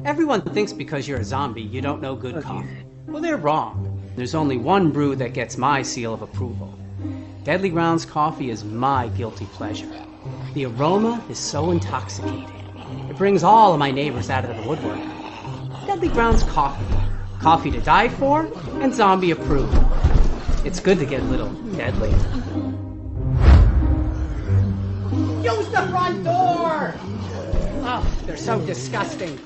Everyone thinks because you're a zombie, you don't know good coffee. Well, they're wrong. There's only one brew that gets my seal of approval. Deadly Grounds coffee is my guilty pleasure. The aroma is so intoxicating. It brings all of my neighbors out of the woodwork. Deadly Grounds coffee. Coffee to die for and zombie approved. It's good to get a little deadly. Use the front door! Oh, they're so disgusting.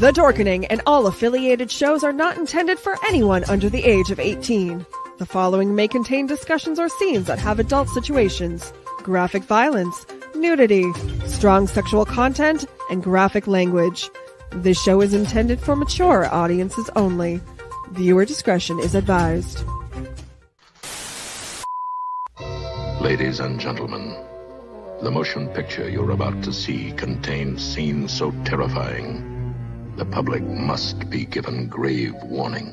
The Dorkening and all affiliated shows are not intended for anyone under the age of 18. The following may contain discussions or scenes that have adult situations, graphic violence, nudity, strong sexual content, and graphic language. This show is intended for mature audiences only. Viewer discretion is advised. Ladies and gentlemen, the motion picture you're about to see contains scenes so terrifying, the public must be given grave warning.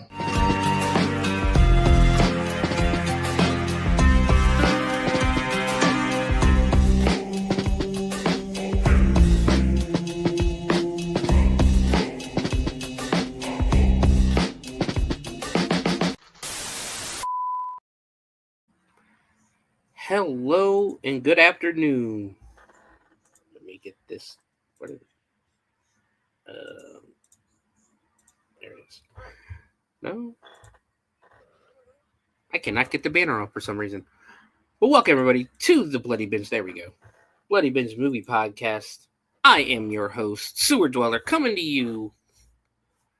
Hello and good afternoon. Let me get this. What is it? There it is. No. I cannot get the banner off for some reason. Well, welcome everybody to the Bloody Binge. There we go. Bloody Binge Movie Podcast. I am your host, Sewer Dweller, coming to you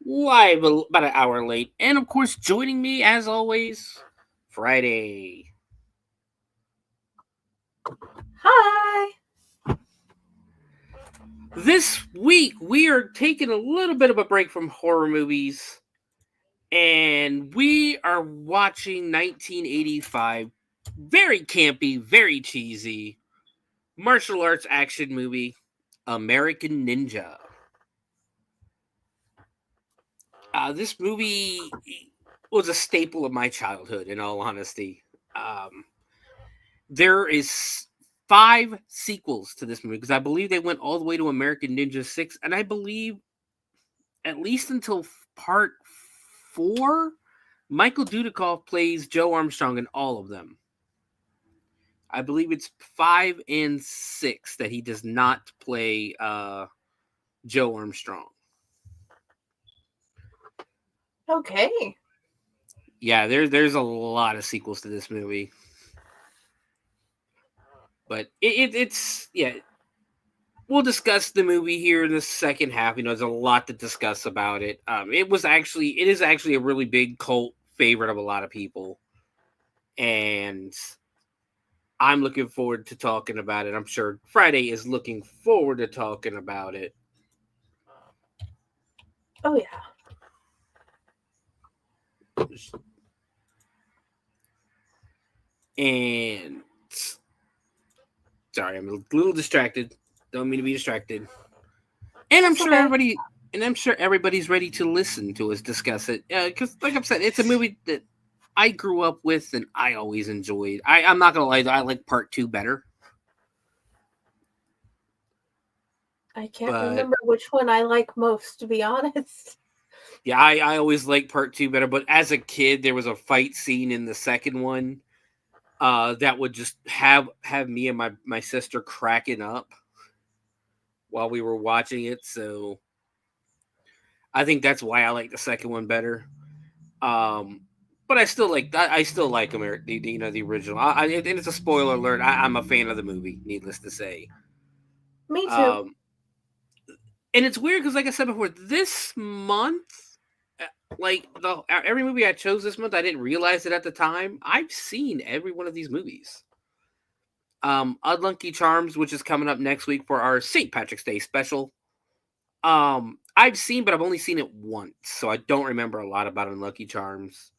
live about an hour late. And of course, joining me as always, Friday. Hi. This week, we are taking a little bit of a break from horror movies, and we are watching 1985, very campy, very cheesy, martial arts action movie, American Ninja. This movie was a staple of my childhood, in all honesty. There is 5 sequels to this movie, because I believe they went all the way to American Ninja 6, and I believe at least until part 4, Michael Dudikoff plays Joe Armstrong in all of them. I believe it's 5 and 6 that he does not play Joe Armstrong. Okay. Yeah, there's a lot of sequels to this movie. But it's we'll discuss the movie here in the second half. You know, there's a lot to discuss about it. It is actually a really big cult favorite of a lot of people. And I'm looking forward to talking about it. I'm sure Friday is looking forward to talking about it. Oh, yeah. And sorry, I'm a little distracted. Don't mean to be distracted. And I'm sure everybody's ready to listen to us discuss it. Because, like I've said, it's a movie that I grew up with and I always enjoyed. I'm not gonna lie, I like part 2 better. I can't remember which one I like most, to be honest. Yeah, I always liked part 2 better. But as a kid, there was a fight scene in the second one that would just have me and my sister cracking up while we were watching it. So I think that's why I like the second one better. But I still like the original. And it's a spoiler alert. I'm a fan of the movie, needless to say. Me too. And it's weird because, like I said before, this month, like every movie I chose this month, I didn't realize it at the time. I've seen every one of these movies. Unlucky Charms, which is coming up next week for our St. Patrick's Day special. I've seen, but I've only seen it once, so I don't remember a lot about Unlucky Charms.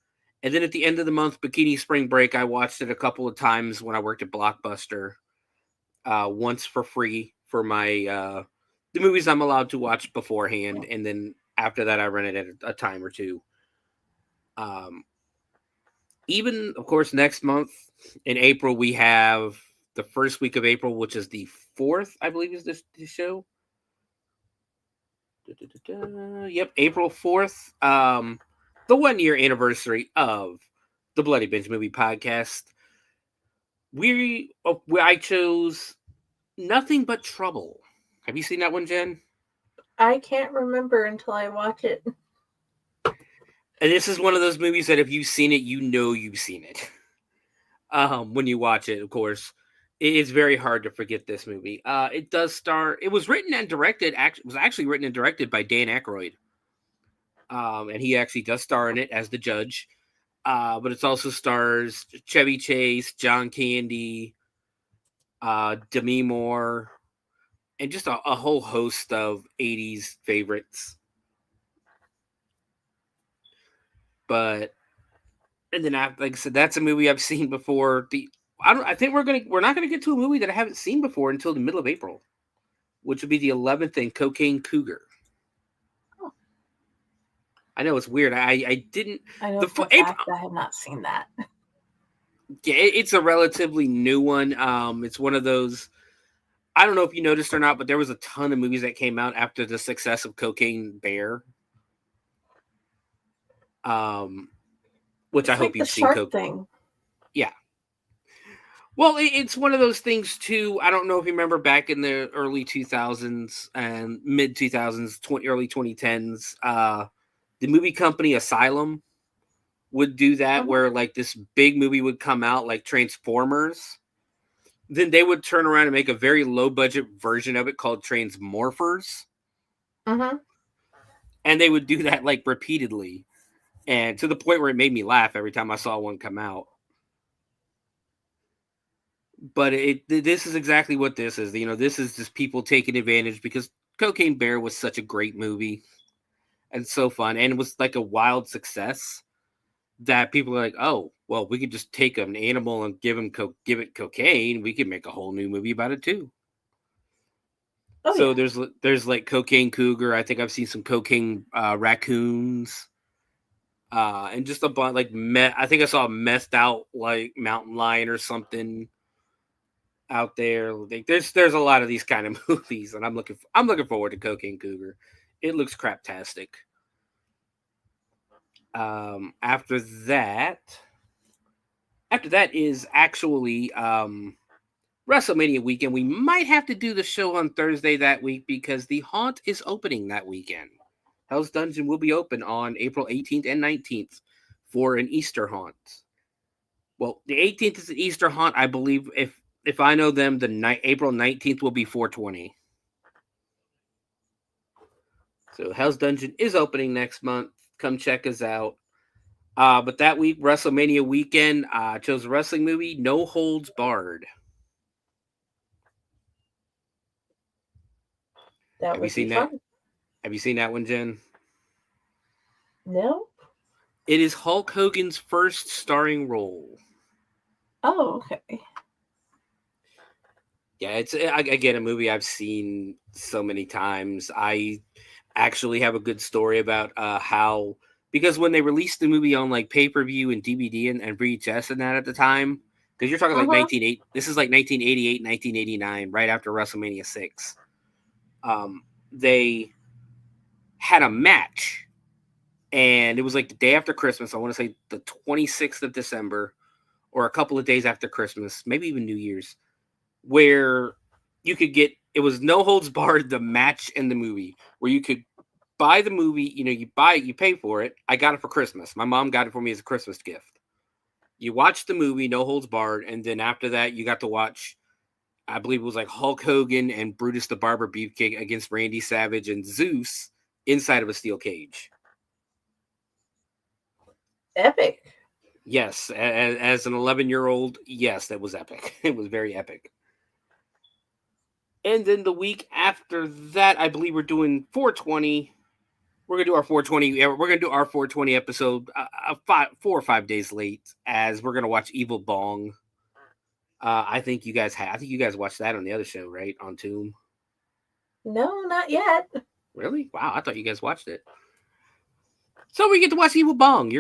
And then at the end of the month, Bikini Spring Break, I watched it a couple of times when I worked at Blockbuster. Once for free for my the movies I'm allowed to watch beforehand, and then after that I rented it a time or two. Even of course next month in April we have the first week of April, which is the 4th, I believe is this show. Yep, April 4th. The 1-year anniversary of the Bloody Binge Movie Podcast. I chose Nothing But Trouble. Have you seen that one, Jen? I can't remember until I watch it. And this is one of those movies that if you've seen it, you know you've seen it. When you watch it, of course. It is very hard to forget this movie. It does star... It was written and directed... It was actually written and directed by Dan Aykroyd. And he actually does star in it as the judge. But it also stars Chevy Chase, John Candy, Demi Moore, and just a whole host of 80s favorites. But, and then like I said, that's a movie I've seen before. I think we're not gonna get to a movie that I haven't seen before until the middle of April, which would be the 11th in Cocaine Cougar. Oh. I know it's weird. I didn't. I know for a fact I have not seen that. Yeah, it's a relatively new one. It's one of those. I don't know if you noticed or not, but there was a ton of movies that came out after the success of Cocaine Bear. Which I hope you've seen. Thing. Yeah. Well, it's one of those things too. I don't know if you remember back in the early 2000s and mid 2000s, early 2010s. The movie company Asylum would do that, where like this big movie would come out, like Transformers. Then they would turn around and make a very low budget version of it called Transmorphers. Mm-hmm. And they would do that like repeatedly. And to the point where it made me laugh every time I saw one come out. But this is exactly what this is. You know, this is just people taking advantage because Cocaine Bear was such a great movie and so fun. And it was like a wild success that people are like, oh, well, we could just take an animal and give it cocaine. We could make a whole new movie about it too. Oh, so yeah. There's like Cocaine Cougar. I think I've seen some Cocaine Raccoons. And just a bunch like I think I saw a methed out like mountain lion or something out there. Like, there's a lot of these kind of movies, and I'm looking forward to Cocaine Cougar. It looks craptastic. After that is actually WrestleMania weekend. We might have to do the show on Thursday that week because the Haunt is opening that weekend. Hell's Dungeon will be open on April 18th and 19th for an Easter haunt. Well, the 18th is an Easter haunt. I believe if I know them, April 19th will be 420. So Hell's Dungeon is opening next month. Come check us out. But that week, WrestleMania weekend, I chose a wrestling movie, No Holds Barred. Have you seen that? Have you seen that one, Jen? No. It is Hulk Hogan's first starring role. Oh, okay. Yeah, it's again a movie I've seen so many times. I actually have a good story about how, because when they released the movie on like pay-per-view and DVD and VHS and that at the time, because you're talking like this is like 1988, 1989, right after WrestleMania 6. They had a match, and it was like the day after Christmas. I want to say the 26th of December, or a couple of days after Christmas, maybe even New Year's, where you could get, it was No Holds Barred, the match in the movie, where you could buy the movie, you pay for it. I got it for Christmas. My mom got it for me as a Christmas gift. You watch the movie, No Holds Barred, and then after that, you got to watch, I believe it was like Hulk Hogan and Brutus the Barber Beefcake against Randy Savage and Zeus inside of a steel cage. Epic. Yes, as an 11-year-old, yes, that was epic. It was very epic. And then the week after that, I believe we're doing 420. We're gonna do our 420. Yeah, we're gonna do our 420 episode 4 or 5 days late, as we're gonna watch Evil Bong. I think you guys watched that on the other show, right? On Tomb. No, not yet. Really? Wow, I thought you guys watched it. So we get to watch Evil Bong.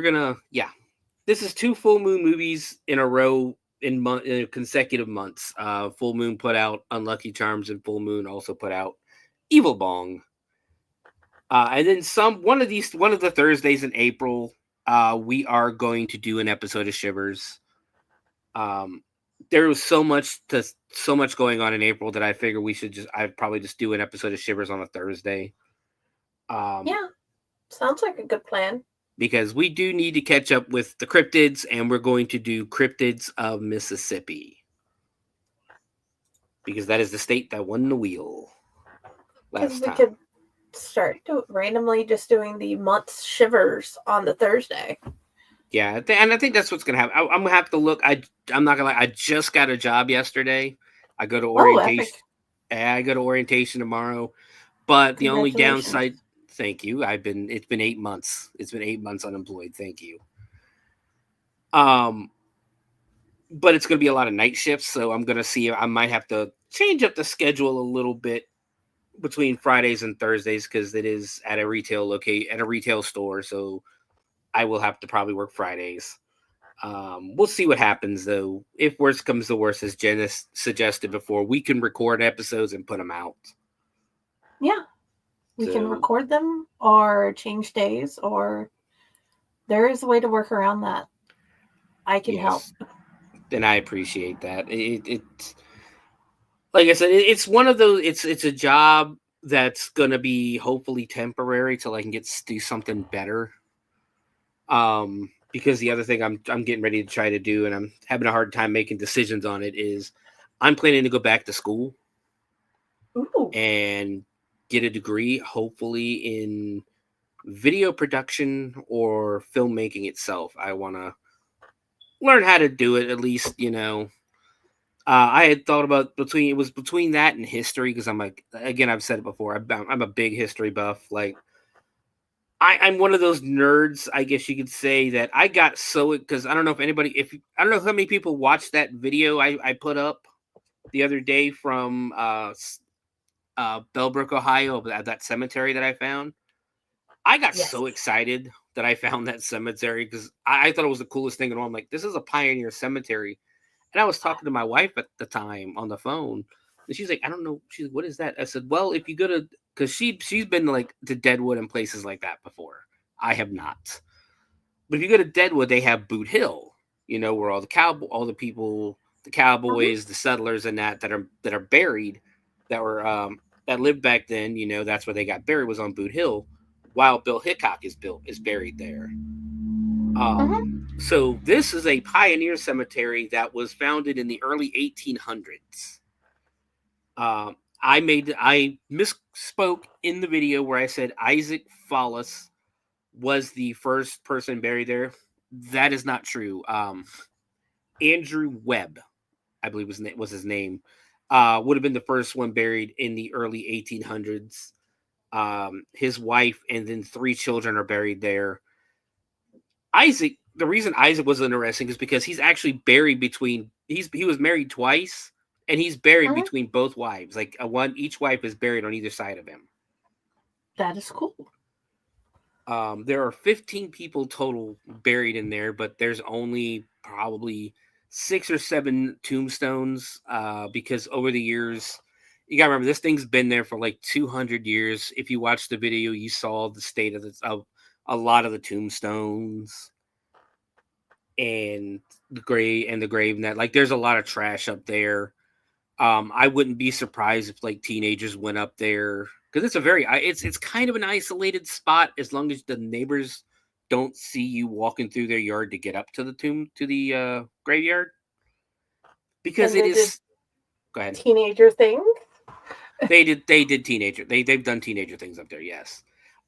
This is 2 full moon movies in a row in consecutive months. Full Moon put out Unlucky Charms, and Full Moon also put out Evil Bong. And then one of the Thursdays in April, we are going to do an episode of Shivers. There was so much going on in April that I figure I'd probably just do an episode of Shivers on a Thursday. Yeah, sounds like a good plan. Because we do need to catch up with the cryptids, and we're going to do Cryptids of Mississippi. Because that is the state that won the wheel last time. Could start randomly just doing the month's Shivers on the Thursday. Yeah, and I think that's what's going to happen. I'm going to have to look. I'm not going to lie. I just got a job yesterday. I go to orientation. I go to orientation tomorrow. But the only downside... Thank you. It's been 8 months. It's been 8 months unemployed. Thank you. But it's going to be a lot of night shifts, so I'm going to see. I might have to change up the schedule a little bit between Fridays and Thursdays, because it is at a retail store. So I will have to probably work Fridays. We'll see what happens, though. If worse comes to worse, as Jen has suggested before, we can record episodes and put them out. Yeah. We can record them or change days, or there is a way to work around that. I can help. And I appreciate that. It like I said, it's one of those. It's a job that's gonna be hopefully temporary till I can do something better. Because the other thing I'm getting ready to try to do, and I'm having a hard time making decisions on it, is I'm planning to go back to school. Ooh. And get a degree, hopefully in video production or filmmaking itself. I want to learn how to do it, at least, I had thought about between that and history, because I'm like, again, I've said it before, I'm a big history buff. Like, I'm one of those nerds, I guess you could say, that I got because I don't know I don't know how many people watched that video I put up the other day from Bellbrook, Ohio, at that cemetery that I found. I got so excited that I found that cemetery, because I thought it was the coolest thing. And I'm like, this is a pioneer cemetery. And I was talking to my wife at the time on the phone, and she's like, I don't know. She's like, what is that? I said, well, if you go to, because she's been like to Deadwood and places like that before. I have not. But if you go to Deadwood, they have Boot Hill, where all the people, the cowboys, the settlers, and that are buried, that were that lived back then. That's where they got buried, was on Boot Hill, while Bill Hickok is buried there. So this is a pioneer cemetery that was founded in the early 1800s. I misspoke in the video where I said Isaac Follis was the first person buried there. That is not true. Andrew Webb, I believe was his name, would have been the first one buried in the early 1800s. His wife and then 3 children are buried there. The reason Isaac was interesting is because he's actually buried he was married twice, and he's buried between both wives. Like each wife is buried on either side of him. That is cool. There are 15 people total buried in there, but there's only probably 6 or 7 tombstones, because over the years, you gotta remember, this thing's been there for like 200 years. If you watch the video, you saw the state of a lot of the tombstones and the grave and that, like, there's a lot of trash up there. I wouldn't be surprised if like teenagers went up there, because it's kind of an isolated spot, as long as the neighbors don't see you walking through their yard to get up to the graveyard, because it is. Go ahead. Teenager thing. They did teenager. They've done teenager things up there. Yes.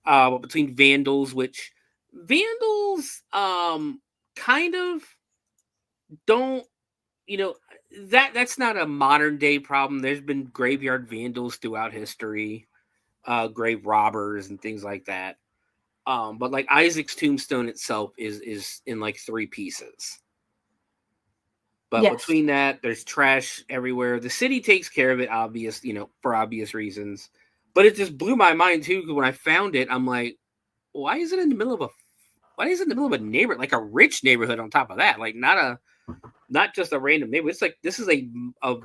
But between vandals, kind of don't, that's not a modern day problem. There's been graveyard vandals throughout history, grave robbers and things like that. But like Isaac's tombstone itself is in like 3 pieces. But Yes. between that, there's trash everywhere. The city takes care of it, for obvious reasons. But it just blew my mind too, because when I found it, I'm like, why is it in the middle of a neighborhood, like a rich neighborhood on top of that? Like not just a random neighborhood. It's like this is a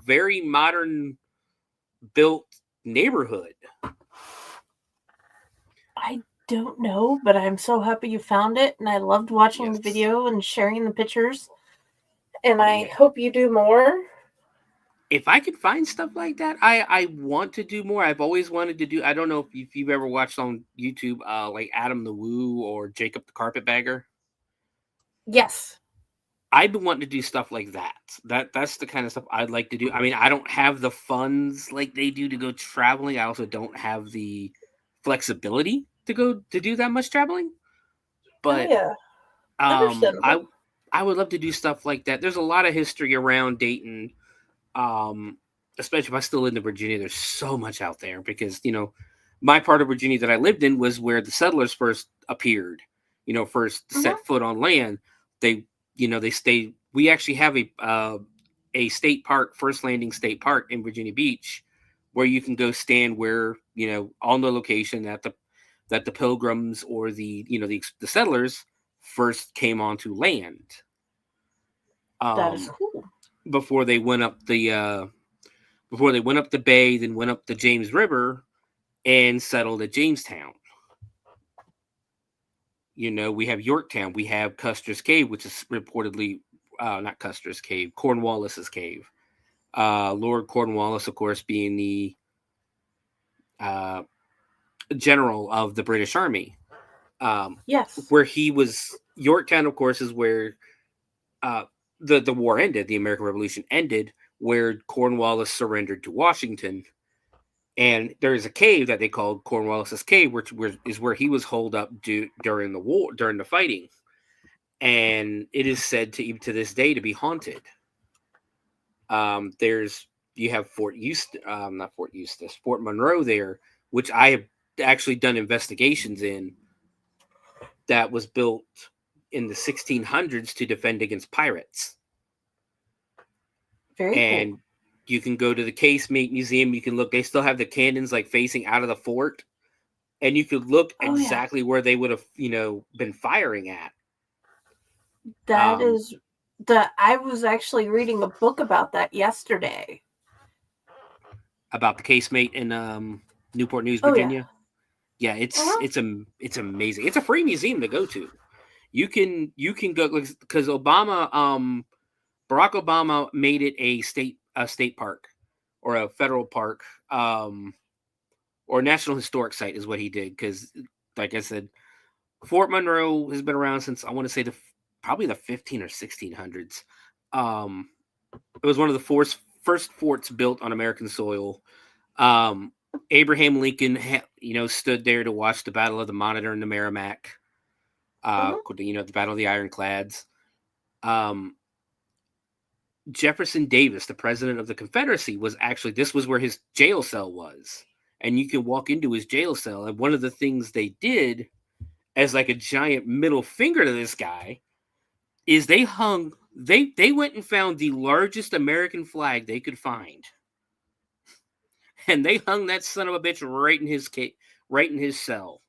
very modern built neighborhood. I don't know, but I'm so happy you found it, and I loved watching the Yes. video and sharing the pictures. And I hope you do more. If I could find stuff like that, I want to do more. I've always wanted to do. I don't know if you've ever watched on YouTube, like Adam the Woo or Jacob the Carpetbagger. Yes. I've been wanting to do stuff like that. That's the kind of stuff I'd like to do. I mean, I don't have the funds like they do to go traveling. I also don't have the flexibility to do that much traveling. But Understandable. I would love to do stuff like that. There's a lot of history around Dayton, especially if I still live in Virginia. There's so much out there because my part of Virginia that I lived in was where the settlers first appeared. First set foot on land. They stayed. We actually have a state park, First Landing State Park in Virginia Beach, where you can go stand where on the location that the Pilgrims or the settlers first came onto land. That is cool. Before they went up the bay, then went up the James River and settled at Jamestown. We have Yorktown, we have Custer's Cave, which is reportedly not Custer's Cave, Cornwallis's cave. Lord Cornwallis, of course, being the general of the British Army. Yes. Where he was, Yorktown, of course, is where the war ended, the American Revolution ended, where Cornwallis surrendered to Washington. And there is a cave that they called Cornwallis's Cave, which is where he was holed up during the war, during the fighting. And it is said to this day to be haunted. You have Fort Monroe there, which I have actually done investigations in, that was built in the 1600s to defend against pirates. Very cool. You can go to the Casemate Museum. You can look. They still have the cannons like facing out of the fort, and you could look exactly where they would have, been firing at. That is I was actually reading a book about that yesterday. About the Casemate in Newport News, Virginia. Yeah, it's amazing. It's a free museum to go to. You can go because Barack Obama made it a state park or a federal park, or National Historic Site is what he did. Because, like I said, Fort Monroe has been around since, I want to say, probably the 15 or 1600s. It was one of the first forts built on American soil. Abraham Lincoln, stood there to watch the Battle of the Monitor and the Merrimack. The Battle of the Ironclads. Jefferson Davis, the president of the Confederacy, this was where his jail cell was. And you can walk into his jail cell. And one of the things they did as like a giant middle finger to this guy is they went and found the largest American flag they could find. And they hung that son of a bitch right in his cell.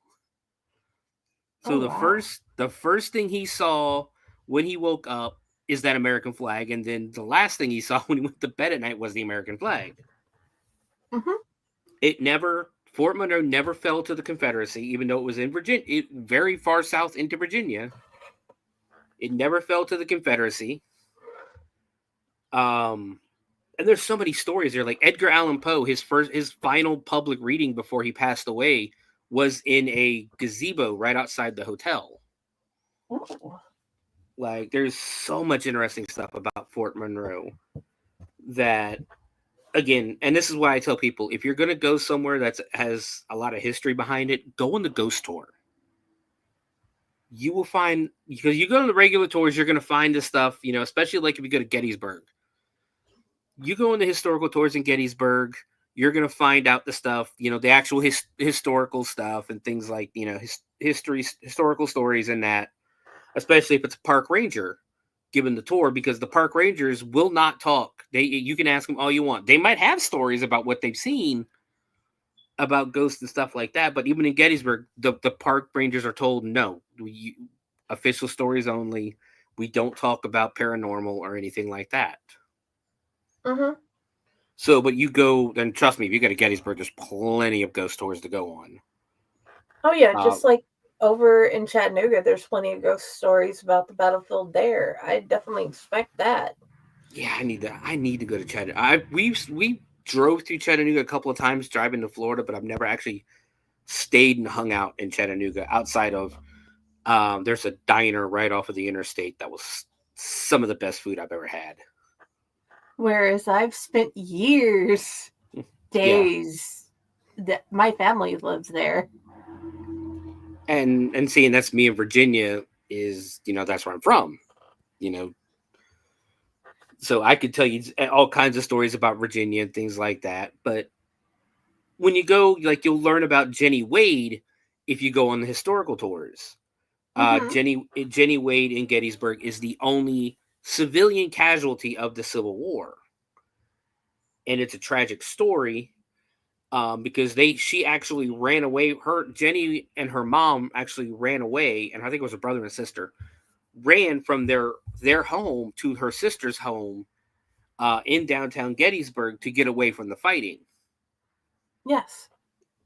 So the first thing he saw when he woke up is that American flag, and then the last thing he saw when he went to bed at night was the American flag. Mm-hmm. Fort Monroe never fell to the Confederacy, even though it was in Virginia, very far south into Virginia. It never fell to the Confederacy. And there's so many stories there. Like Edgar Allan Poe, his final public reading before he passed away was in a gazebo right outside the hotel. Ooh. Like, there's so much interesting stuff about Fort Monroe that, again, and this is why I tell people, if you're going to go somewhere that has a lot of history behind it, go on the ghost tour. you will find, because you go to the regular tours, you're going to find this stuff, you know, especially like if you go to Gettysburg. You go on the historical tours in Gettysburg, you're going to find out the stuff, you know, the actual historical stuff and things like, you know, historical stories and that, especially if it's a park ranger giving the tour, because the park rangers will not talk. You can ask them all you want. They might have stories about what they've seen about ghosts and stuff like that, but even in Gettysburg, the park rangers are told, no, official stories only. We don't talk about paranormal or anything like that. Mm-hmm. So, but you go, and trust me, if you go to Gettysburg, there's plenty of ghost tours to go on. Oh yeah, just like over in Chattanooga, there's plenty of ghost stories about the battlefield there. I definitely expect that. Yeah, I need to go to Chattanooga. We drove through Chattanooga a couple of times driving to Florida, but I've never actually stayed and hung out in Chattanooga outside of there's a diner right off of the interstate that was some of the best food I've ever had. Whereas I've spent years, days, that my family lives there. And seeing that's me in Virginia is, you know, that's where I'm from, you know. So I could tell you all kinds of stories about Virginia and things like that. But when you go, like, you'll learn about Jenny Wade if you go on the historical tours. Jenny Wade in Gettysburg is the only civilian casualty of the Civil War. And it's a tragic story because she actually ran away. Jenny and her mom actually ran away, and I think it was her brother and sister, ran from their home to her sister's home in downtown Gettysburg to get away from the fighting. Yes.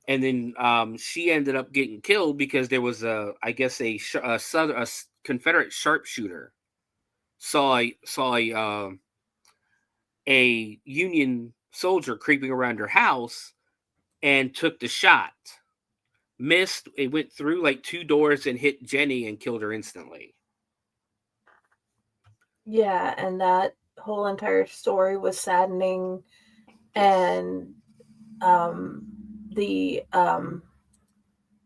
And then she ended up getting killed because there was a Confederate sharpshooter saw a Union soldier creeping around her house and took the shot. Missed. It went through like 2 doors and hit Jenny and killed her instantly. Yeah, and that whole entire story was saddening, and the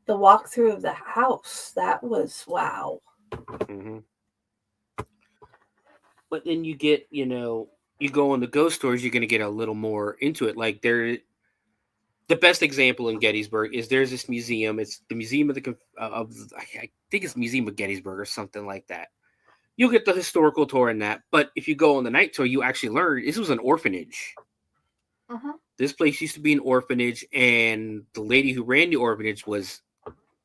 walkthrough of the house, that was wow. Mm-hmm. But then you get, you know, you go on the ghost tours, you're going to get a little more into it. Like the best example in Gettysburg is there's this museum. It's the Museum I think it's Museum of Gettysburg or something like that. You'll get the historical tour in that. But if you go on the night tour, you actually learn this was an orphanage. Uh-huh. This place used to be an orphanage, and the lady who ran the orphanage was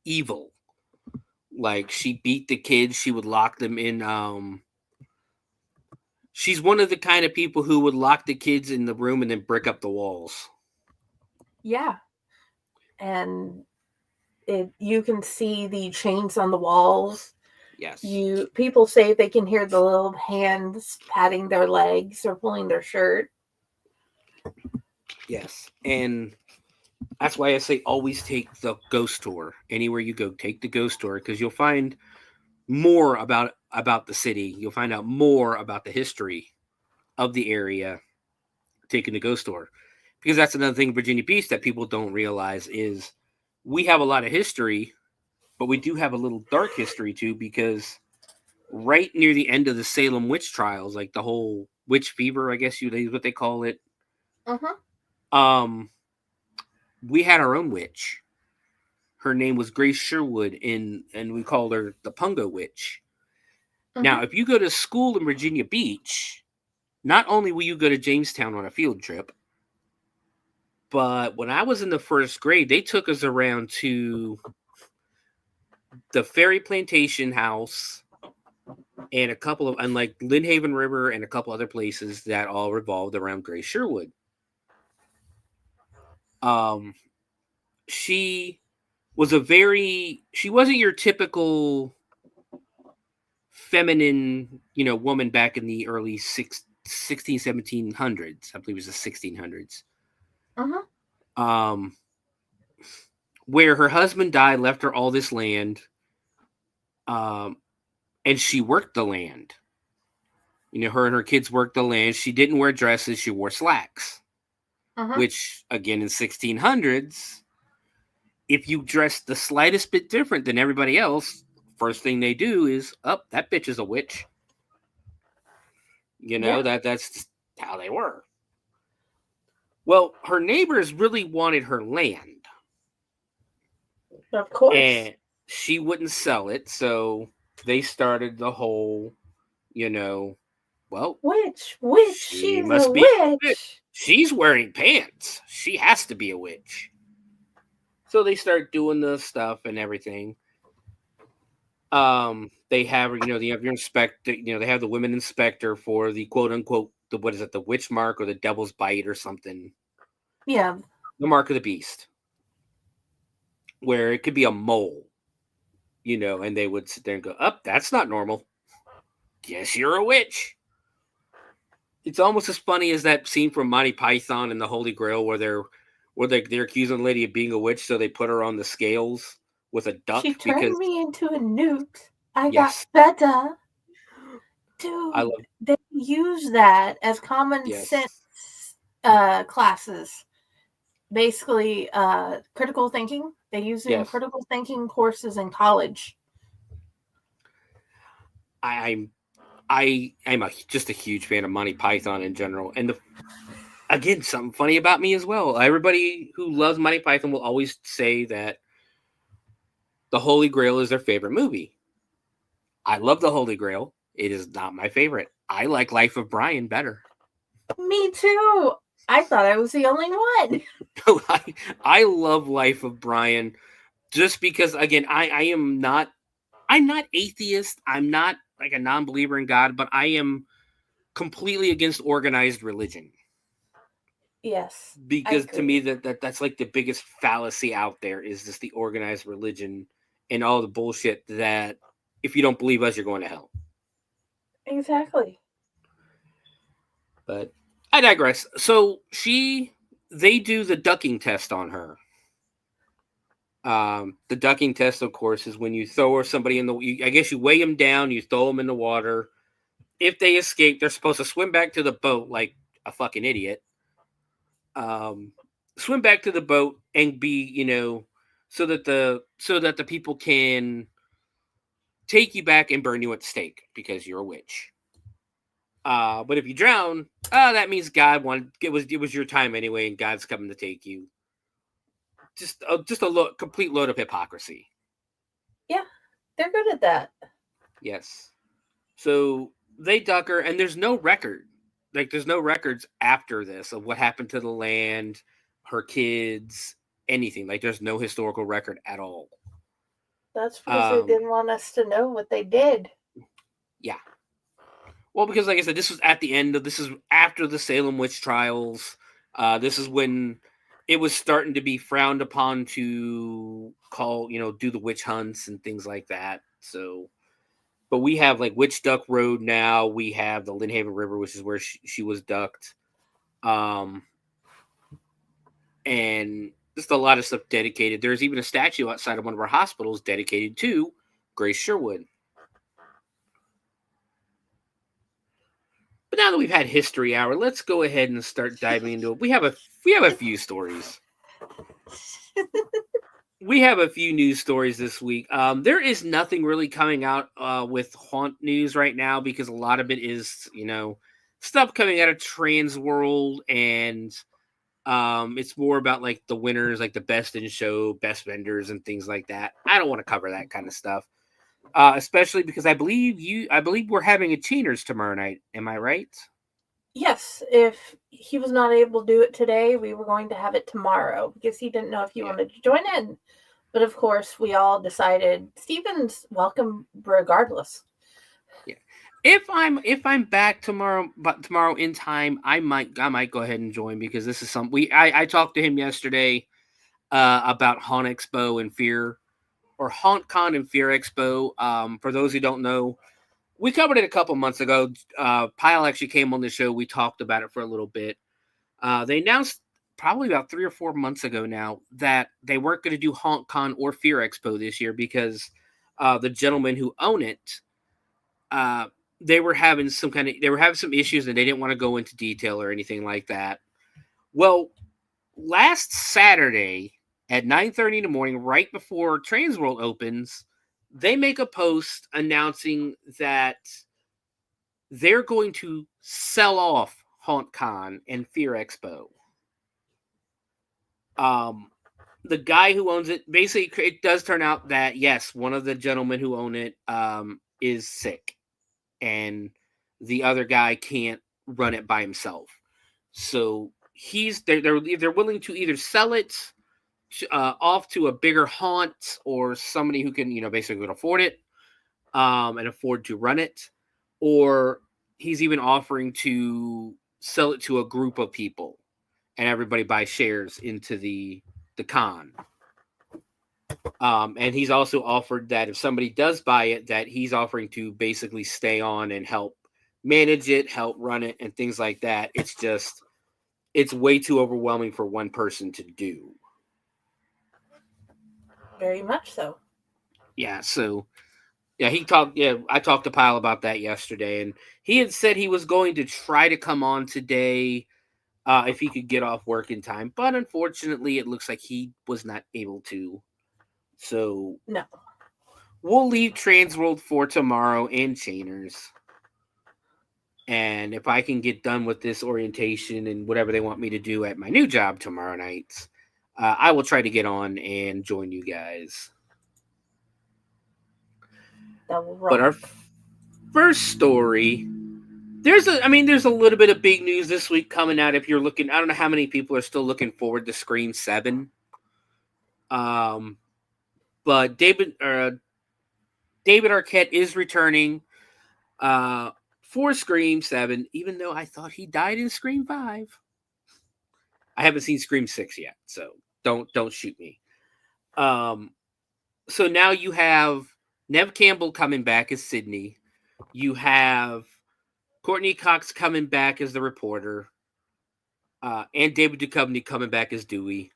evil. Like, she beat the kids. She would lock them in. She's one of the kind of people who would lock the kids in the room and then brick up the walls. Yeah. And you can see the chains on the walls. Yes. People say they can hear the little hands patting their legs or pulling their shirt. Yes. And that's why I say always take the ghost tour. Anywhere you go, take the ghost tour, because you'll find more about the city. You'll find out more about the history of the area taking the ghost tour. Because that's another thing, Virginia Beach, that people don't realize is we have a lot of history, but we do have a little dark history too, because right near the end of the Salem witch trials, like the whole witch fever, I guess is what they call it. Uh-huh. We had our own witch. Her name was Grace Sherwood, and we called her the Pungo Witch. Uh-huh. Now, if you go to school in Virginia Beach, not only will you go to Jamestown on a field trip, but when I was in the first grade, they took us around to the Ferry Plantation House and like Lynnhaven River and a couple other places that all revolved around Grace Sherwood. She wasn't your typical feminine, woman back in the early 1700s. I believe it was the 1600s. Uh-huh. Where her husband died, left her all this land, and she worked the land. Her and her kids worked the land. She didn't wear dresses. She wore slacks. Uh-huh. Which, again, in 1600s, if you dressed the slightest bit different than everybody else, first thing they do is, that bitch is a witch. That's just how they were. Well, her neighbors really wanted her land. Of course. And she wouldn't sell it, so they started the whole, witch. She's must a be a witch. She's wearing pants. She has to be a witch. So they start doing the stuff and everything. They have, they have your inspector, they have the women inspector for the quote unquote, the witch mark or the devil's bite or something. Yeah. The mark of the beast. Where it could be a mole, and they would sit there and go, that's not normal. Guess you're a witch. It's almost as funny as that scene from Monty Python and the Holy Grail where they're accusing the lady of being a witch, so they put her on the scales with a duck. She turned me into a newt. I Yes. got better. Dude, they use that as common sense classes. Basically, critical thinking. They use it in critical thinking courses in college. I'm just a huge fan of Monty Python in general. And again, something funny about me as well. Everybody who loves Monty Python will always say that The Holy Grail is their favorite movie. I love The Holy Grail. It is not my favorite. I like Life of Brian better. Me too. I thought I was the only one. I love Life of Brian just because, again, I'm not atheist. I'm not like a non-believer in God, but I am completely against organized religion. Yes. Because to me that's like the biggest fallacy out there is just the organized religion and all the bullshit that if you don't believe us, you're going to hell. Exactly. But I digress. So they do the ducking test on her. The ducking test, of course, is when you throw somebody I guess you weigh them down, you throw them in the water. If they escape, they're supposed to swim back to the boat like a fucking idiot. Swim back to the boat and be, so that the people can take you back and burn you at the stake because you're a witch. But if you drown, that means God wanted it was your time anyway, and God's coming to take you. Just a complete load of hypocrisy. Yeah, they're good at that. Yes. So they duck her, and there's no record. Like, there's no records after this of what happened to the land, her kids, anything. Like, there's no historical record at all. That's because they didn't want us to know what they did. Yeah. Well, because like I said, this is after the Salem witch trials. This is when it was starting to be frowned upon to do the witch hunts and things like that. So, but we have like Witch Duck Road now. We have the Lynnhaven River, which is where she was ducked. And just a lot of stuff dedicated. There's even a statue outside of one of our hospitals dedicated to Grace Sherwood. But now that we've had History Hour, let's go ahead and start diving into it. We have a few stories. We have a few news stories this week. There is nothing really coming out with haunt news right now because a lot of it is, stuff coming out of Trans World, and it's more about like the winners, like the best in show, best vendors, and things like that. I don't want to cover that kind of stuff. Especially because I believe we're having a Chainers tomorrow night. Am I right? Yes. If he was not able to do it today, we were going to have it tomorrow because he didn't know if you wanted to join in. But of course, we all decided Steven's welcome regardless. Yeah. If I'm back tomorrow in time, I might go ahead and join because this is something I talked to him yesterday about Haunt Expo and Fear. Or HauntCon and Fear Expo. For those who don't know, we covered it a couple months ago. Pyle actually came on the show. We talked about it for a little bit. They announced probably about 3 or 4 months ago now that they weren't going to do HauntCon or Fear Expo this year because the gentlemen who own it, they were having some issues and they didn't want to go into detail or anything like that. Well, last Saturday at 9:30 in the morning, right before Trans World opens, they make a post announcing that they're going to sell off HauntCon and Fear Expo. The guy who owns it, basically, it does turn out that, yes, one of the gentlemen who own it is sick, and the other guy can't run it by himself. So they're willing to either sell it off to a bigger haunt or somebody who can, basically afford it and afford to run it, or he's even offering to sell it to a group of people and everybody buy shares into the con. And he's also offered that if somebody does buy it, that he's offering to basically stay on and help manage it, help run it, and things like that. It's way too overwhelming for one person to do. Very much so. Yeah, so I talked to Pyle about that yesterday, and he had said he was going to try to come on today if he could get off work in time, but unfortunately it looks like he was not able to. So no, we'll leave Transworld for tomorrow and Chainers. And if I can get done with this orientation and whatever they want me to do at my new job tomorrow night, I will try to get on and join you guys. But our first story, there's a little bit of big news this week coming out. If you're looking, I don't know how many people are still looking forward to Scream 7. But David Arquette is returning for Scream 7, even though I thought he died in Scream 5. I haven't seen Scream 6 yet, so don't shoot me. So now you have Neve Campbell coming back as Sydney. You have Courtney Cox coming back as the reporter. And David Duchovny coming back as Dewey.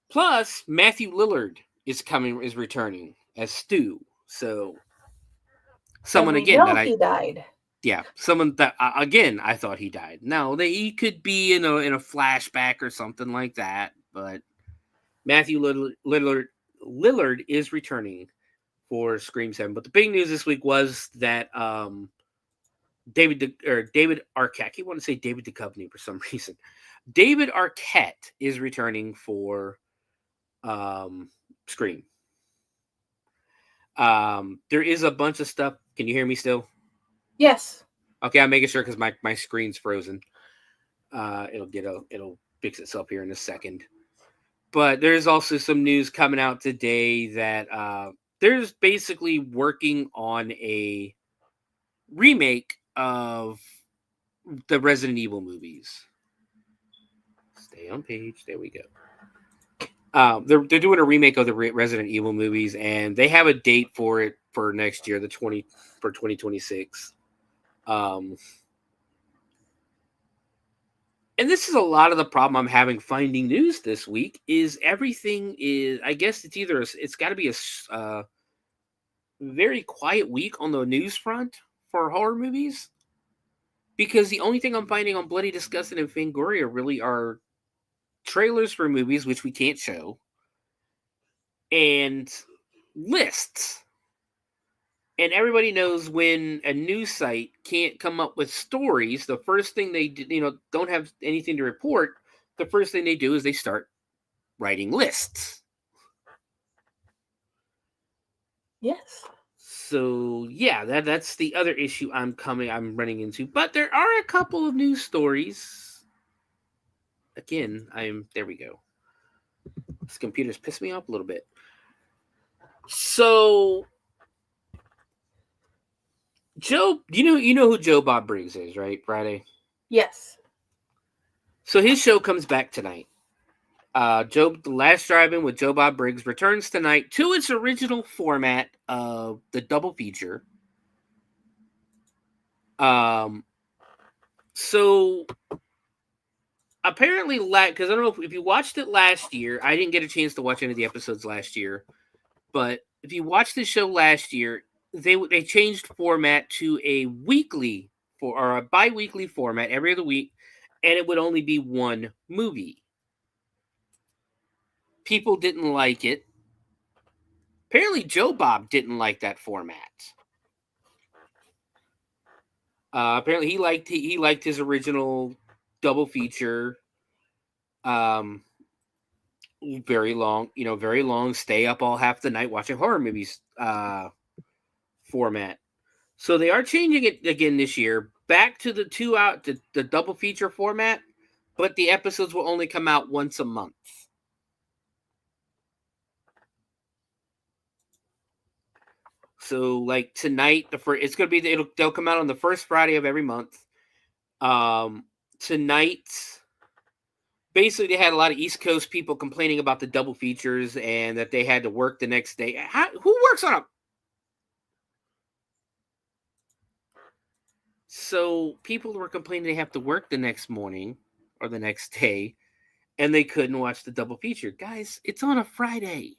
Plus, Matthew Lillard is returning as Stu. So someone again that he died. Yeah, someone that again I thought he died. No, he could be in a flashback or something like that. But Matthew Lillard is returning for Scream 7. But the big news this week was that David Arquette. I keep wanting to say David Duchovny for some reason. David Arquette is returning for Scream. There is a bunch of stuff. Can you hear me still? Yes. Okay, I'm making sure because my screen's frozen. It'll fix itself here in a second. But there's also some news coming out today that there's basically working on a remake of the Resident Evil movies. Stay on page. There we go. They're doing a remake of the Resident Evil movies, and they have a date for it for next year, for 2026. And this is a lot of the problem I'm having finding news this week. Is everything is? I guess it's got to be a very quiet week on the news front for horror movies, because the only thing I'm finding on Bloody Disgusting and Fangoria really are trailers for movies, which we can't show, and lists. And everybody knows when a news site can't come up with stories, the first thing they do, don't have anything to report, the first thing they do is they start writing lists. Yes. So yeah, that's the other issue I'm running into. But there are a couple of news stories. Again, there we go. This computer's pissed me off a little bit. So Joe, you know who Joe Bob Briggs is, right? Friday. Yes. So his show comes back tonight. The Last Drive-In with Joe Bob Briggs returns tonight to its original format of the double feature. So apparently, because I don't know if you watched it last year, I didn't get a chance to watch any of the episodes last year, but if you watched the show last year, they changed format to a weekly or a bi-weekly format every other week, and it would only be one movie. People didn't like it. Apparently, Joe Bob didn't like that format. Apparently, he liked his original double feature. Very long. Stay up all half the night watching horror movies. Format. So they are changing it again this year, back to the double feature format, but the episodes will only come out once a month. So like tonight, they'll come out on the first Friday of every month. Tonight, basically they had a lot of East Coast people complaining about the double features and that they had to work the next day. Who works on a... So people were complaining they have to work the next morning or the next day, and they couldn't watch the double feature. Guys, it's on a Friday.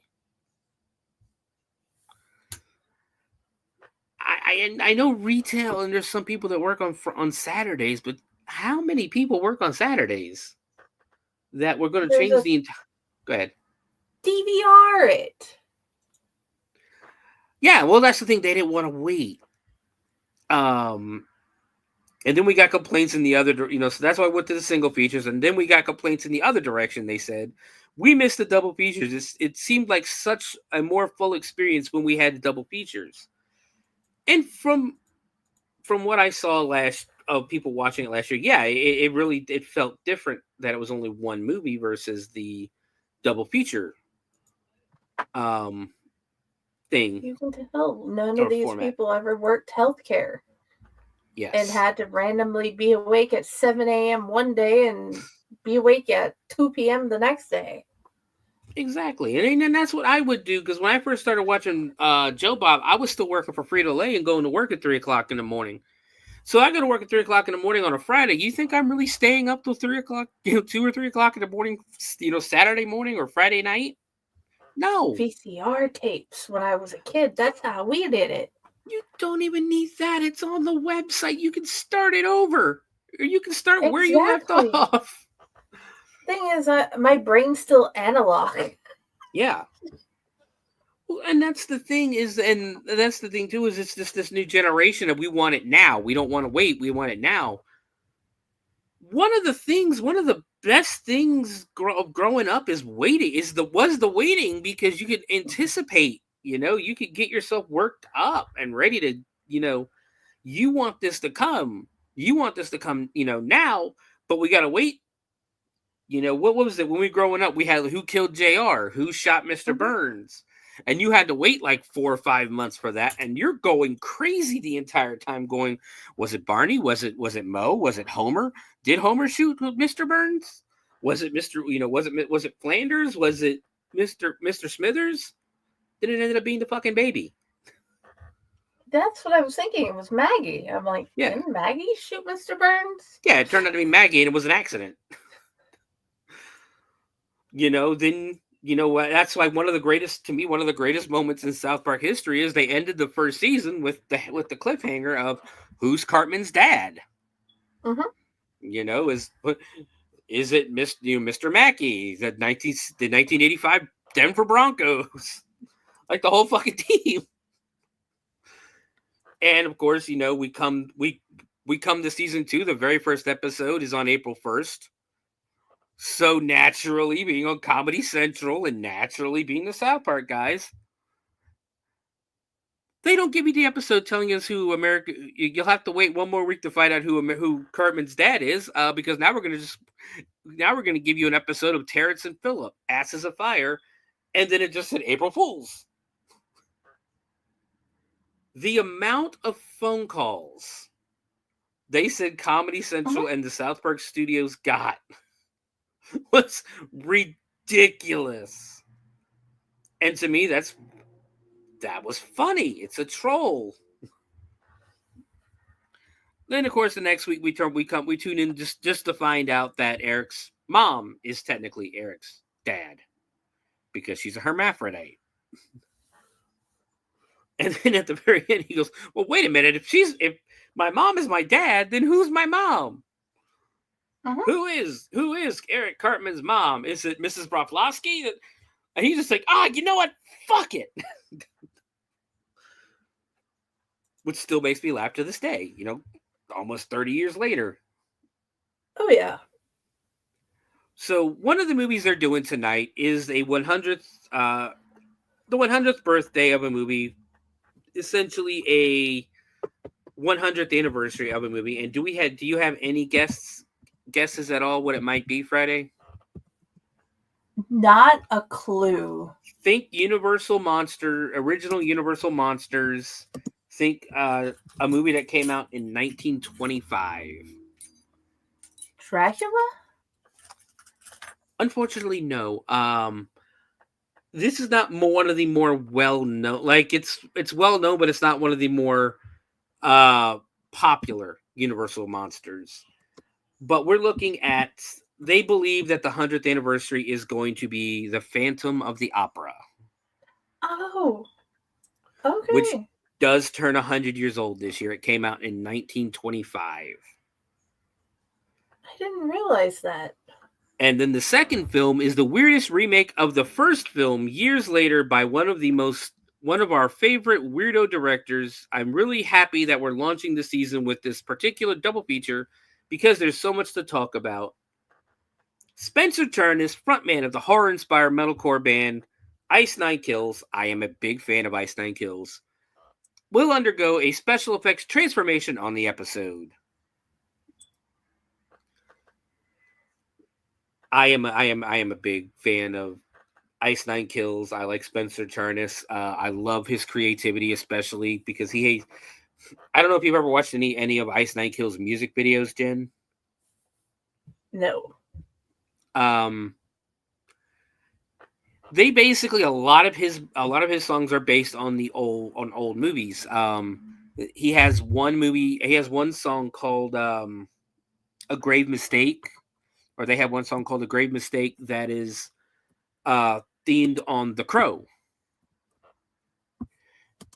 I know retail, and there's some people that work on Saturdays, but how many people work on Saturdays that we're going to change the entire... Go ahead. DVR it. Yeah, well, that's the thing. They didn't want to wait. And then we got complaints in the other, so that's why I went to the single features. And then we got complaints in the other direction. They said, we missed the double features. It seemed like such a more full experience when we had the double features. And from what I saw of people watching it last year, yeah, it really felt different that it was only one movie versus the double feature thing. You can tell none of these people ever worked healthcare. Yes. And had to randomly be awake at 7 a.m. one day and be awake at 2 p.m. the next day. Exactly. And that's what I would do, because when I first started watching Joe Bob, I was still working for Frito-Lay and going to work at 3 o'clock in the morning. So I go to work at 3 o'clock in the morning on a Friday. You think I'm really staying up till 3 o'clock, 2 or 3 o'clock in the morning, Saturday morning or Friday night? No. VCR tapes when I was a kid. That's how we did it. You don't even need that. It's on the website. You can start it over. Or you can start where you left off. Thing is, my brain's still analog. Yeah. Well, and that's the thing that's the thing too, is it's just this new generation of we want it now. We don't want to wait. We want it now. One of the best things growing up is waiting. Was the waiting, because you could anticipate. You could get yourself worked up and ready to, you want this to come. You want this to come, now, but we got to wait. What was it? When we were growing up, we had Who Killed JR? Who Shot Mr. Burns? And you had to wait like 4 or 5 months for that. And you're going crazy the entire time going, was it Barney? Was it Moe? Was it Homer? Did Homer shoot Mr. Burns? Was it was it Flanders? Was it Mr. Smithers? Then it ended up being the fucking baby. That's what I was thinking. It was Maggie. I'm like, Didn't Maggie shoot Mr. Burns? Yeah, it turned out to be Maggie, and it was an accident. That's like one of the greatest moments in South Park history is they ended the first season with the cliffhanger of who's Cartman's dad. Mm-hmm. Is it Mr. Mackey, the 1985 Denver Broncos? Like the whole fucking team. And of course, we come to season 2. The very first episode is on April 1st. So naturally, being on Comedy Central and naturally being the South Park guys, they don't give you the episode telling us who you'll have to wait one more week to find out who Cartman's dad is, because now we're going to give you an episode of Terrence and Phillip, Asses of Fire, and then it just said April Fools. The amount of phone calls they said Comedy Central and the South Park studios got was ridiculous. And to me, that was funny. It's a troll. Then, of course, the next week we tune in just to find out that Eric's mom is technically Eric's dad, because she's a hermaphrodite. And then at the very end, he goes, well, wait a minute. If my mom is my dad, then who's my mom? Who is Eric Cartman's mom? Is it Mrs. Broflovsky? And he's just like, you know what? Fuck it. which still makes me laugh to this day, almost 30 years later. Oh, yeah. So one of the movies they're doing tonight is the 100th birthday of a movie, essentially a 100th anniversary of a movie. And do you have any guesses at all what it might be, Friday? Not a clue. Think original Universal Monsters. Think a movie that came out in 1925. Dracula? Unfortunately, no. This is not one of the more well-known. Like it's well-known, but it's not one of the more popular Universal Monsters. But we're looking at. They believe that the 100th anniversary is going to be the Phantom of the Opera. Oh, okay. Which does turn 100 years old this year. It came out in 1925. I didn't realize that. And then the second film is the weirdest remake of the first film years later by one of our favorite weirdo directors. I'm really happy that we're launching the season with this particular double feature because there's so much to talk about. Spencer Turnus, frontman of the horror-inspired metalcore band Ice Nine Kills, I am a big fan of Ice Nine Kills, will undergo a special effects transformation on the episode. I am a big fan of Ice Nine Kills. I like Spencer Turnus. I love his creativity, especially because I don't know if you've ever watched any of Ice Nine Kills music videos, Jen. No. They basically a lot of his songs are based on old movies. He has one song called A Grave Mistake, or they have one song called A Grave Mistake that is themed on The Crow.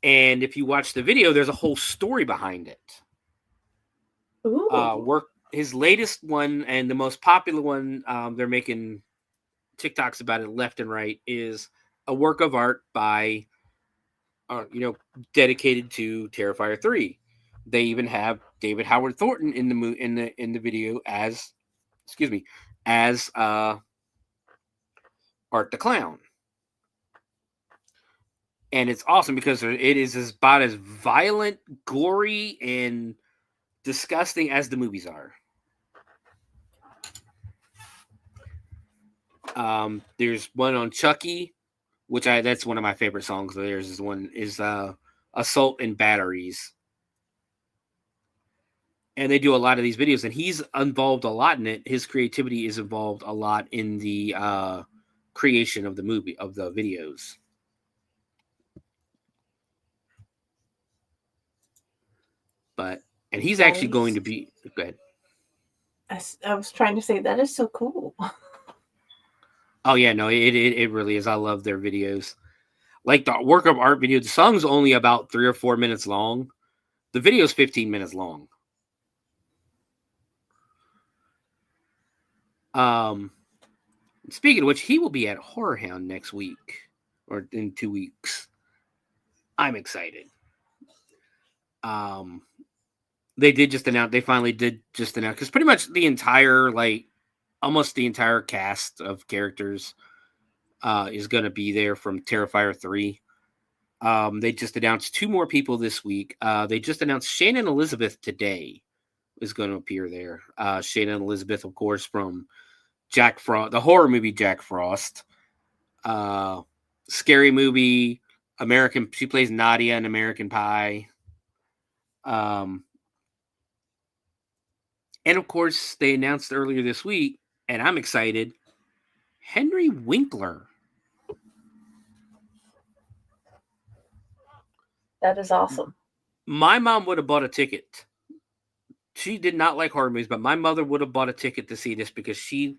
And if you watch the video, there's a whole story behind it. Ooh. His latest one and the most popular one, they're making TikToks about it left and right, is a work of art by, dedicated to Terrifier 3. They even have David Howard Thornton in the video as Art the Clown. And it's awesome because it is about as violent, gory, and disgusting as the movies are. There's one on Chucky, that's one of my favorite songs. There's one is Assault and Batteries. And they do a lot of these videos, and he's involved a lot in it. His creativity is involved a lot in the creation of the videos. And he's actually going to be. Go ahead. I was trying to say that is so cool. Oh yeah, no, it really is. I love their videos. Like the work of art video, the song's only about 3 or 4 minutes long. The video's 15 minutes long. Speaking of which, he will be at Horror Hound next week or in 2 weeks. I'm excited. They finally did just announce, because pretty much almost the entire cast of characters is going to be there from Terrifier 3. They just announced 2 more people this week. They just announced Shannon Elizabeth today is going to appear there. Shannon Elizabeth, of course, from Jack Frost, the horror movie Jack Frost. Scary movie, she plays Nadia in American Pie. And of course, they announced earlier this week, and I'm excited, Henry Winkler. That is awesome. My mom would have bought a ticket. She did not like horror movies, but my mother would have bought a ticket to see this because she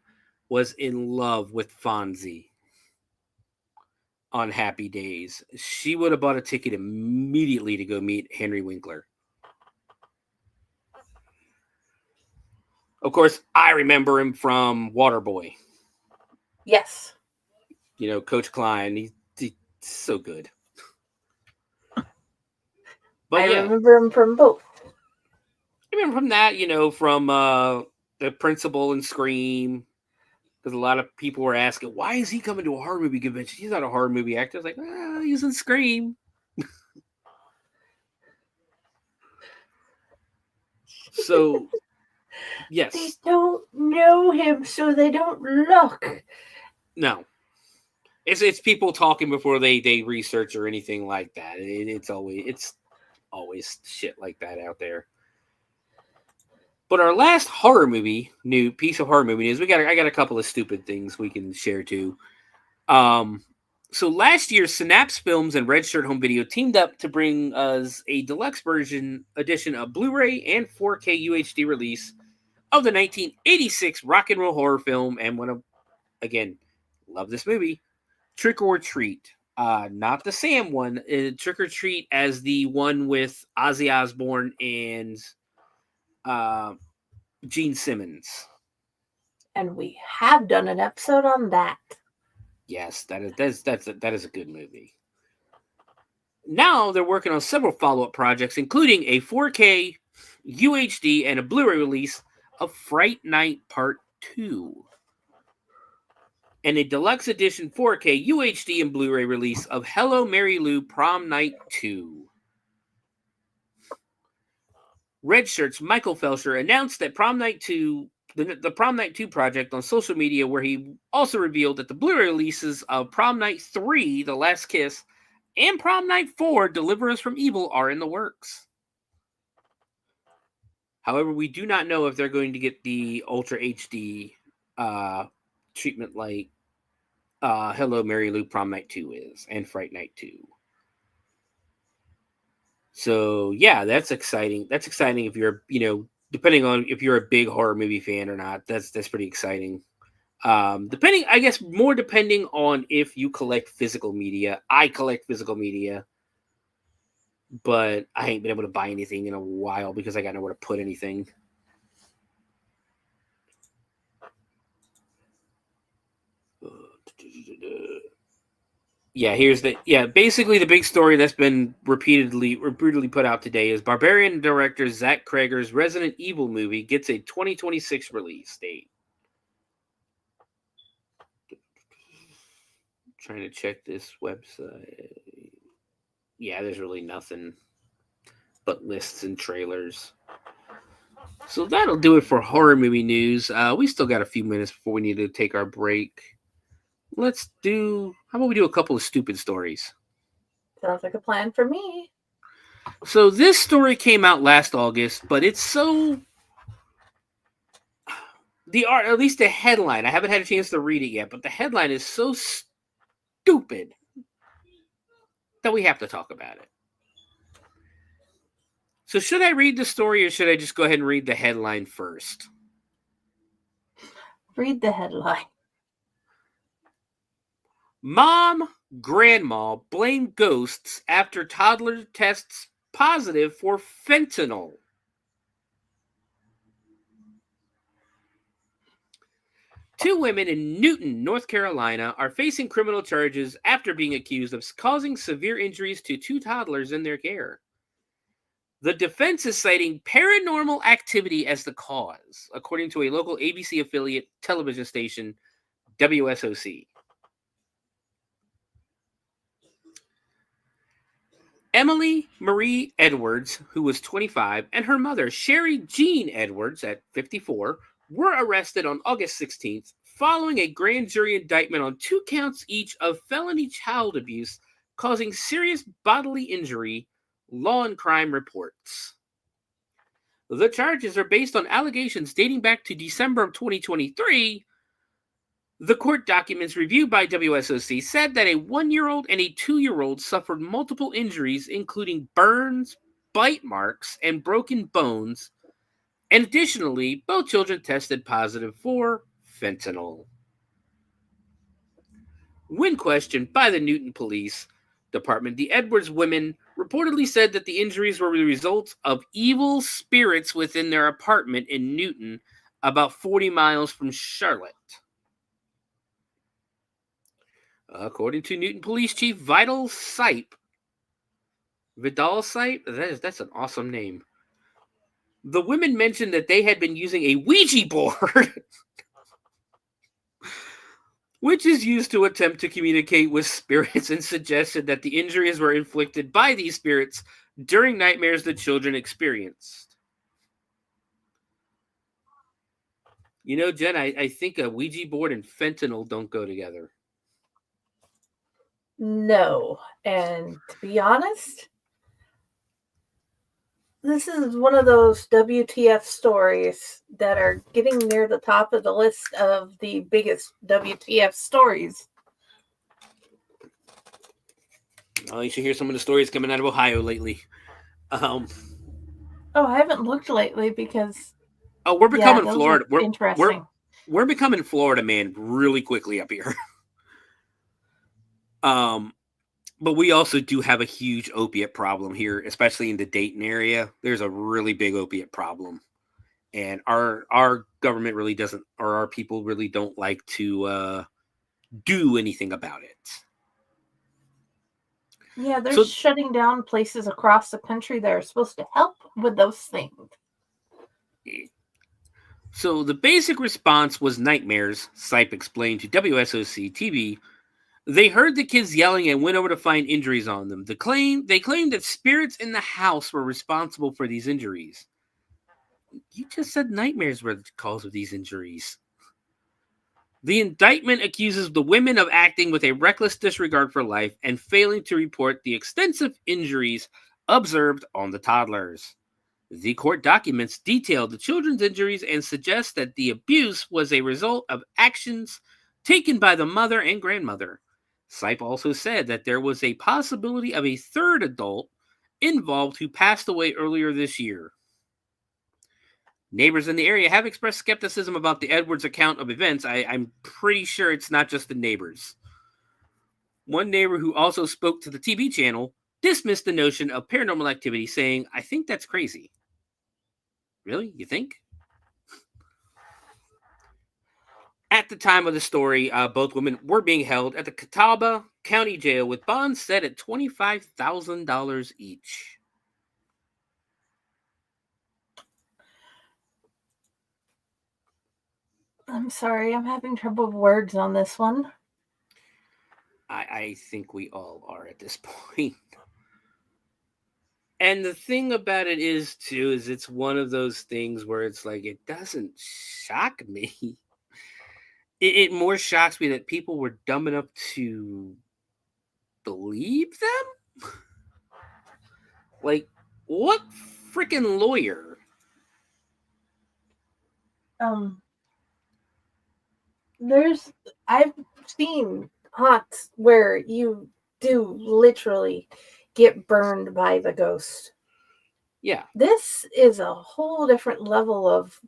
was in love with Fonzie on Happy Days. She would have bought a ticket immediately to go meet Henry Winkler. Of course, I remember him from Waterboy. Yes. Coach Klein. He's so good. But I yeah, remember him from both. I remember from that, from the principal in Scream, because a lot of people were asking, why is he coming to a horror movie convention? He's not a horror movie actor. I was like, he's in Scream. So, yes. They don't know him, so they don't look. No. It's people talking before they research or anything like that. It's always shit like that out there. But our last new piece of horror movie news, I got a couple of stupid things we can share too. So last year, Synapse Films and Red Shirt Home Video teamed up to bring us a deluxe edition of Blu-ray and 4K UHD release of the 1986 rock and roll horror film, and love this movie, Trick or Treat. Not the Sam one, Trick or Treat as the one with Ozzy Osbourne and Gene Simmons. And we have done an episode on that. Yes, that is a good movie. Now they're working on several follow-up projects, including a 4K UHD and a Blu-ray release of Fright Night Part 2. And a deluxe edition 4K UHD and Blu-ray release of Hello Mary Lou Prom Night 2. Red Shirt's Michael Felsher announced that Prom Night 2, the Prom Night 2 project on social media, where he also revealed that the Blu-ray releases of Prom Night 3, The Last Kiss, and Prom Night 4, Deliver Us from Evil, are in the works. However, we do not know if they're going to get the Ultra HD treatment like Hello Mary Lou Prom Night 2 is, and Fright Night 2. So yeah, that's exciting. That's exciting if you're, depending on if you're a big horror movie fan or not. That's pretty exciting. Depending on if you collect physical media. I collect physical media, but I ain't been able to buy anything in a while because I got nowhere to put anything. Basically the big story that's been repeatedly put out today is Barbarian director Zach Cregger's Resident Evil movie gets a 2026 release date. Trying to check this website. Yeah, there's really nothing but lists and trailers. So that'll do it for horror movie news. We still got a few minutes before we need to take our break. How about we do a couple of stupid stories? Sounds like a plan for me. So this story came out last August, but it's so... at least the headline, I haven't had a chance to read it yet, but the headline is so stupid that we have to talk about it. So should I read the story or should I just go ahead and read the headline first? Read the headline. Mom, grandma blame ghosts after toddler tests positive for fentanyl. Two women in Newton, North Carolina, are facing criminal charges after being accused of causing severe injuries to two toddlers in their care. The defense is citing paranormal activity as the cause, according to a local ABC affiliate television station, WSOC. Emily Marie Edwards, who was 25, and her mother, Sherry Jean Edwards, at 54, were arrested on August 16th following a grand jury indictment on 2 counts each of felony child abuse causing serious bodily injury, Law and Crime reports. The charges are based on allegations dating back to December of 2023. The court documents reviewed by WSOC said that a 1-year-old and a 2-year-old suffered multiple injuries, including burns, bite marks, and broken bones. And additionally, both children tested positive for fentanyl. When questioned by the Newton Police Department, the Edwards women reportedly said that the injuries were the result of evil spirits within their apartment in Newton, about 40 miles from Charlotte. According to Newton Police Chief Vital Sipe, Vidal site? That's an awesome name. The women mentioned that they had been using a Ouija board, which is used to attempt to communicate with spirits, and suggested that the injuries were inflicted by these spirits during nightmares the children experienced. You know, Jen, I think a Ouija board and fentanyl don't go together. No. And to be honest, this is one of those WTF stories that are getting near the top of the list of the biggest WTF stories. Oh, you should hear some of the stories coming out of Ohio lately. Oh, I haven't looked lately because... Oh, we're becoming Florida. Interesting. We're becoming Florida, man, really quickly up here. But we also do have a huge opiate problem here, especially in the Dayton area. There's a really big opiate problem. And our government really doesn't, or our people really don't like to do anything about it. Yeah, they're shutting down places across the country that are supposed to help with those things. So the basic response was nightmares, Sipe explained to WSOC TV. They heard the kids yelling and went over to find injuries on them. They claimed that spirits in the house were responsible for these injuries. You just said nightmares were the cause of these injuries. The indictment accuses the women of acting with a reckless disregard for life and failing to report the extensive injuries observed on the toddlers. The court documents detail the children's injuries and suggest that the abuse was a result of actions taken by the mother and grandmother. Sipe also said that there was a possibility of a third adult involved who passed away earlier this year. Neighbors in the area have expressed skepticism about the Edwards account of events. I'm pretty sure it's not just the neighbors. One neighbor who also spoke to the TV channel dismissed the notion of paranormal activity, saying, "I think that's crazy." Really? You think? At the time of the story, both women were being held at the Catawba County Jail with bonds set at $25,000 each. I'm sorry, I'm having trouble with words on this one. I think we all are at this point. And the thing about it is, too, is it's one of those things where it's like, it doesn't shock me. It more shocks me that people were dumb enough to believe them? Like, what freaking lawyer? I've seen haunts where you do literally get burned by the ghost. Yeah. This is a whole different level of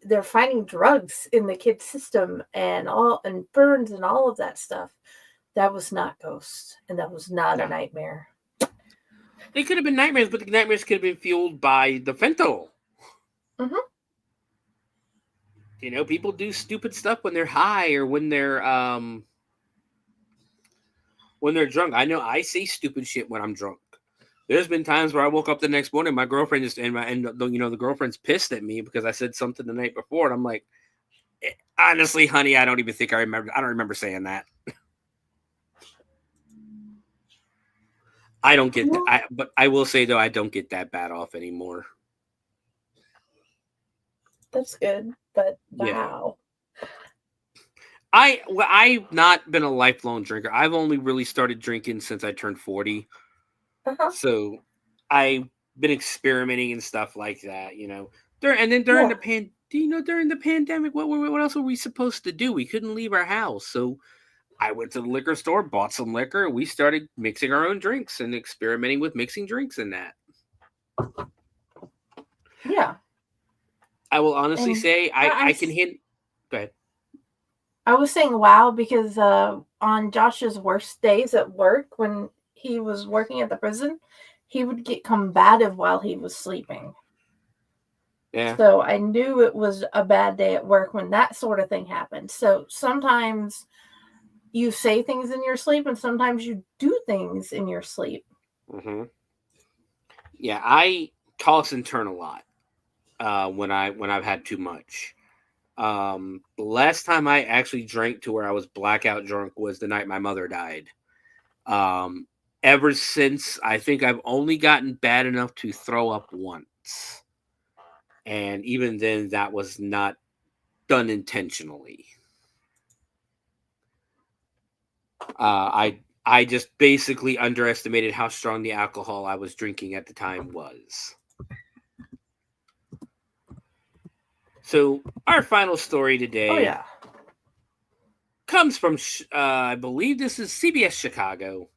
they're finding drugs in the kid's system and burns and all of that stuff. That was not ghosts, and that was not a nightmare. They could have been nightmares, but the nightmares could have been fueled by the fentanyl. Mm-hmm. You know, people do stupid stuff when they're high or when they're drunk. I know I say stupid shit when I'm drunk. There's been times where I woke up the next morning, my girlfriend the girlfriend's pissed at me because I said something the night before, and I'm like, honestly, honey, I don't even think I don't remember saying that. I don't get that. But I will say though, I don't get that bad off anymore. That's good, but wow. Yeah. I've not been a lifelong drinker. I've only really started drinking since I turned 40. Uh-huh. So I've been experimenting and stuff like that, you know. During the pandemic, what else were we supposed to do? We couldn't leave our house, so I went to the liquor store, bought some liquor. We started mixing our own drinks and experimenting with mixing drinks and that. Yeah. I will honestly say I can hint. Go ahead. I was saying wow because on Josh's worst days at work, when he was working at the prison, he would get combative while he was sleeping. Yeah. So I knew it was a bad day at work when that sort of thing happened. So sometimes you say things in your sleep and sometimes you do things in your sleep. Mm-hmm. Yeah, I toss and turn a lot when I've had too much. The last time I actually drank to where I was blackout drunk was the night my mother died. Um, Ever since, I think I've only gotten bad enough to throw up once. And even then, that was not done intentionally. I just basically underestimated how strong the alcohol I was drinking at the time was. So our final story today comes from I believe this is CBS Chicago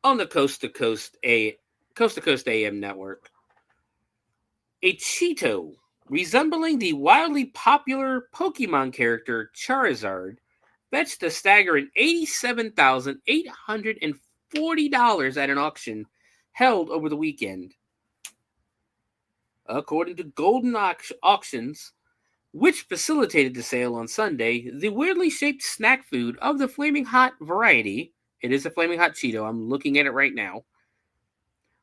on the Coast to Coast AM network. A Cheeto resembling the wildly popular Pokemon character Charizard fetched a staggering $87,840 at an auction held over the weekend. According to Golden Auctions, which facilitated the sale on Sunday, the weirdly shaped snack food of the Flaming Hot variety, it is a Flaming Hot Cheeto, I'm looking at it right now,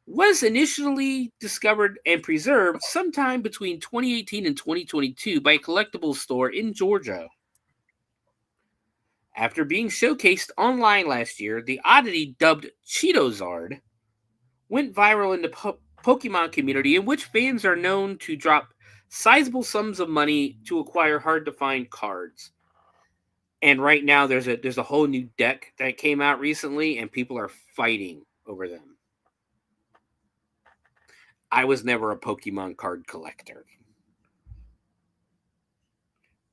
was initially discovered and preserved sometime between 2018 and 2022 by a collectibles store in Georgia. After being showcased online last year, the oddity dubbed Cheetozard went viral in the Pokemon community, in which fans are known to drop sizable sums of money to acquire hard-to-find cards. And right now, there's a whole new deck that came out recently, and people are fighting over them. I was never a Pokemon card collector.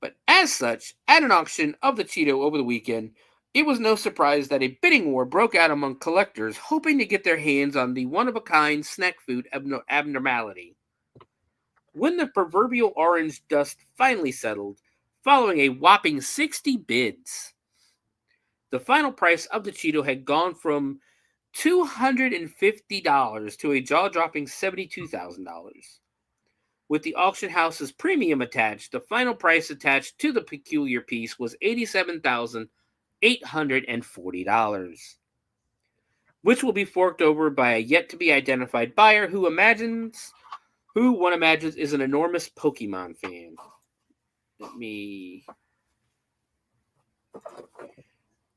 But as such, at an auction of the Cheeto over the weekend, it was no surprise that a bidding war broke out among collectors hoping to get their hands on the one-of-a-kind snack food abnormality. When the proverbial orange dust finally settled, following a whopping 60 bids, the final price of the Cheeto had gone from $250 to a jaw-dropping $72,000. With the auction house's premium attached, the final price attached to the peculiar piece was $87,840, which will be forked over by a yet-to-be-identified buyer who one imagines is an enormous Pokemon fan.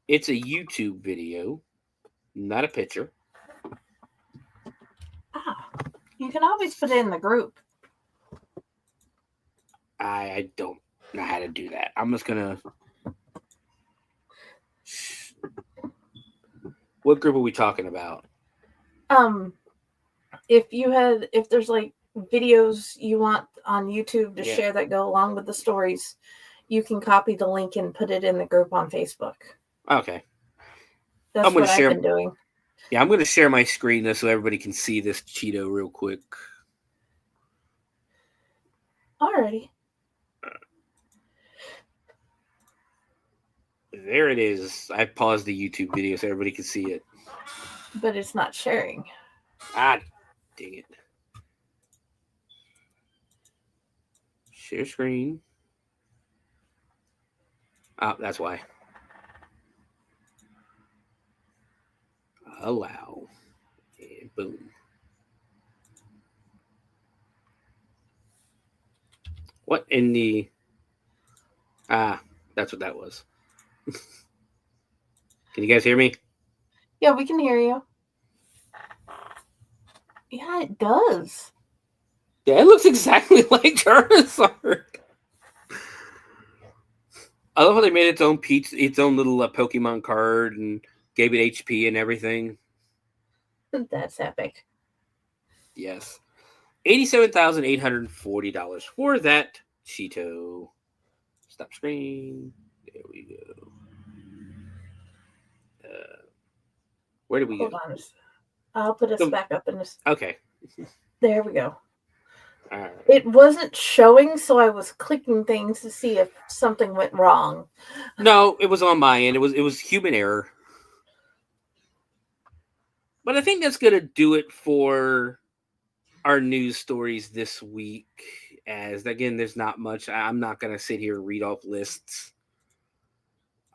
It's a YouTube video, not a picture. You can always put it in the group. I don't know how to do that. I'm just gonna. What group are we talking about? If there's like videos you want on YouTube to share that go along with the stories, you can copy the link and put it in the group on Facebook. Okay. That's what I've been doing. Yeah, I'm going to share my screen so everybody can see this Cheeto real quick. Alrighty. There it is. I paused the YouTube video so everybody can see it. But it's not sharing. Ah, dang it. Share screen. Oh, that's why. Allow. And boom. What in the... that's what that was. Can you guys hear me? Yeah, we can hear you. Yeah, it does. Yeah, it looks exactly like Charizard. I love how they made its own little Pokemon card and gave it HP and everything. That's epic. Yes. $87,840 for that Cheeto. Stop screen. There we go. Where did we go? Hold on. I'll put us back up in this. Okay. There we go. All right. It wasn't showing, so I was clicking things to see if something went wrong. No, it was on my end. It was human error. But I think that's going to do it for our news stories this week. As, again, there's not much. I'm not going to sit here and read off lists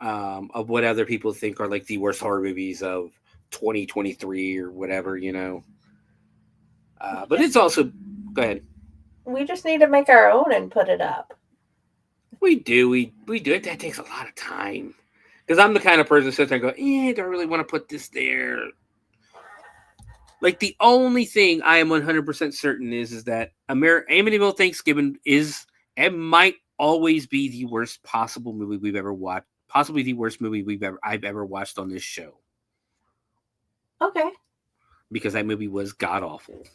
of what other people think are like the worst horror movies of 2023 or whatever, But it's also, go ahead. We just need to make our own and put it up. We do. We do it. That takes a lot of time. Because I'm the kind of person that sits there and go, do I really want to put this there? Like, the only thing I am 100% certain is that Amityville Thanksgiving is and might always be the worst possible movie we've ever watched. Possibly the worst movie I've ever watched on this show. Okay. Because that movie was god-awful.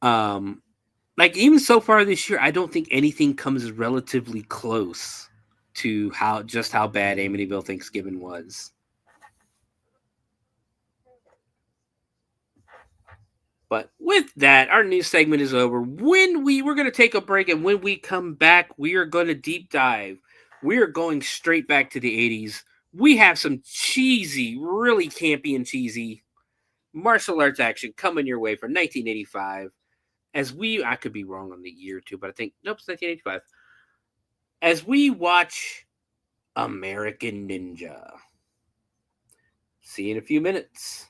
Like, even so far this year, I don't think anything comes relatively close to how bad Amityville Thanksgiving was. But with that, our news segment is over. We're going to take a break, and when we come back, we are going to deep dive. We are going straight back to the 80s. We have some cheesy, really campy and cheesy martial arts action coming your way from 1985. I could be wrong on the year too, but I think, nope, it's 1985. As we watch American Ninja. See you in a few minutes.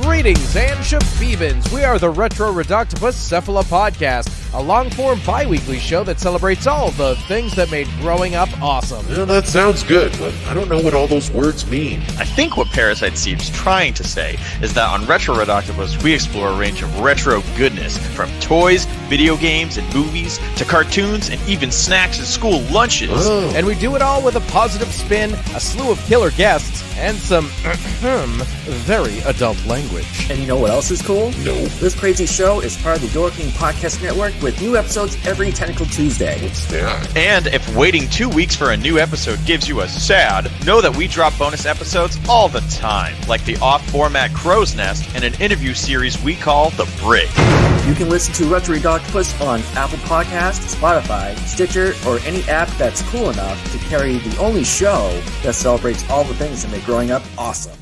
Greetings and shabibans. We are the Retro Redoctopus Cephala Podcast, a long-form bi-weekly show that celebrates all the things that made growing up awesome. Yeah, that sounds good, but I don't know what all those words mean. I think what Parasite seems trying to say is that on Retro Redoctopus, we explore a range of retro goodness, from toys, video games, and movies, to cartoons, and even snacks and school lunches. Oh. And we do it all with a positive spin, a slew of killer guests, and some very adult language. And you know what else is cool? No. This crazy show is part of the Door King Podcast Network with new episodes every Technical Tuesday. What's that? And if waiting 2 weeks for a new episode gives you a sad, know that we drop bonus episodes all the time, like the off-format Crow's Nest and an interview series we call The Brig. You can listen to Retro Redoctopus on Apple Podcasts, Spotify, Stitcher, or any app that's cool enough to carry the only show that celebrates all the things that make growing up awesome.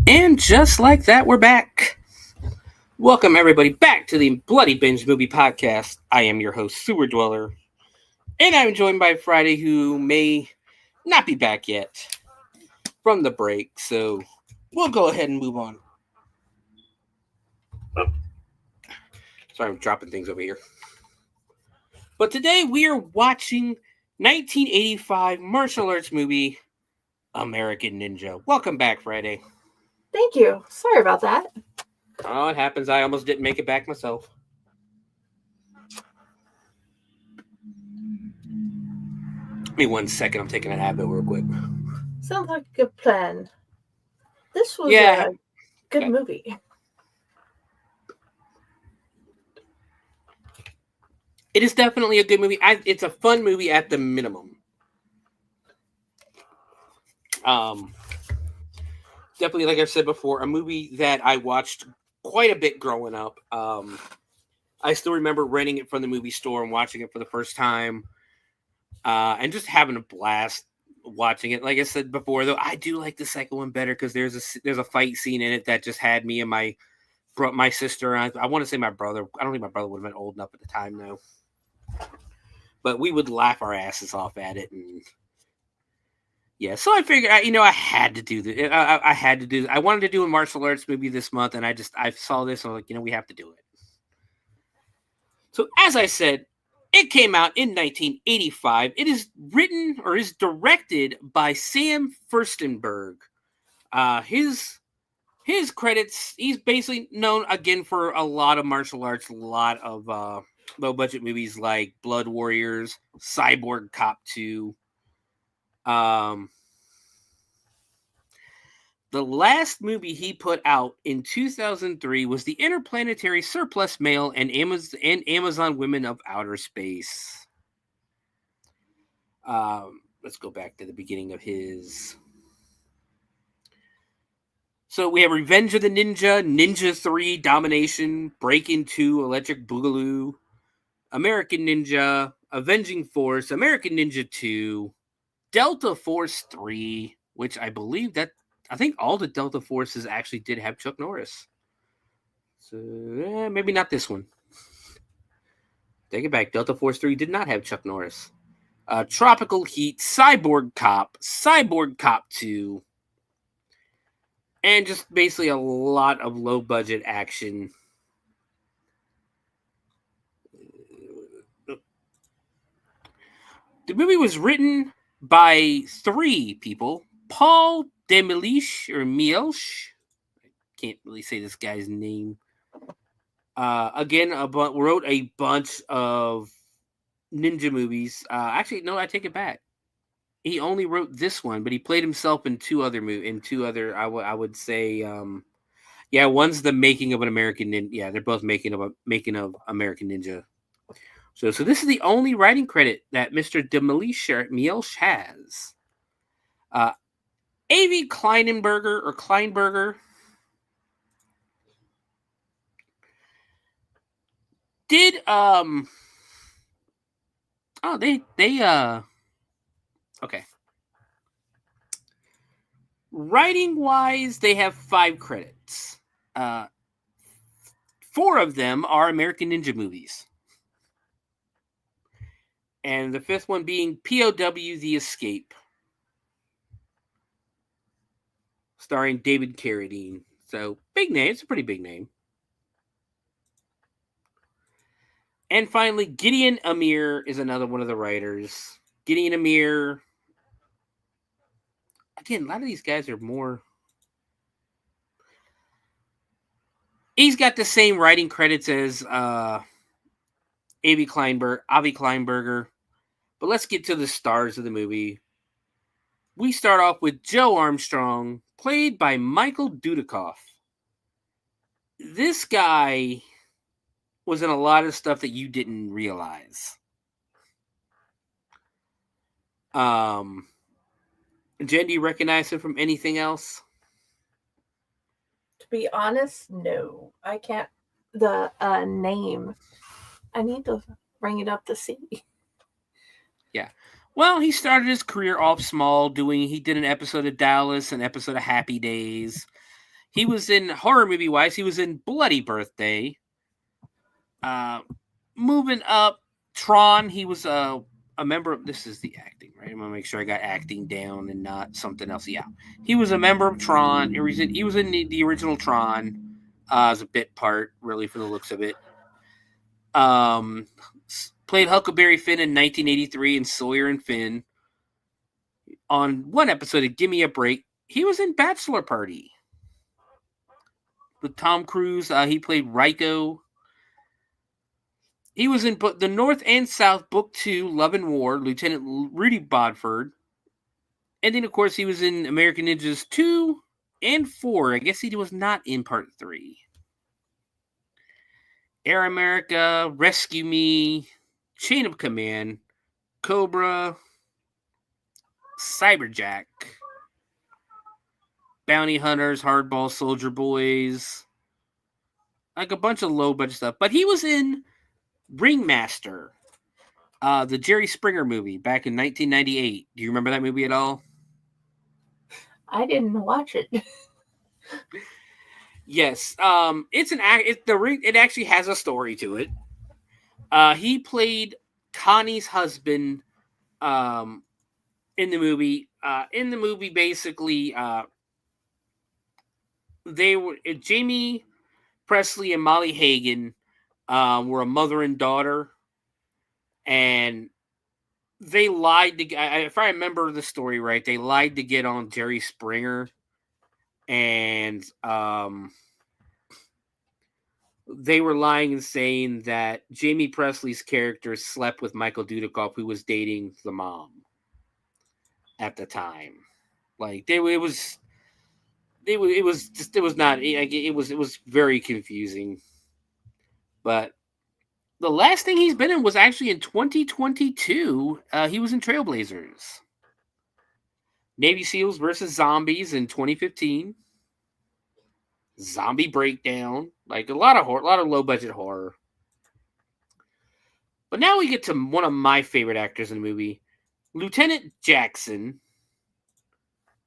And just like that, we're back. Welcome, everybody, back to the Bloody Binge Movie Podcast. I am your host, Sewer Dweller, and I'm joined by Friday, who may not be back yet from the break, so we'll go ahead and move on. Sorry, I'm dropping things over here. But today, we are watching 1985 martial arts movie, American Ninja. Welcome back, Friday. Thank you. Sorry about that. Oh, it happens. I almost didn't make it back myself. Give me 1 second. I'm taking an Advil real quick. Sounds like a good plan. This was a good movie. It is definitely a good movie. It's a fun movie at the minimum. Definitely, like I've said before, a movie that I watched quite a bit growing up. I still remember renting it from the movie store and watching it for the first time, and just having a blast watching it. Like I said before, though, I do like the second one better because there's a fight scene in it that just had me and my sister. I want to say my brother. I don't think my brother would have been old enough at the time, though. But we would laugh our asses off at it, and yeah. So I figured, I had to do this. I had to do this. I wanted to do a martial arts movie this month, and I saw this, and I was like, we have to do it. So as I said, it came out in 1985. It is written or is directed by Sam Furstenberg. His credits, he's basically known again for a lot of martial arts, a lot of low budget movies like Blood Warriors, Cyborg Cop 2. The last movie he put out in 2003 was The Interplanetary Surplus Mail and Amazon Women of Outer Space. Let's go back to the beginning of his. So we have Revenge of the Ninja, Ninja 3, Domination, Breakin' 2, Electric Boogaloo, American Ninja, Avenging Force, American Ninja 2, Delta Force 3, which I think all the Delta Forces actually did have Chuck Norris. So maybe not this one. Take it back. Delta Force 3 did not have Chuck Norris. Tropical Heat, Cyborg Cop 2, and just basically a lot of low budget action. The movie was written by 3 people. Paul Demilish or Mielsch. I can't really say this guy's name. Again, wrote a bunch of ninja movies. Actually, no, I take it back. He only wrote this one, but he played himself in 2 other movies. I would say, one's The Making of an American Ninja. Yeah, they're both making of American Ninja. So this is the only writing credit that Mr. Mielsch has. A.V. Kleinberger did okay. Writing wise, they have 5 credits. 4 of them are American Ninja movies. And the 5th one being POW The Escape, starring David Carradine. So, big name. It's a pretty big name. And finally, Gideon Amir is another one of the writers. Gideon Amir. Again, a lot of these guys are more. He's got the same writing credits as Avi Kleinberger. But let's get to the stars of the movie. We start off with Joe Armstrong, played by Michael Dudikoff. This guy was in a lot of stuff that you didn't realize. Jen, do you recognize him from anything else? To be honest, no. I can't. The name. I need to bring it up to see. Yeah. Well, he started his career off small he did an episode of Dallas, an episode of Happy Days. He was in horror movie wise, he was in Bloody Birthday. Moving up, Tron, he was a member of, this is the acting, right? I'm going to make sure I got acting down and not something else. Yeah. He was a member of Tron. He was in the original Tron as a bit part, really, for the looks of it. Played Huckleberry Finn in 1983 in Sawyer and Finn. On one episode of Gimme a Break, he was in Bachelor Party. With Tom Cruise, he played Ryko. He was in the North and South, Book 2, Love and War, Lieutenant Rudy Bodford. And then, of course, he was in American Ninjas 2 and 4. I guess he was not in Part 3. Air America, Rescue Me, Chain of Command, Cobra, Cyberjack, Bounty Hunters, Hardball, Soldier Boys, like a bunch of low-budget stuff. But he was in Ringmaster, the Jerry Springer movie back in 1998. Do you remember that movie at all? I didn't watch it. Yes, it actually has a story to it. He played Connie's husband in the movie. In the movie, basically, they were Jamie Presley and Molly Hagan were a mother and daughter, and they lied to. If I remember the story right, they lied to get on Jerry Springer. And they were lying and saying that Jamie Presley's character slept with Michael Dudikoff, who was dating the mom at the time. Like it was very confusing. But the last thing he's been in was actually in 2022. He was in Trailblazers. Navy SEALs versus Zombies in 2015. Zombie Breakdown. Like a lot of low budget horror. But now we get to one of my favorite actors in the movie, Lieutenant Jackson,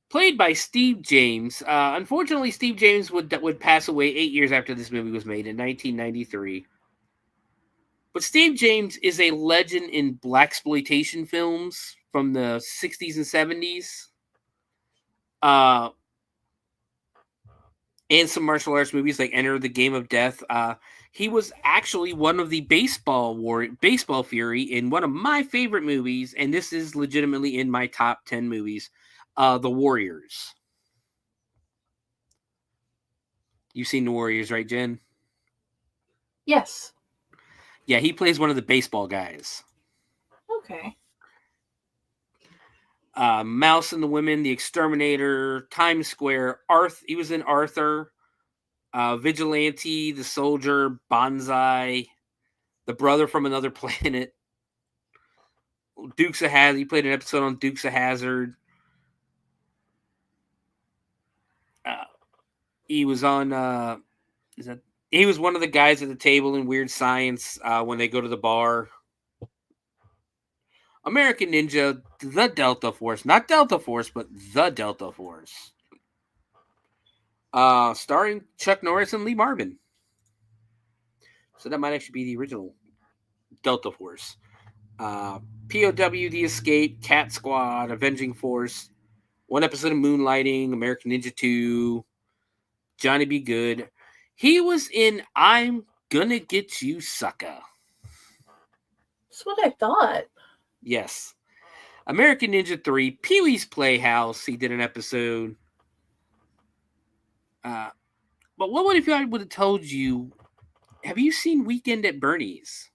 played by Steve James. Unfortunately, Steve James would pass away 8 years after this movie was made in 1993. But Steve James is a legend in blaxploitation films from the 60s and 70s. And some martial arts movies like Enter the Game of Death. He was actually one of the baseball Fury in one of my favorite movies, and this is legitimately in my top 10 movies, The Warriors. You've seen The Warriors, right, Jen? Yes. Yeah, he plays one of the baseball guys. Okay. Mouse and the Women, The Exterminator, Times Square, he was in Arthur, Vigilante, The Soldier, Banzai, The Brother from Another Planet, Dukes of Hazzard. He played an episode on Dukes of Hazzard. He was on. He was one of the guys at the table in Weird Science when they go to the bar. American Ninja, The Delta Force. Not Delta Force, but The Delta Force. Starring Chuck Norris and Lee Marvin. So that might actually be the original Delta Force. POW, The Escape, Cat Squad, Avenging Force. One episode of Moonlighting, American Ninja 2, Johnny Be Good. He was in I'm Gonna Get You, Sucker. That's what I thought. Yes. American Ninja 3, Pee-wee's Playhouse. He did an episode. But what if I would have told you, have you seen Weekend at Bernie's?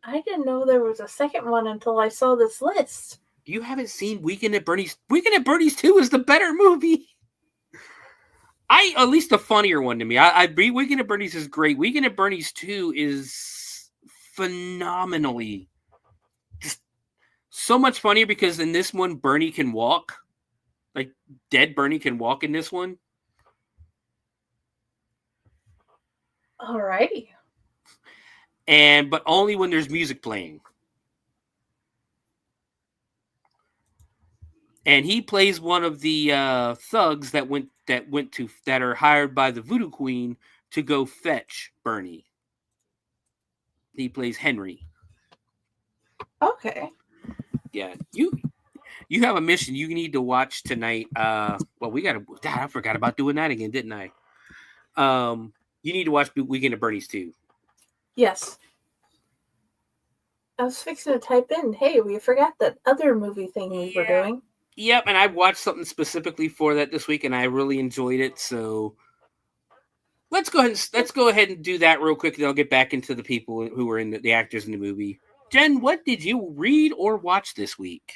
I didn't know there was a second one until I saw this list. You haven't seen Weekend at Bernie's? Weekend at Bernie's 2 is the better movie. At least the funnier one to me. Weekend at Bernie's is great. Weekend at Bernie's 2 is phenomenally just so much funnier because in this one, Bernie can walk. Like, dead Bernie can walk in this one. Alrighty. But only when there's music playing. And he plays one of the thugs that are hired by the Voodoo Queen to go fetch Bernie. He plays Henry. Okay. Yeah, you have a mission you need to watch tonight. I forgot about doing that again, didn't I? You need to watch Weekend at Bernie's too. Yes. I was fixing to type in, hey, we forgot that other movie thing we were doing. Yep, and I watched something specifically for that this week, and I really enjoyed it. So let's go ahead and do that real quick, and I'll get back into the people who were in the actors in the movie. Jen, what did you read or watch this week?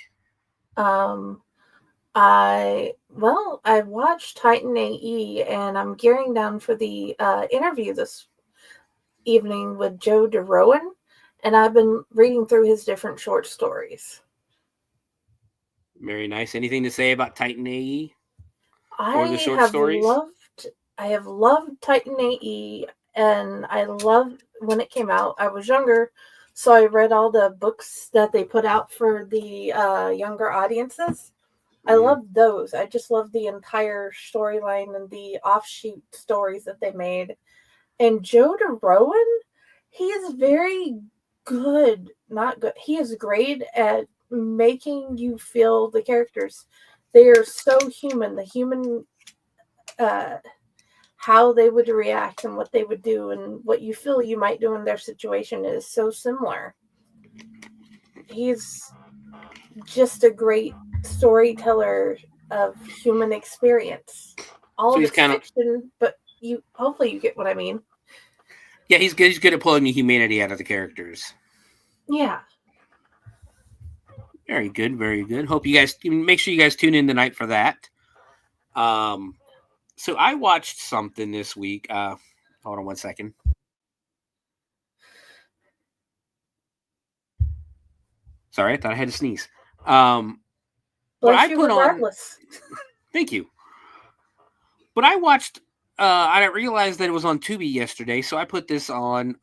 I watched Titan AE, and I'm gearing down for the interview this evening with Joe DeRowan, and I've been reading through his different short stories. Very nice. Anything to say about Titan AE? Or the short stories? I have loved Titan AE, and I loved when it came out. I was younger, so I read all the books that they put out for the younger audiences. I loved those. I just loved the entire storyline and the offshoot stories that they made. And Joe DeRowan, he is very good. Not good. He is great at making you feel the characters. They are so human. The human, how they would react and what they would do and what you feel you might do in their situation is so similar. He's just a great storyteller of human experience. All of it's fiction, but hopefully you get what I mean. Yeah, he's good. He's good at pulling the humanity out of the characters. Yeah. Very good, very good. Hope you guys make sure you guys tune in tonight for that. So I watched something this week. Hold on one second. Sorry, I thought I had to sneeze. But I put regardless. Thank you. But I watched. I realized that it was on Tubi yesterday, so I put this on.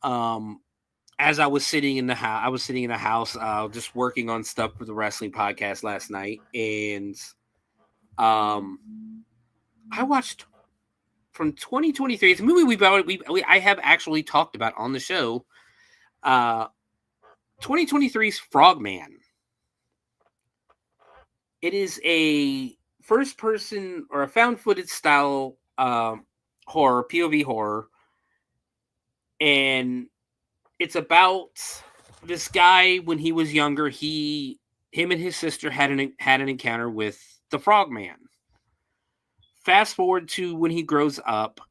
As I was sitting in the house, just working on stuff for the wrestling podcast last night, and I watched from 2023. It's a movie I have actually talked about on the show. 2023's Frogman. It is a first-person or a found-footage style horror, POV horror, and it's about this guy when he was younger. Him and his sister had an encounter with the Frogman. Fast forward to when he grows up.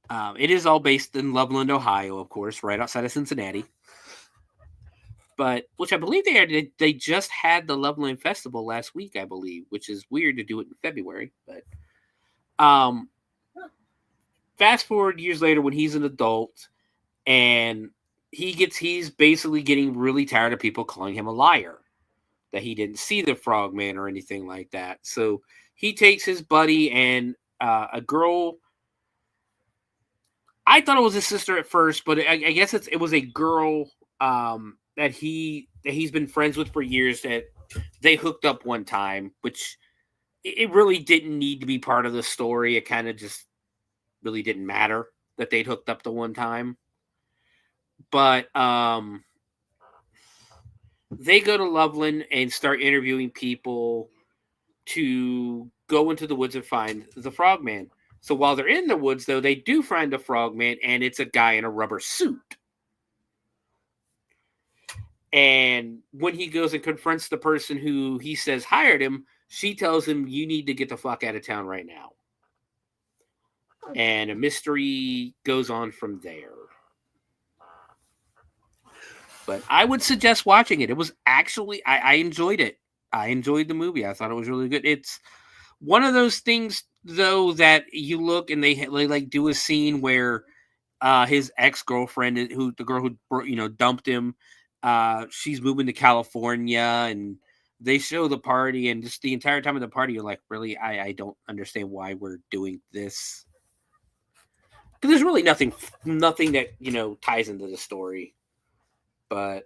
It is all based in Loveland, Ohio, of course, right outside of Cincinnati. But which I believe they just had the Loveland Festival last week, I believe, which is weird to do it in February. But fast forward years later when he's an adult, and he's basically getting really tired of people calling him a liar, that he didn't see the Frogman or anything like that. So he takes his buddy and a girl. I thought it was his sister at first, but I guess it was a girl that he's been friends with for years, that they hooked up one time, which it really didn't need to be part of the story. It kind of just really didn't matter that they'd hooked up the one time. But they go to Loveland and start interviewing people to go into the woods and find the Frogman. So while they're in the woods, though, they do find the Frogman, and it's a guy in a rubber suit. And when he goes and confronts the person who he says hired him, she tells him, "You need to get the fuck out of town right now." And a mystery goes on from there. But I would suggest watching it. It was actually, I enjoyed it. I enjoyed the movie. I thought it was really good. It's one of those things, though, that you look and they like do a scene where his ex-girlfriend, the girl who dumped him, she's moving to California, and they show the party, and just the entire time of the party, you're like, really, I don't understand why we're doing this. Because there's really nothing that ties into the story. But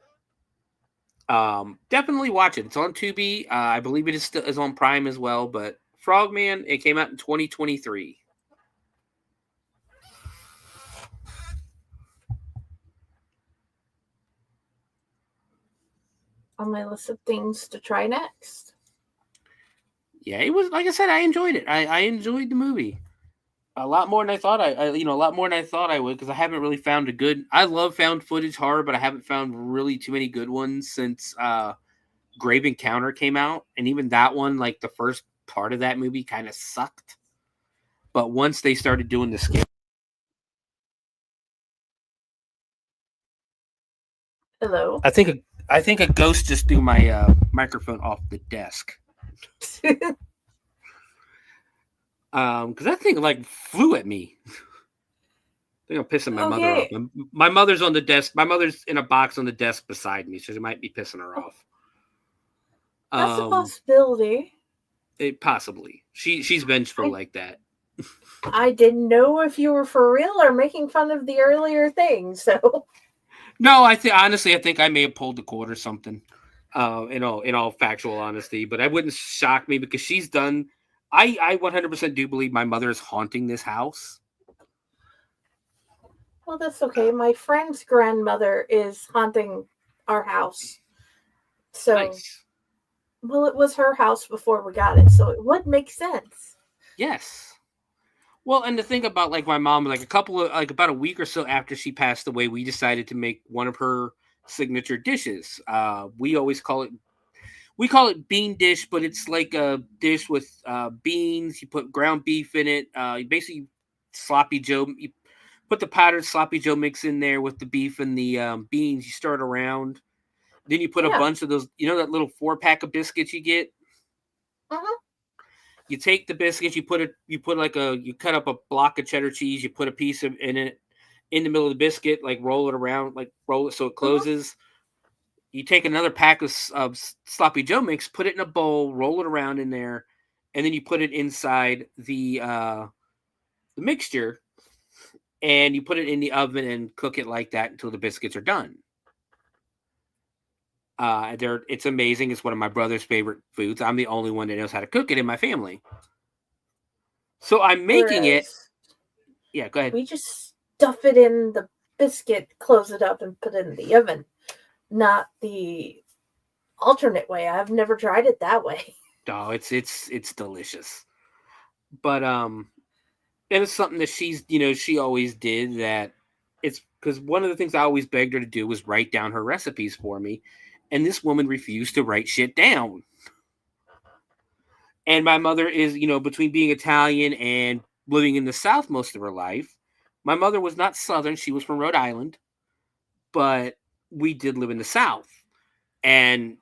definitely watch it. It's on Tubi. I believe it is on Prime as well. But Frogman, it came out in 2023. On my list of things to try next. Yeah, it was, like I said, I enjoyed it. I enjoyed the movie a lot more than I thought I would, because I haven't really found a good. I love found footage horror, but I haven't found really too many good ones since Grave Encounter came out, and even that one, like the first part of that movie, kind of sucked. But once they started doing the scare, Hello. I think a ghost just threw my microphone off the desk. Because that thing like flew at me. I think I'm pissing my mother off. My mother's on the desk. My mother's in a box on the desk beside me, so it might be pissing her off. That's a possibility. It possibly. She's vengeful like that. I didn't know if you were for real or making fun of the earlier thing. So. No, I think I may have pulled the cord or something. In all factual honesty, but it wouldn't shock me because she's done. I 100% do believe my mother is haunting this house. Well, that's okay. My friend's grandmother is haunting our house. So, nice. Well, it was her house before we got it, so it would make sense. Yes. Well, and to think about like my mom, like about a week or so after she passed away, we decided to make one of her signature dishes. We always call it bean dish, but it's like a dish with beans. You put ground beef in it. You basically sloppy Joe. You put the powdered sloppy Joe mix in there with the beef and the beans. You stir it around. Then you put a bunch of those. You know that little 4-pack of biscuits you get. You take the biscuits. You cut up a block of cheddar cheese. You put a piece of in it in the middle of the biscuit. Like roll it around. Like roll it so it closes. You take another pack of sloppy Joe mix, put it in a bowl, roll it around in there, and then you put it inside the mixture, and you put it in the oven and cook it like that until the biscuits are done. It's amazing. It's one of my brother's favorite foods. I'm the only one that knows how to cook it in my family. So I'm making it. Yeah, go ahead. We just stuff it in the biscuit, close it up, and put it in the oven. Not the alternate way. I've never tried it that way. Oh, it's delicious. But and it's something that she always did that. It's because one of the things I always begged her to do was write down her recipes for me. And this woman refused to write shit down. And my mother is, between being Italian and living in the South most of her life, my mother was not Southern. She was from Rhode Island. But we did live in the South. And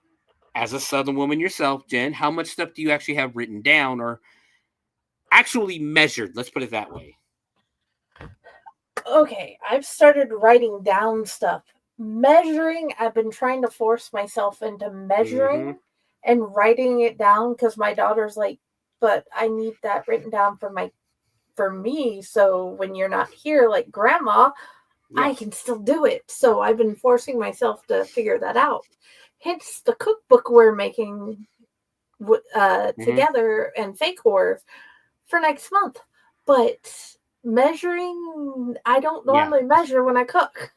as a Southern woman yourself, Jen, how much stuff do you actually have written down or actually measured? Let's put it that way. Okay, I've started writing down stuff. Measuring, I've been trying to force myself into measuring and writing it down because my daughter's like, but I need that written down for me. So when you're not here, like Grandma, I can still do it. So I've been forcing myself to figure that out. Hence the cookbook we're making together and fake horror for next month. But measuring, I don't normally measure when I cook.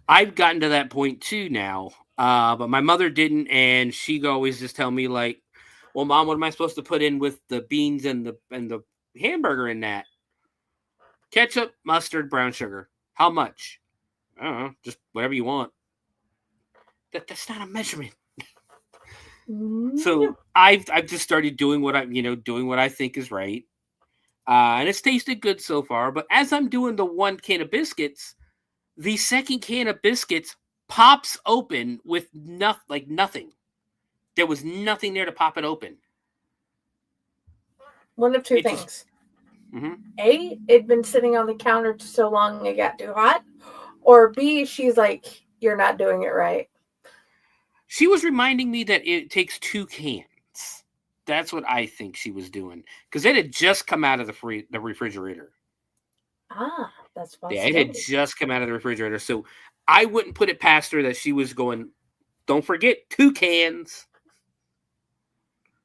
I've gotten to that point too now, but my mother didn't, and she'd always just tell me like, "Well, Mom, what am I supposed to put in with the beans and the hamburger in that? Ketchup, mustard, brown sugar. How much? I don't know, just whatever you want." That's not a measurement. So I've just started doing what I think is right, and it's tasted good so far. But as I'm doing the one can of biscuits. The second can of biscuits pops open with nothing. There was nothing there to pop it open. One of two things. A, it'd been sitting on the counter so long it got too hot. Or B, she's like, you're not doing it right. She was reminding me that it takes 2 cans. That's what I think she was doing. Because it had just come out of the refrigerator. Ah, that's possible. Yeah, it had just come out of the refrigerator. So I wouldn't put it past her that she was going, don't forget 2 cans.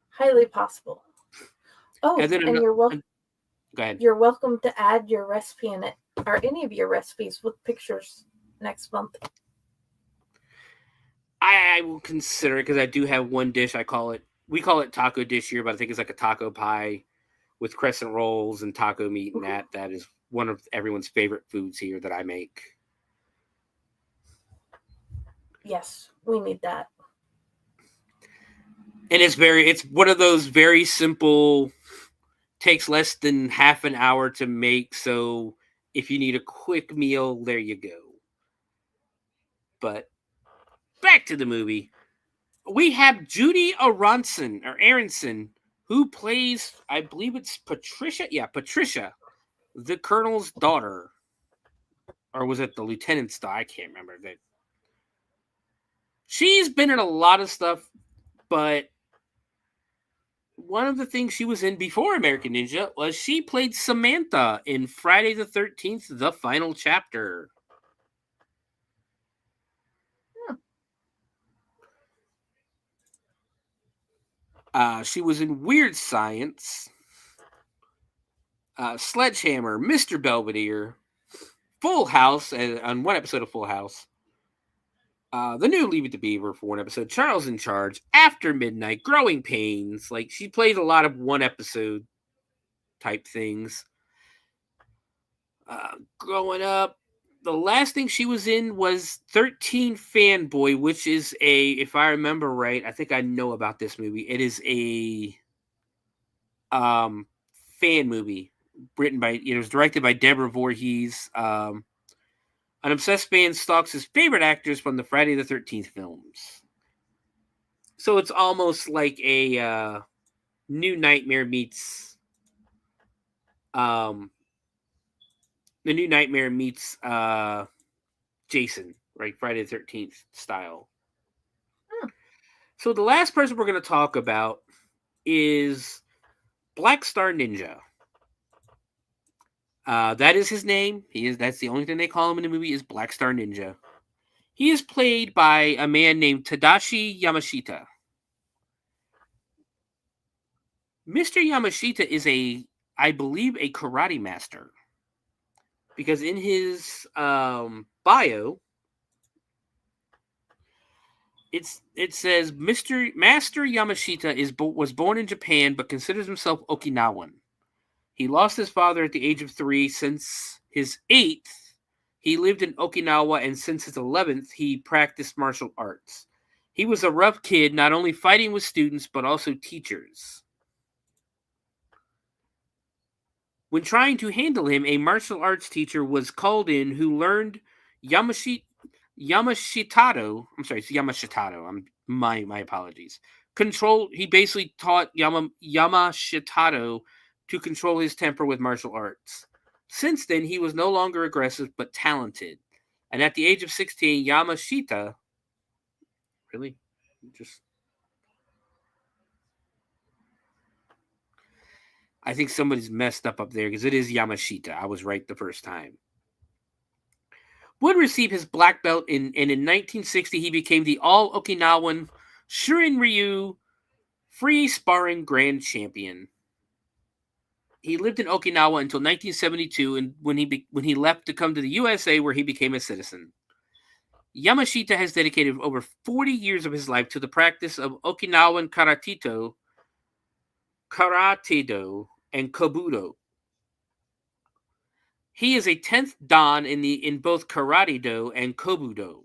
Highly possible. Oh, and you're welcome. Go ahead. You're welcome to add your recipe in it, or any of your recipes with pictures next month. I will consider it because I do have one dish. We call it taco dish here, but I think it's like a taco pie with crescent rolls and taco meat, and that is one of everyone's favorite foods here that I make. Yes, we need that. And it's one of those very simple, takes less than half an hour to make. So if you need a quick meal, there you go. But back to the movie. We have Judy Aronson, who plays, I believe it's Patricia. Yeah, Patricia, the colonel's daughter. Or was it the lieutenant's daughter? I can't remember. She's been in a lot of stuff, but one of the things she was in before American Ninja was she played Samantha in Friday the 13th, The Final Chapter. She was in Weird Science, Sledgehammer, Mr. Belvedere, Full House, on one episode of Full House, the new Leave It to Beaver for one episode, Charles in Charge, After Midnight, Growing Pains. Like, she played a lot of one episode type things. Growing up, the last thing she was in was 13 Fanboy, which is if I remember right, I think I know about this movie. It is a fan movie it was directed by Deborah Voorhees. An obsessed fan stalks his favorite actors from the Friday the 13th films. So it's almost like a New Nightmare meets the New Nightmare meets Jason, right? Friday the 13th style. So the last person we're going to talk about is Black Star Ninja. That is his name. That's the only thing they call him in the movie is Black Star Ninja. He is played by a man named Tadashi Yamashita. Mr. Yamashita is I believe, a karate master. Because in his bio, it says Master Yamashita was born in Japan but considers himself Okinawan. He lost his father at the age of 3. Since his 8th, he lived in Okinawa, and since his 11th, he practiced martial arts. He was a rough kid, not only fighting with students but also teachers. When trying to handle him, a martial arts teacher was called in who learned Yamashitado. I'm sorry, it's Yamashitado. My apologies. He basically taught Yamashitado to control his temper with martial arts. Since then, he was no longer aggressive but talented. And at the age of 16, Yamashita... Really? I think somebody's messed up there because it is Yamashita. I was right the first time. Would receive his black belt and in 1960 he became the all-Okinawan Shurin-Ryu free sparring grand champion. He lived in Okinawa until 1972 and when he left to come to the USA where he became a citizen. Yamashita has dedicated over 40 years of his life to the practice of Okinawan Karate-Do, and Kobudo. He is a 10th Dan in both Karate-Do and Kobudo.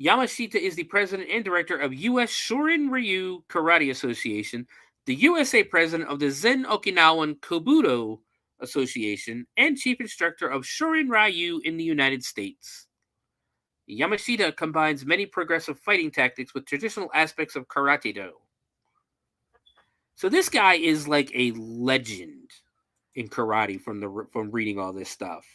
Yamashita is the president and director of U.S. Shorin-Ryu Karate Association, the USA president of the Zen Okinawan Kobudo Association, and chief instructor of Shorin-Ryu in the United States. Yamashita combines many progressive fighting tactics with traditional aspects of Karate-Do. So this guy is like a legend in karate from reading all this stuff.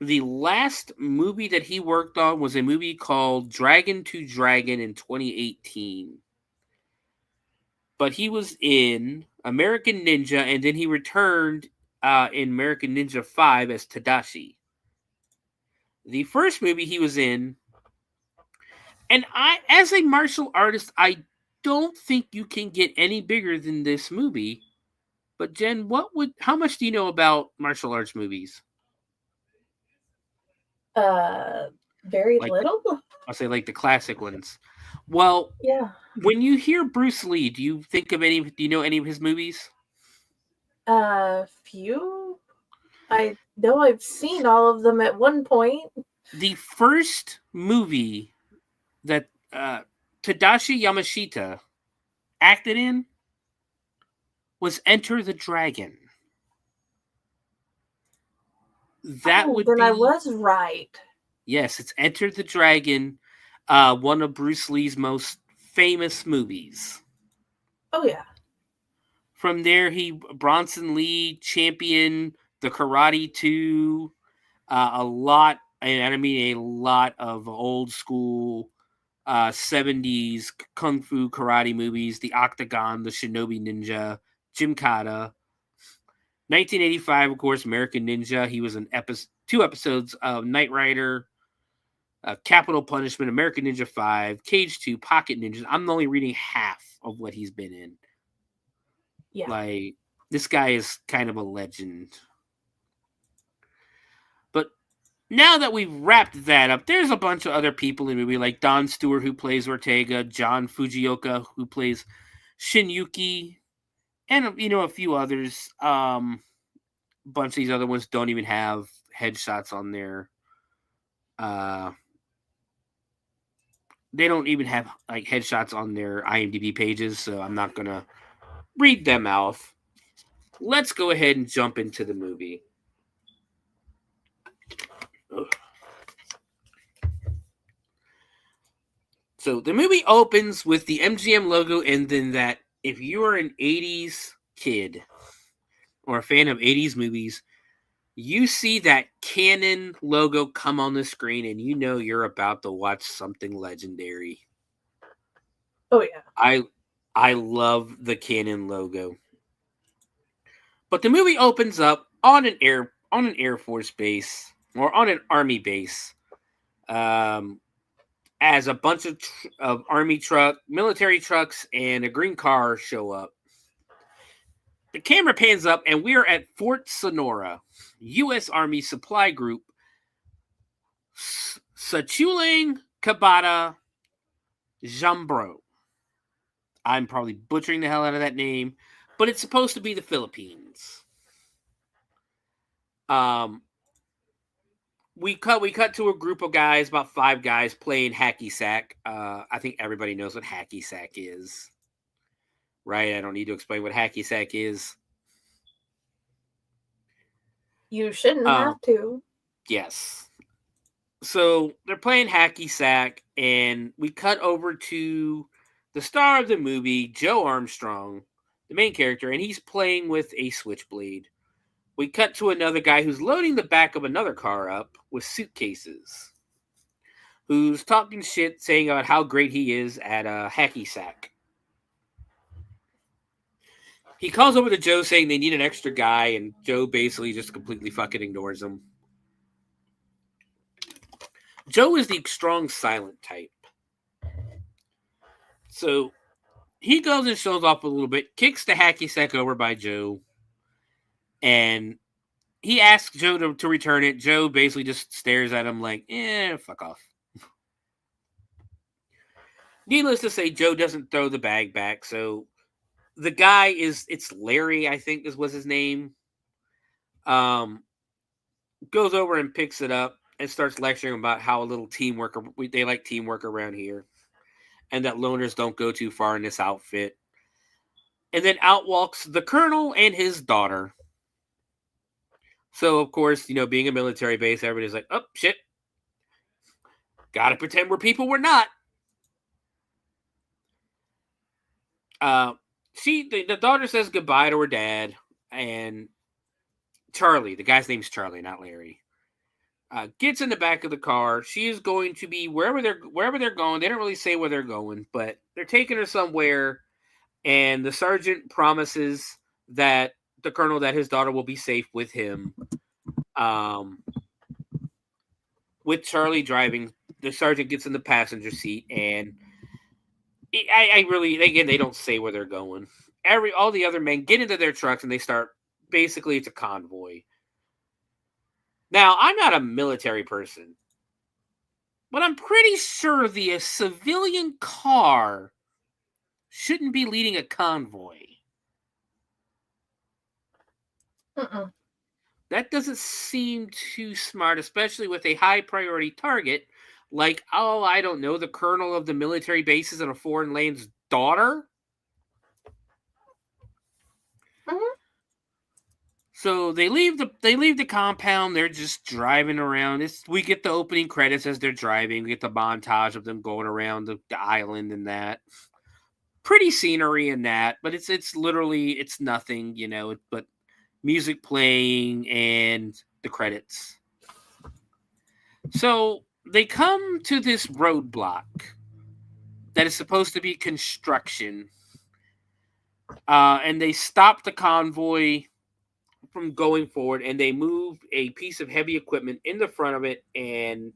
The last movie that he worked on was a movie called Dragon to Dragon in 2018. But he was in American Ninja, and then he returned in American Ninja 5 as Tadashi. The first movie he was in, and as a martial artist, I don't think you can get any bigger than this movie. But Jen, how much do you know about martial arts movies? Very little. I'll say like the classic ones. Well, yeah. When you hear Bruce Lee, do you know any of his movies? Few. I know I've seen all of them at one point. The first movie that Tadashi Yamashita acted in was Enter the Dragon. That would then be. I was right. Yes, it's Enter the Dragon, one of Bruce Lee's most famous movies. Oh yeah. From there, Bronson Lee championed the Karate 2, a lot of old school 70s kung fu karate movies, The Octagon, The Shinobi Ninja, Gymkata. 1985, of course, American Ninja. He was in 2 episodes of Knight Rider, Capital Punishment, American Ninja 5, Cage 2, Pocket Ninjas. I'm only reading half of what he's been in. Yeah. Like, this guy is kind of a legend. But now that we've wrapped that up, there's a bunch of other people in the movie, like Don Stewart, who plays Ortega, John Fujioka, who plays Shinyuki, and a few others. A bunch of these other ones don't even have headshots on their. They don't even have like headshots on their IMDb pages, so I'm not gonna read them off. Let's go ahead and jump into the movie. Ugh. So the movie opens with the MGM logo, and then that if you are an 80s kid or a fan of 80s movies, you see that Canon logo come on the screen and you know you're about to watch something legendary. Oh yeah. I love the Canon logo. But the movie opens up on an Air Force base or on an Army base. As a bunch of military trucks and a green car show up. The camera pans up, and we're at Fort Sonora, U.S. Army Supply Group, Sachulang Kabata Jambro. I'm probably butchering the hell out of that name, but it's supposed to be the Philippines. We cut to a group of guys, about 5 guys, playing hacky sack. I think everybody knows what hacky sack is. Right? I don't need to explain what hacky sack is. You shouldn't have to. Yes. So they're playing hacky sack, and we cut over to the star of the movie, Joe Armstrong, the main character, and he's playing with a switchblade. We cut to another guy who's loading the back of another car up with suitcases, who's talking shit, saying about how great he is at hacky sack. He calls over to Joe saying they need an extra guy, and Joe basically just completely fucking ignores him. Joe is the strong, silent type. So he goes and shows off a little bit, kicks the hacky sack over by Joe, and he asks Joe to return it. Joe basically just stares at him like, fuck off. Needless to say, Joe doesn't throw the bag back, so the guy it's Larry, I think was his name. Goes over and picks it up and starts lecturing about how a little teamwork, they like teamwork around here, and that loners don't go too far in this outfit. And then out walks the colonel and his daughter. So, of course, being a military base, everybody's like, oh, shit. Gotta pretend we're people we're not. The daughter says goodbye to her dad, and Charlie, the guy's name's Charlie, not Larry, gets in the back of the car. She is going to be wherever they're going. They don't really say where they're going, but they're taking her somewhere, and the sergeant promises that the colonel that his daughter will be safe with him. With Charlie driving, the sergeant gets in the passenger seat, and they don't say where they're going. All the other men get into their trucks, and they start, basically it's a convoy. Now, I'm not a military person, but I'm pretty sure the civilian car shouldn't be leading a convoy. That doesn't seem too smart, especially with a high priority target like, I don't know, the colonel of the military bases in a foreign land's daughter. So they leave the compound. They're just driving around. We get the opening credits as they're driving. We get the montage of them going around the island and that. Pretty scenery in that, but it's literally it's nothing, but music playing and the credits. So they come to this roadblock that is supposed to be construction, and they stop the convoy from going forward, and they move a piece of heavy equipment in the front of it, and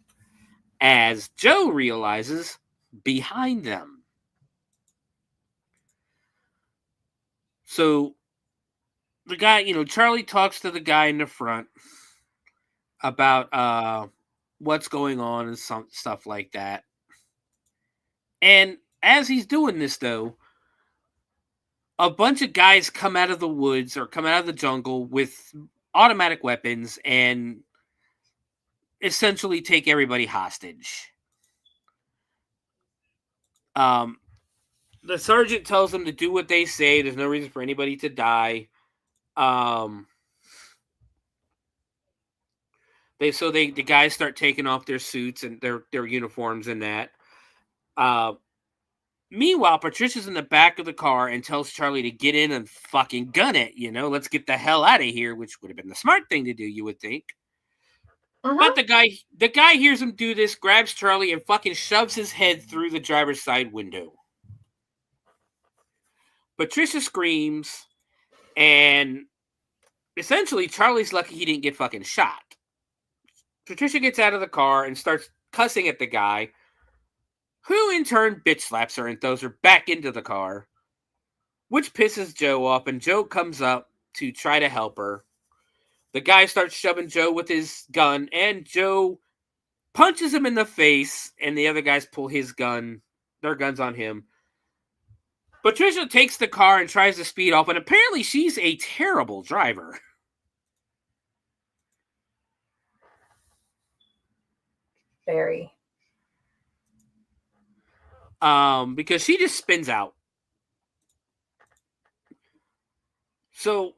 as Joe realizes, behind them. So the guy, Charlie talks to the guy in the front about what's going on and some stuff like that. And as he's doing this, though, a bunch of guys come out of the woods or come out of the jungle with automatic weapons and essentially take everybody hostage. The sergeant tells them to do what they say. There's no reason for anybody to die. The guys start taking off their suits and their uniforms and that. Meanwhile, Patricia's in the back of the car and tells Charlie to get in and fucking gun it. Let's get the hell out of here, which would have been the smart thing to do, you would think. Uh-huh. But the guy hears him do this, grabs Charlie, and fucking shoves his head through the driver's side window. Patricia screams, and essentially Charlie's lucky he didn't get fucking shot. Patricia gets out of the car and starts cussing at the guy, who in turn bitch slaps her and throws her back into the car, which pisses Joe off, and Joe comes up to try to help her. The guy starts shoving Joe with his gun, and Joe punches him in the face, and the other guys pull their guns on him. Patricia takes the car and tries to speed off, and apparently she's a terrible driver. Very. Because she just spins out. So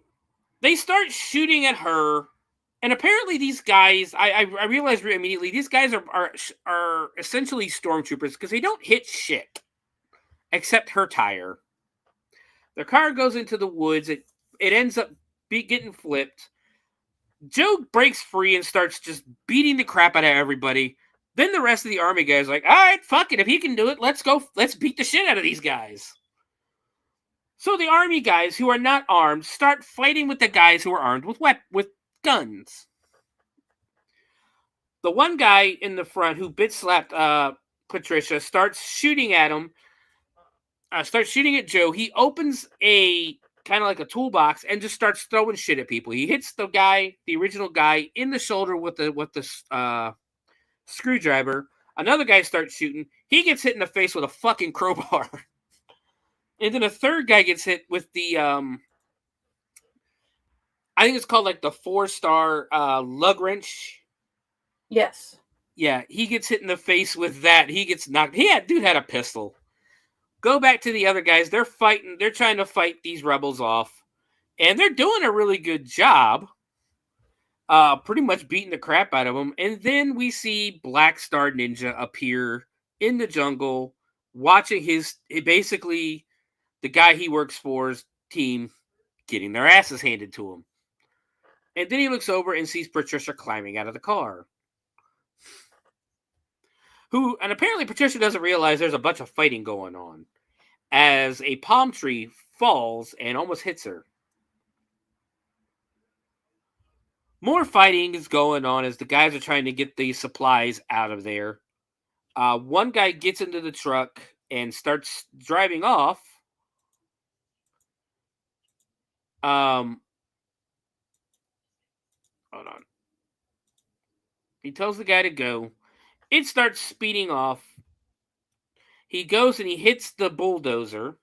they start shooting at her, and apparently these guys, I realized immediately, these guys are essentially stormtroopers because they don't hit shit except her tire. Their car goes into the woods. It ends up getting flipped. Joe breaks free and starts just beating the crap out of everybody. Then the rest of the army guys are like, all right, fuck it. If he can do it, let's go. Let's beat the shit out of these guys. So the army guys who are not armed start fighting with the guys who are armed with guns. The one guy in the front who bitch-slapped Patricia starts shooting at him. Starts shooting at Joe. He opens a kind of like a toolbox and just starts throwing shit at people. He hits the original guy, in the shoulder with the screwdriver. Another guy starts shooting. He gets hit in the face with a fucking crowbar. And then a third guy gets hit with the I think it's called like the 4-star lug wrench. Yes. Yeah, he gets hit in the face with that. He gets knocked. Dude had a pistol. Go back to the other guys. They're fighting. They're trying to fight these rebels off. And they're doing a really good job. Pretty much beating the crap out of them. And then we see Black Star Ninja appear in the jungle, watching basically the guy he works for's team getting their asses handed to him. And then he looks over and sees Patricia climbing out of the car. And apparently Patricia doesn't realize there's a bunch of fighting going on, as a palm tree falls and almost hits her. More fighting is going on as the guys are trying to get these supplies out of there. One guy gets into the truck and starts driving off. Hold on. He tells the guy to go. It starts speeding off. He goes and he hits the bulldozer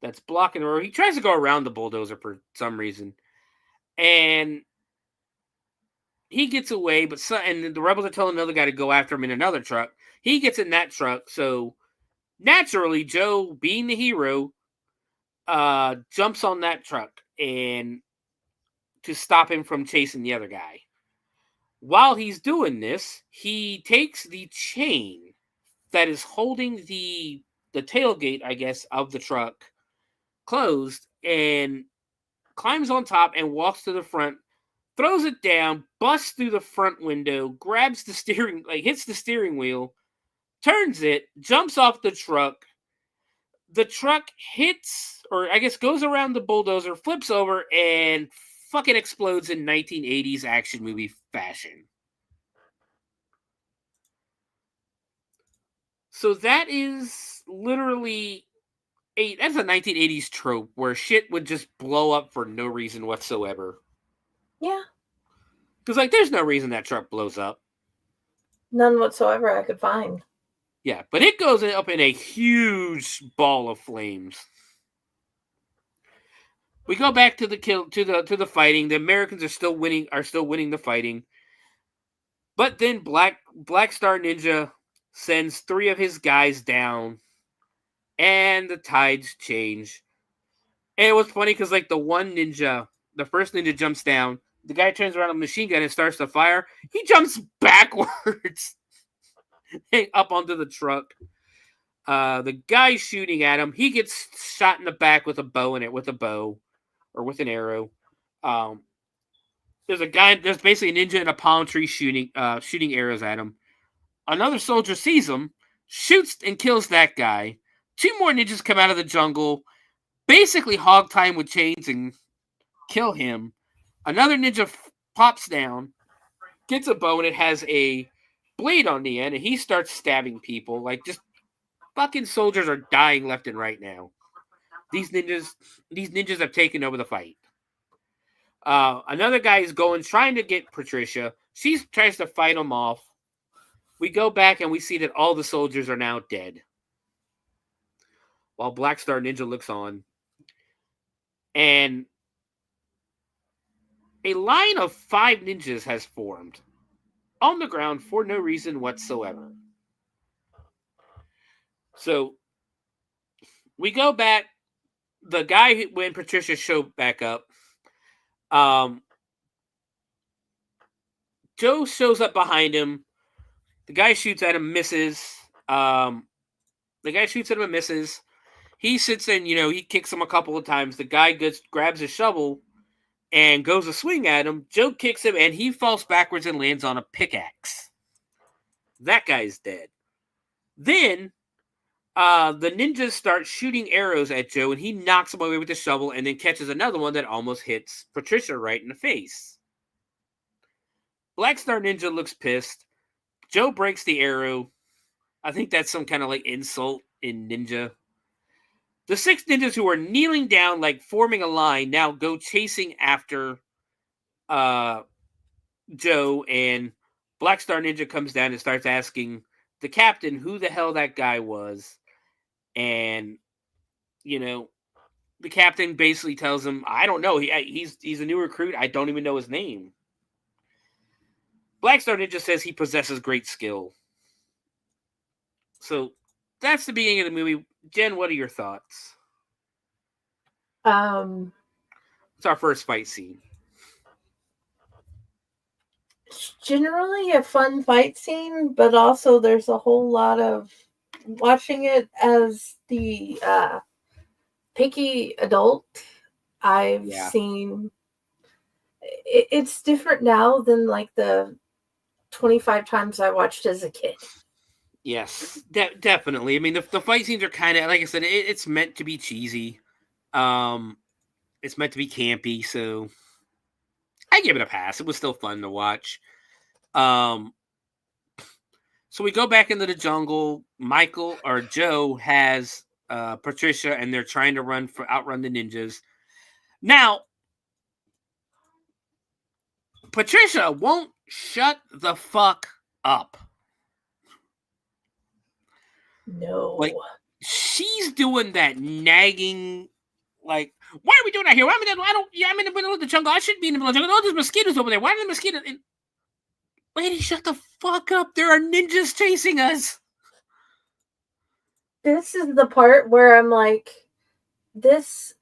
that's blocking the road. He tries to go around the bulldozer for some reason. And he gets away, and the rebels are telling another guy to go after him in another truck. He gets in that truck, so naturally, Joe, being the hero, jumps on that truck. and to stop him from chasing the other guy. While he's doing this, he takes the chain that is holding the tailgate, I guess, of the truck closed and climbs on top and walks to the front, throws it down, busts through the front window, grabs the steering, hits the steering wheel, turns it, jumps off the truck. The truck hits, or I guess goes around the bulldozer, flips over, and fucking explodes in 1980s action movie fashion. So that is literally that's a 1980s trope where shit would just blow up for no reason whatsoever. Yeah. Because, there's no reason that truck blows up. None whatsoever I could find. Yeah, but it goes up in a huge ball of flames. We go back to the fighting. The Americans are still winning the fighting. But then Black Star Ninja sends 3 of his guys down, and the tides change. And it was funny because the the first ninja jumps down. The guy turns around a machine gun and starts to fire. He jumps backwards up onto the truck. The guy shooting at him, he gets shot in the back with a bow or with an arrow. There's basically a ninja in a palm tree shooting arrows at him. Another soldier sees him, shoots and kills that guy. 2 more ninjas come out of the jungle, basically hog tie him with chains and kill him. Another ninja pops down, gets a bow, and it has a blade on the end, and he starts stabbing people. Just fucking soldiers are dying left and right now. These ninjas have taken over the fight. Another guy is trying to get Patricia. She tries to fight him off. We go back and we see that all the soldiers are now dead, while Black Star Ninja looks on. And a line of 5 ninjas has formed on the ground for no reason whatsoever. So we go back. The guy, when Patricia showed back up, Joe shows up behind him. The guy shoots at him, misses. He sits in, he kicks him a couple of times. The guy grabs a shovel and goes to swing at him. Joe kicks him, and he falls backwards and lands on a pickaxe. That guy's dead. Then the ninjas start shooting arrows at Joe, and he knocks him away with the shovel and then catches another one that almost hits Patricia right in the face. Black Star Ninja looks pissed. Joe breaks the arrow. I think that's some kind of insult in ninja. The 6 ninjas who are kneeling down, forming a line, now go chasing after Joe, and Black Star Ninja comes down and starts asking the captain who the hell that guy was. And, the captain basically tells him, I don't know. He's a new recruit. I don't even know his name. Black Star Ninja says he possesses great skill. So that's the beginning of the movie. Jen, what are your thoughts? It's our first fight scene. It's generally a fun fight scene, but also there's a whole lot of watching it as the picky adult. I've seen it's different now than the 25 times I watched as a kid. Yes, definitely. I mean, the fight scenes are kind of, like I said, it's meant to be cheesy. It's meant to be campy, so I give it a pass. It was still fun to watch. So we go back into the jungle. Joe has Patricia, and they're trying to outrun the ninjas. Now, Patricia won't shut the fuck up. No. She's doing that nagging, why are we doing that here? I'm in the middle of the jungle. I shouldn't be in the middle of the jungle. Oh, there's mosquitoes over there. Why are the mosquitoes? Lady, shut the fuck up. There are ninjas chasing us. This is the part where I'm this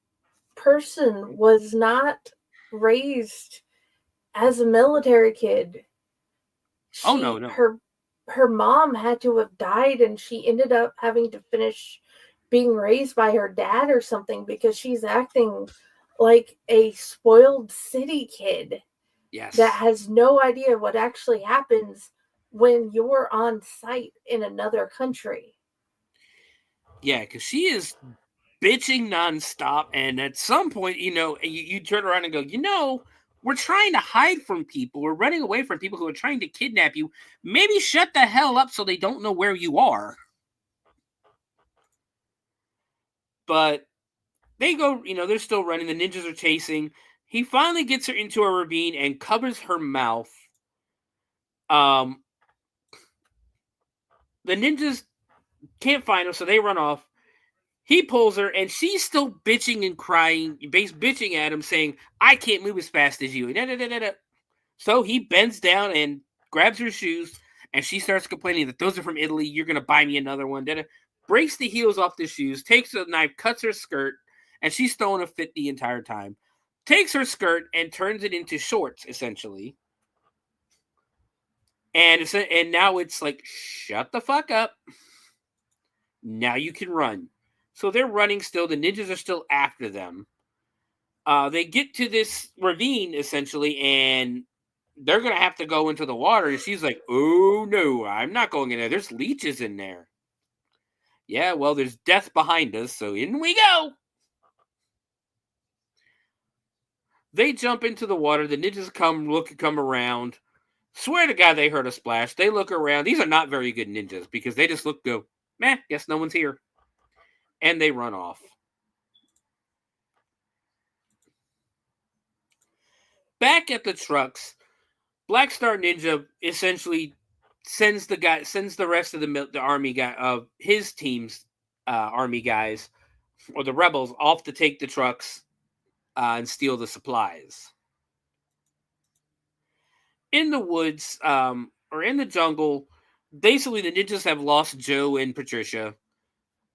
person was not raised as a military kid. No. Her mom had to have died, and she ended up having to finish being raised by her dad or something because she's acting like a spoiled city kid. Yes. That has no idea what actually happens when you're on site in another country. Yeah, because she is bitching nonstop, and at some point, you turn around and go, we're trying to hide from people. We're running away from people who are trying to kidnap you. Maybe shut the hell up so they don't know where you are. But they go, they're still running. The ninjas are chasing. He finally gets her into a ravine and covers her mouth. The ninjas can't find her, so they run off. He pulls her, and she's still bitching and crying, bitching at him, saying, I can't move as fast as you. So he bends down and grabs her shoes, and she starts complaining that those are from Italy. You're going to buy me another one. Breaks the heels off the shoes, takes a knife, cuts her skirt, and she's throwing a fit the entire time. Takes her skirt and turns it into shorts, essentially. And now it's like, shut the fuck up. Now you can run. So they're running still. The ninjas are still after them. They get to this ravine, essentially, and they're going to have to go into the water. And she's like, oh, no, I'm not going in there. There's leeches in there. Yeah, well, there's death behind us, so in we go. They jump into the water. The ninjas come around. Swear to God they heard a splash. They look around. These are not very good ninjas because they just go, meh, guess no one's here. And they run off. Back at the trucks, Black Star Ninja essentially sends the rest of the army guy of his team's army guys or the rebels off to take the trucks and steal the supplies. In the woods or in the jungle, basically the ninjas have lost Joe and Patricia.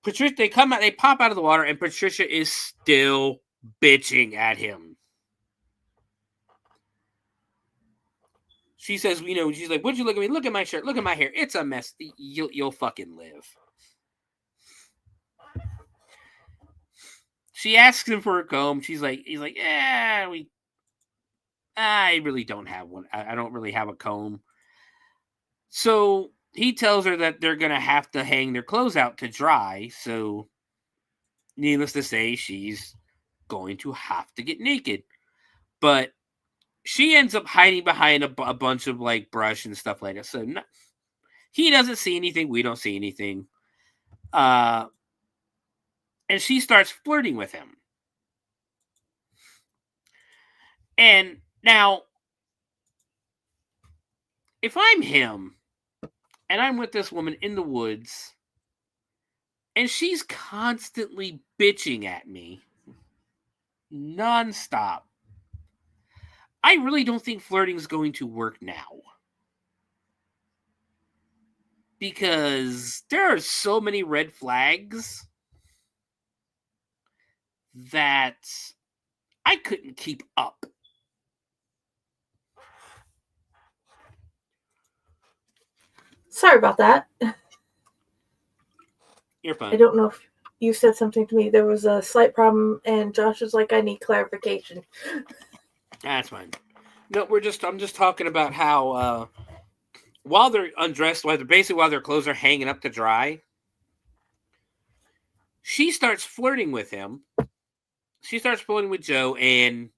They pop out of the water, and Patricia is still bitching at him. She says, she's like, "Would you look at me? Look at my shirt. Look at my hair. It's a mess. You'll fucking live." She asks him for a comb. He's like, "Yeah, I really don't have one. I don't really have a comb." So he tells her that they're gonna have to hang their clothes out to dry. So, needless to say, she's going to have to get naked. But she ends up hiding behind a bunch of brush and stuff like that. So he doesn't see anything. We don't see anything. And she starts flirting with him. And now, if I'm him and I'm with this woman in the woods and she's constantly bitching at me nonstop, I really don't think flirting is going to work now. Because there are so many red flags that I couldn't keep up. Sorry about that. You're fine. I don't know if you said something to me. There was a slight problem, and Josh was like, I need clarification. That's fine. No, I'm just talking about how while they're undressed, while their clothes are hanging up to dry, she starts flirting with him. She starts flirting with Joe, and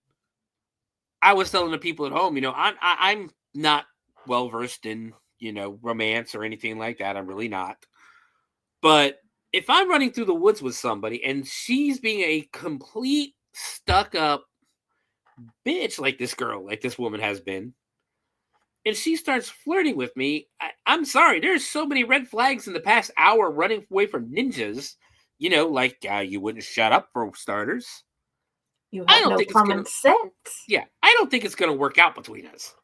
I was telling the people at home, I'm not well versed in, romance or anything like that. I'm really not. But if I'm running through the woods with somebody and she's being a complete stuck up bitch like this woman has been, and she starts flirting with me, I'm sorry, there's so many red flags in the past hour running away from ninjas, you wouldn't shut up for starters. You have no common sense. Yeah, I don't think it's going to work out between us.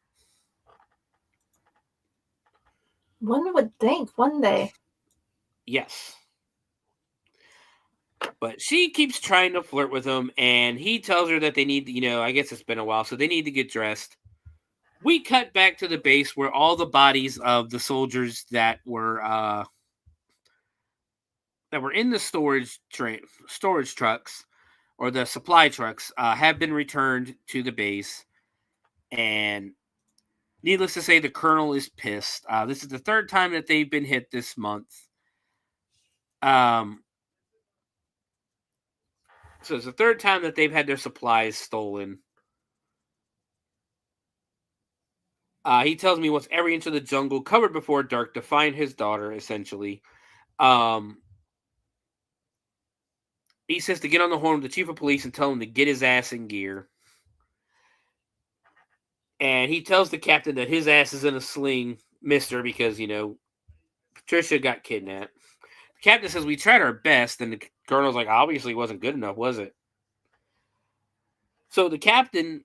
One would think one day. Yes. But she keeps trying to flirt with him, and he tells her that they need, I guess it's been a while, so they need to get dressed. We cut back to the base where all the bodies of the soldiers that were in the storage trucks or the supply trucks have been returned to the base. And needless to say, the colonel is pissed. This is the third time that they've been hit this month. So it's the third time that they've had their supplies stolen. He tells me he wants every inch of the jungle covered before dark to find his daughter, essentially. He says to get on the horn with the chief of police and tell him to get his ass in gear. And he tells the captain that his ass is in a sling, mister, because, Patricia got kidnapped. The captain says, we tried our best. And the colonel's like, obviously it wasn't good enough, was it? So the captain...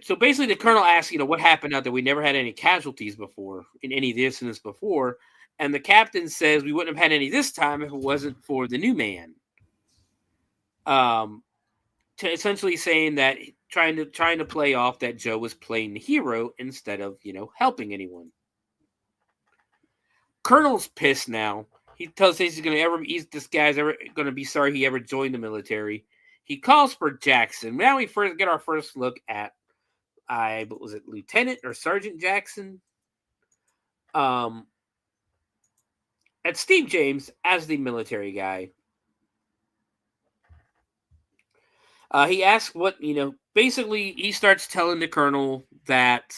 So basically the colonel asks, what happened out there? We never had any casualties before, in any of the incidents before. And the captain says we wouldn't have had any this time if it wasn't for the new man. To essentially saying that trying to play off that Joe was playing the hero instead of, helping anyone. Colonel's pissed now. He tells us this guy's ever gonna be sorry he ever joined the military. He calls for Jackson. Now we first get our first look at was it Lieutenant or Sergeant Jackson? At Steve James as the military guy. He asks what, basically he starts telling the colonel that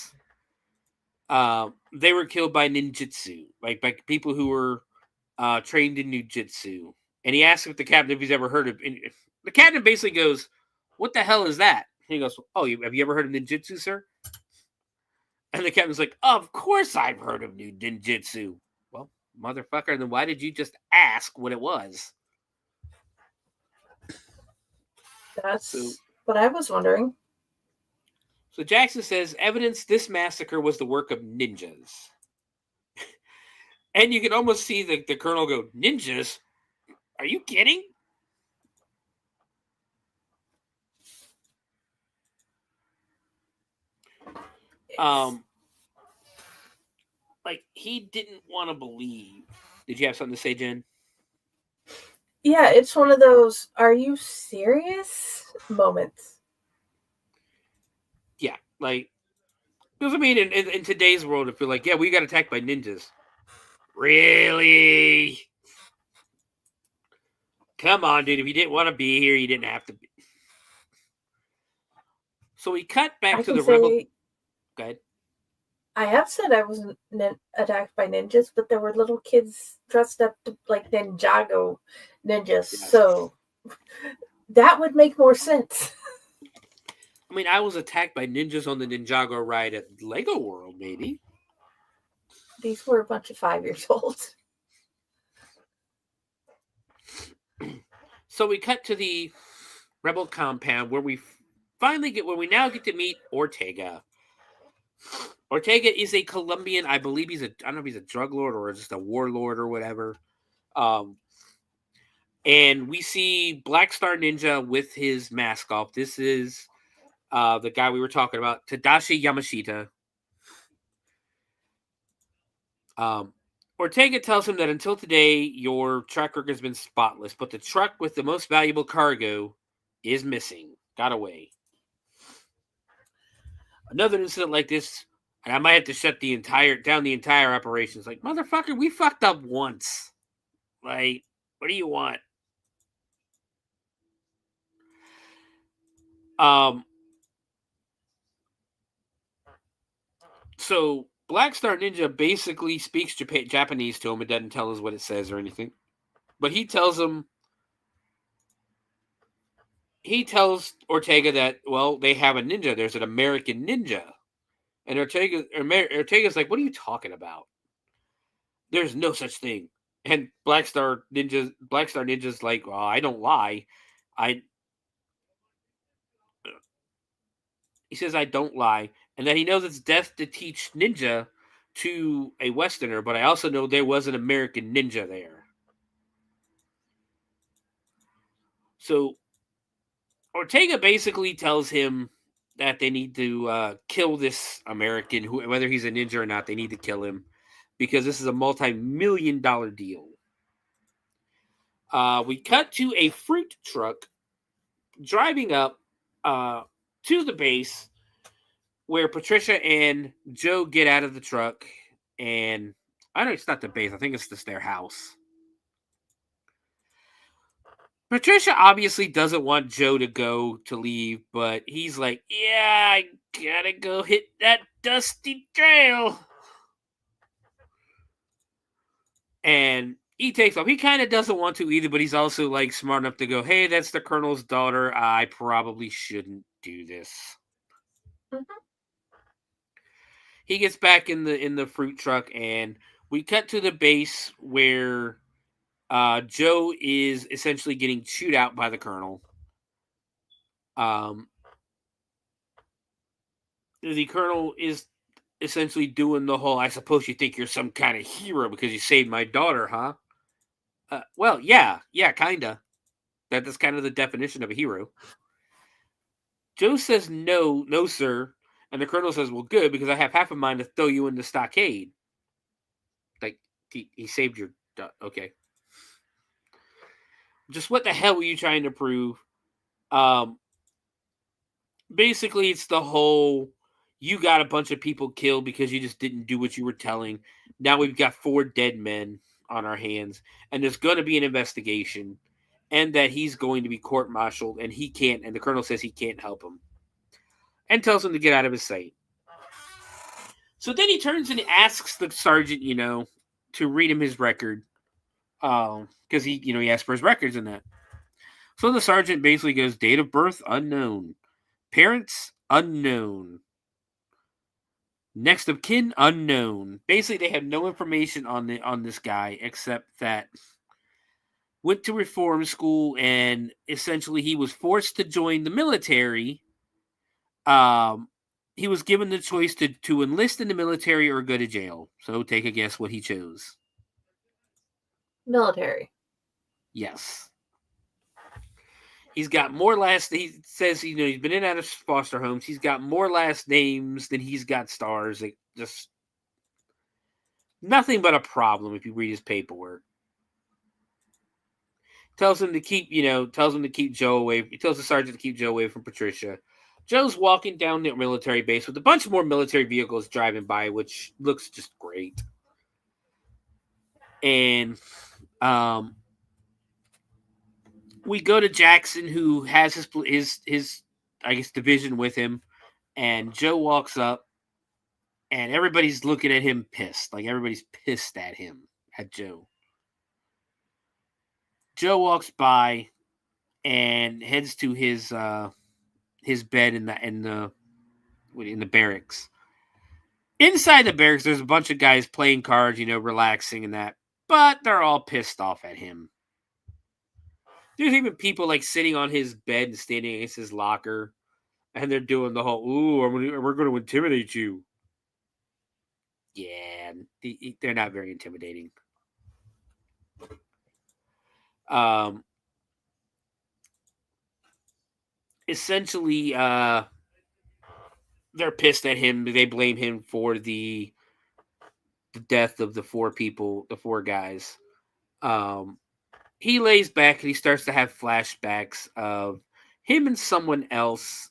they were killed by ninjutsu, like by people who were trained in ninjutsu. And he asks if the captain if he's ever heard of. The captain basically goes, "What the hell is that?" And he goes, "Oh, have you ever heard of ninjutsu, sir?" And the captain's like, "Of course I've heard of ninjutsu." Well, motherfucker, then why did you just ask what it was? That's what I was wondering. So Jackson says, evidence this massacre was the work of ninjas. And you can almost see the colonel go, ninjas? Are you kidding? Like, he didn't want to believe. Did you have something to say, Jen? Yeah, it's one of those, are you serious moments. Yeah, like, because I mean, in today's world, if you're like, yeah, we got attacked by ninjas. Really? Come on, dude. If you didn't want to be here, you didn't have to be. So we cut back to the rebel. Go ahead. I have said I wasn't attacked by ninjas, but there were little kids dressed up like Ninjago ninjas. Yes. So that would make more sense. I mean, I was attacked by ninjas on the Ninjago ride at Lego World, maybe. These were a bunch of 5-year-olds. So we cut to the rebel compound where we now get to meet Ortega. Ortega is a Colombian, I believe I don't know if he's a drug lord or just a warlord or whatever. And we see Black Star Ninja with his mask off. This is the guy we were talking about, Tadashi Yamashita. Ortega tells him that until today, your track record has been spotless, but the truck with the most valuable cargo is missing. Got away. Another incident like this, and I might have to shut down the entire operation. It's like, motherfucker, we fucked up once. Like, what do you want? So Black Star Ninja basically speaks Japanese to him. It doesn't tell us what it says or anything. But he tells Ortega that, well, they have a ninja. There's an American ninja. And Ortega's like, what are you talking about? There's no such thing. And Black Star Ninja's like, well, I don't lie. He says, I don't lie. And that he knows it's death to teach ninja to a Westerner, but I also know there was an American ninja there. So Ortega basically tells him that they need to kill this American, whether he's a ninja or not, they need to kill him because this is a multi-million-dollar deal. We cut to a fruit truck driving up to the base where Patricia and Joe get out of the truck, and I know it's not the base. I think it's just their house. Patricia obviously doesn't want Joe to leave, but he's like, yeah, I gotta go hit that dusty trail. And he takes off. He kind of doesn't want to either, but he's also like smart enough to go, hey, that's the Colonel's daughter. I probably shouldn't do this. Mm-hmm. He gets back in the fruit truck, and we cut to the base where Joe is essentially getting chewed out by the Colonel. The Colonel is essentially doing the whole, I suppose you think you're some kind of hero because you saved my daughter, huh? Well, yeah, kind of. That's kind of the definition of a hero. Joe says, no, sir. And the Colonel says, well, good, because I have half a mind to throw you in the stockade. Like, he saved your daughter. Okay. Just what the hell were you trying to prove? Basically, it's the whole, you got a bunch of people killed because you just didn't do what you were telling. Now we've got 4 dead men on our hands, and there's going to be an investigation, and that he's going to be court-martialed, and he can't, and the Colonel says he can't help him, and tells him to get out of his sight. So then he turns and asks the sergeant, to read him his record, because he asked for his records and that. So the sergeant basically goes, date of birth, unknown. Parents, unknown. Next of kin, unknown. Basically, they have no information on this guy except that went to reform school and essentially he was forced to join the military. He was given the choice to enlist in the military or go to jail. So take a guess what he chose. Military. Yes. He's got more he says, he's been in and out of foster homes. He's got more last names than he's got stars. Like, just nothing but a problem if you read his paperwork. Tells him to keep Joe away. He tells the sergeant to keep Joe away from Patricia. Joe's walking down the military base with a bunch more military vehicles driving by, which looks just great. And we go to Jackson, who has his I guess division with him, and Joe walks up, and everybody's looking at him pissed. Like, everybody's pissed at Joe. Joe walks by and heads to his bed in the barracks. Inside the barracks, there's a bunch of guys playing cards, relaxing and that, but they're all pissed off at him. There's even people like sitting on his bed and standing against his locker, and they're doing the whole, ooh, we're going to intimidate you. Yeah, they're not very intimidating. Essentially, they're pissed at him. They blame him for the death of the 4 guys. He lays back and he starts to have flashbacks of him and someone else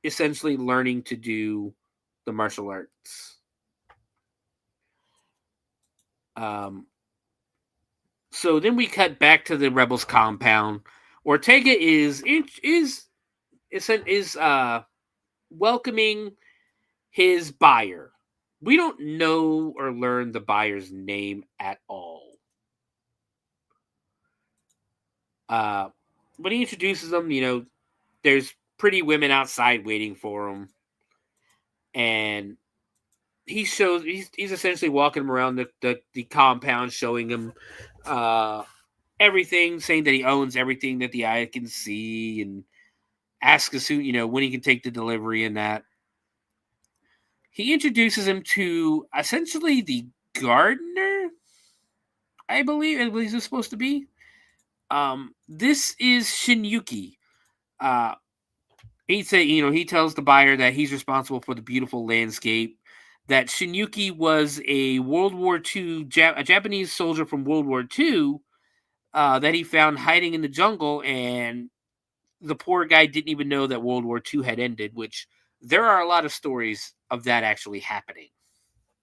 essentially learning to do the martial arts. So then we cut back to the Rebels compound. Ortega is welcoming his buyer. We don't know or learn the buyer's name at all. When he introduces them, there's pretty women outside waiting for him. And he's essentially walking him around the compound, showing him everything, saying that he owns everything that the eye can see, and asks us when he can take the delivery and that. He introduces him to essentially the gardener, I believe it's supposed to be. This is Shinyuki. He tells the buyer that he's responsible for the beautiful landscape. That Shinyuki was a World War II, a Japanese soldier from World War II that he found hiding in the jungle, and the poor guy didn't even know that World War II had ended, which there are a lot of stories of that actually happening.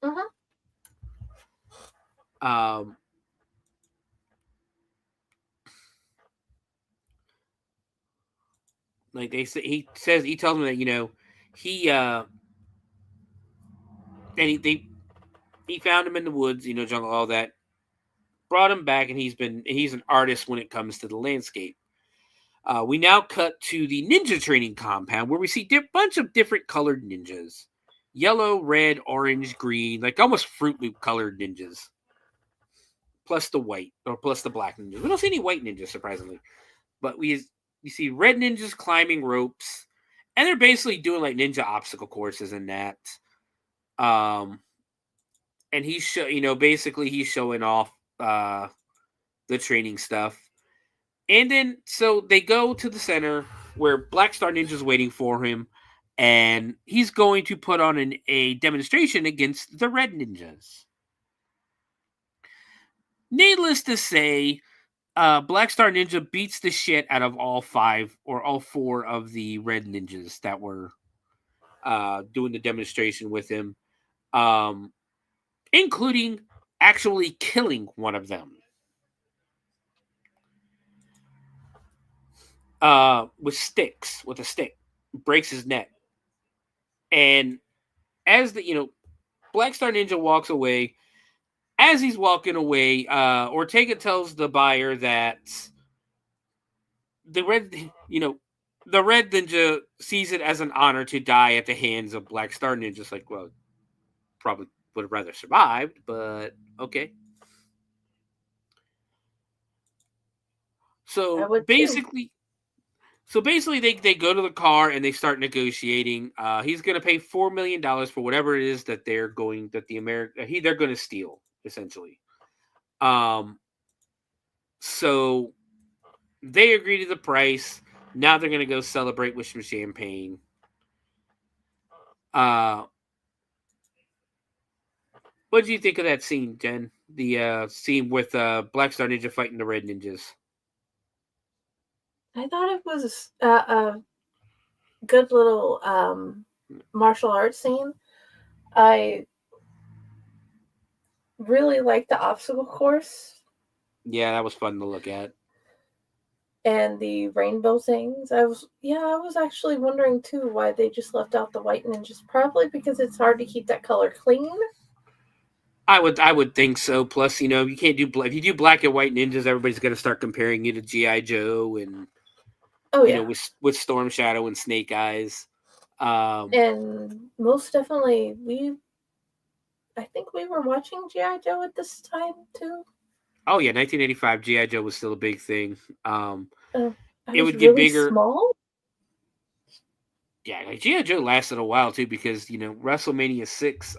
Mm-hmm. Like they say, he tells me that he and he found him in the woods, jungle, all that, brought him back, and he's an artist when it comes to the landscape. We now cut to the ninja training compound where we see a bunch of different colored ninjas. Yellow, red, orange, green, like almost Fruit Loop colored ninjas. Plus the black ninjas. We don't see any white ninjas, surprisingly. But we see red ninjas climbing ropes. And they're basically doing like ninja obstacle courses and that. And he's showing off the training stuff. And then, so they go to the center where Black Star Ninja's waiting for him, and he's going to put on a demonstration against the Red Ninjas. Needless to say, Black Star Ninja beats the shit out of all four of the Red Ninjas that were doing the demonstration with him, including actually killing one of them. With a stick, breaks his neck. And as Black Star Ninja walks away, as he's walking away, Ortega tells the buyer that the Red Ninja sees it as an honor to die at the hands of Black Star Ninja. It's like, well, probably would have rather survived, but okay. So basically, they go to the car and they start negotiating. He's going to pay $4 million for whatever it is that they're going to steal, essentially. So they agree to the price. Now they're going to go celebrate with some champagne. What do you think of that scene, Jen? The scene with Black Star Ninja fighting the Red Ninjas. I thought it was a good little martial arts scene. I really liked the obstacle course. Yeah, that was fun to look at. And the rainbow things. I was actually wondering too why they just left out the white ninjas. Probably because it's hard to keep that color clean. I would think so. Plus, you can't do if you do black and white ninjas, everybody's going to start comparing you to G.I. Joe and with Storm Shadow and Snake Eyes. And most definitely, I think we were watching G.I. Joe at this time too. Oh yeah, 1985 G.I. Joe was still a big thing. It would get bigger. Small? Yeah, like G.I. Joe lasted a while too because WrestleMania 6,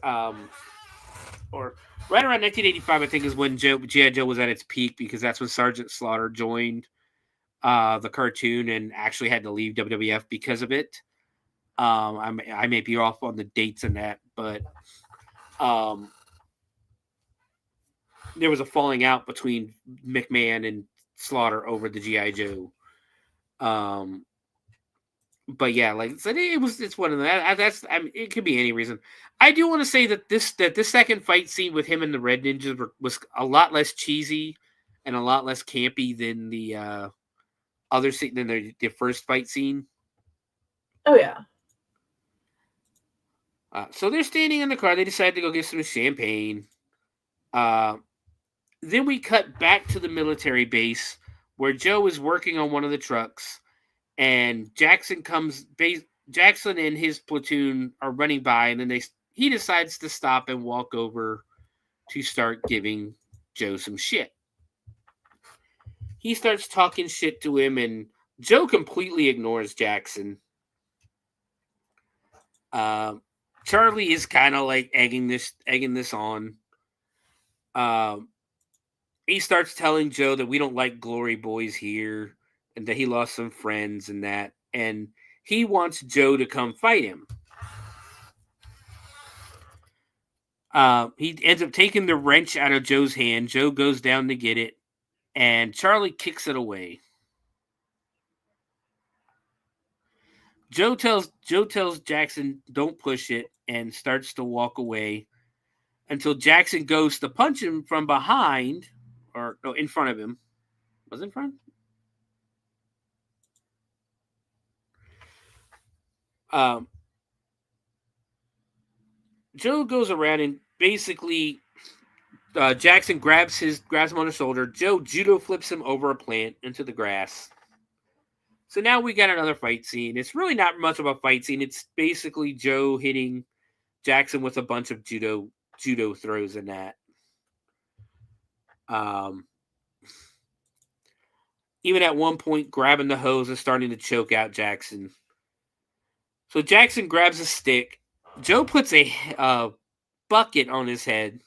or right around 1985, I think is when G.I. Joe was at its peak because that's when Sergeant Slaughter joined the cartoon and actually had to leave WWF because of it. I may be off on the dates and that, but there was a falling out between McMahon and Slaughter over the G.I. Joe. But yeah, like it's one of the it could be any reason. I do want to say that this second fight scene with him and the Red Ninjas was a lot less cheesy and a lot less campy than the other scene than the first fight scene. Oh yeah. So they're standing in the car. They decide to go get some champagne. Then we cut back to the military base where Joe is working on one of the trucks, and Jackson and his platoon are running by, and then he decides to stop and walk over to start giving Joe some shit. He starts talking shit to him, and Joe completely ignores Jackson. Charlie is kind of like egging this on. he starts telling Joe that we don't like glory boys here and that he lost some friends and that. And he wants Joe to come fight him. He ends up taking the wrench out of Joe's hand. Joe goes down to get it, and Charlie kicks it away. Joe tells Jackson, don't push it, and starts to walk away until Jackson goes to punch him from behind, or no, in front of him. Was it in front? Joe goes around and basically Jackson grabs him on the shoulder. Joe judo flips him over a plant into the grass. So now we got another fight scene. It's really not much of a fight scene. It's basically Joe hitting Jackson with a bunch of judo throws in that. Even at one point, grabbing the hose and starting to choke out Jackson. So Jackson grabs a stick. Joe puts a bucket on his head.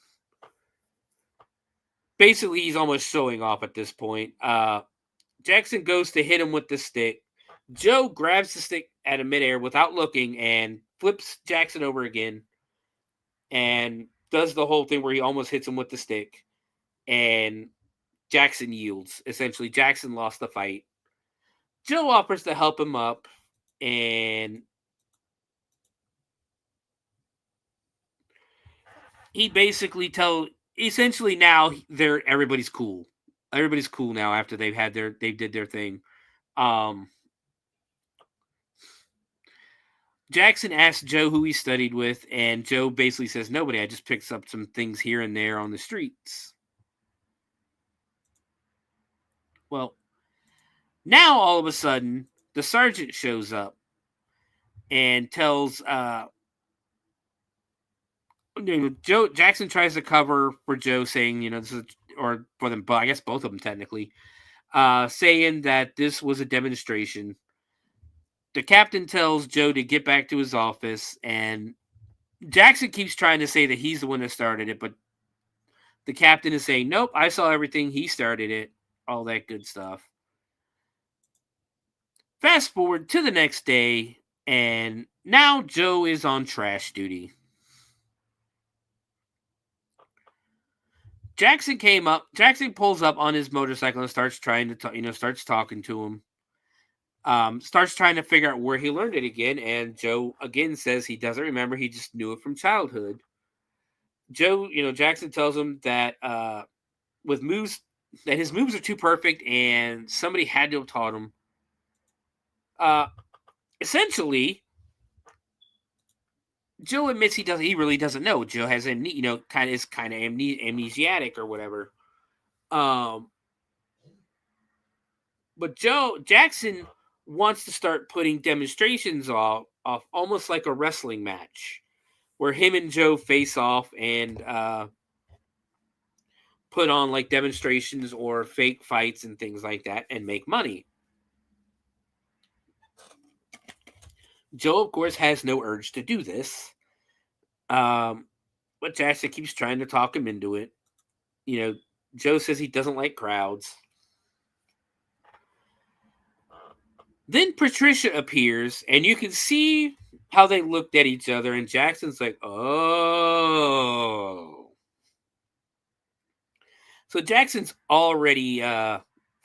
Basically, he's almost showing off at this point. Jackson goes to hit him with the stick. Joe grabs the stick out of midair without looking and flips Jackson over again and does the whole thing where he almost hits him with the stick. And Jackson yields. Essentially, Jackson lost the fight. Joe offers to help him up, and he basically essentially now everybody's cool. Everybody's cool now after they did their thing. Jackson asks Joe who he studied with, and Joe basically says, nobody, I just picked up some things here and there on the streets. Well, now all of a sudden, the sergeant shows up and tells Joe. Jackson tries to cover for Joe, saying, this is, or for them, but I guess both of them technically, saying that this was a demonstration. The captain tells Joe to get back to his office, and Jackson keeps trying to say that he's the one that started it, but the captain is saying, nope, I saw everything, he started it, all that good stuff. Fast forward to the next day, and now Joe is on trash duty. Jackson pulls up on his motorcycle and starts trying to starts talking to him. Starts trying to figure out where he learned it again, and Joe again says he doesn't remember, he just knew it from childhood. Jackson tells him that his moves are too perfect and somebody had to have taught him. Essentially, Joe admits he really doesn't know. Joe has kind of amnesiac or whatever. But Jackson wants to start putting demonstrations off almost like a wrestling match where him and Joe face off and put on like demonstrations or fake fights and things like that and make money. Joe, of course, has no urge to do this. But Jackson keeps trying to talk him into it. Joe says he doesn't like crowds. Then Patricia appears, and you can see how they looked at each other, and Jackson's like, oh. So Jackson's already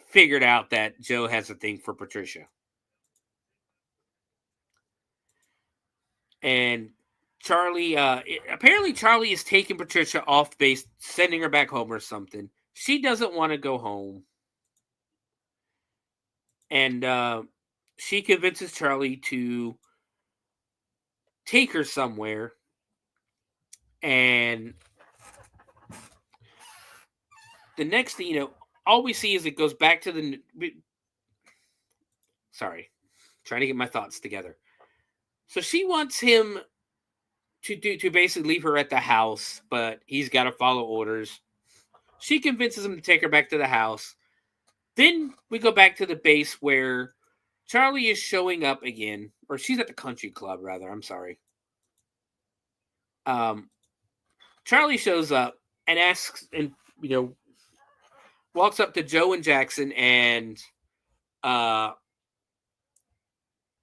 figured out that Joe has a thing for Patricia. And Charlie, apparently Charlie is taking Patricia off base, sending her back home or something. She doesn't want to go home. And she convinces Charlie to take her somewhere. And the next thing, all we see is it goes back to trying to get my thoughts together. So she wants him to basically leave her at the house, but he's got to follow orders. She convinces him to take her back to the house. Then we go back to the base where Charlie is showing up again, or she's at the country club, rather. I'm sorry. Charlie shows up and asks, and walks up to Joe and Jackson and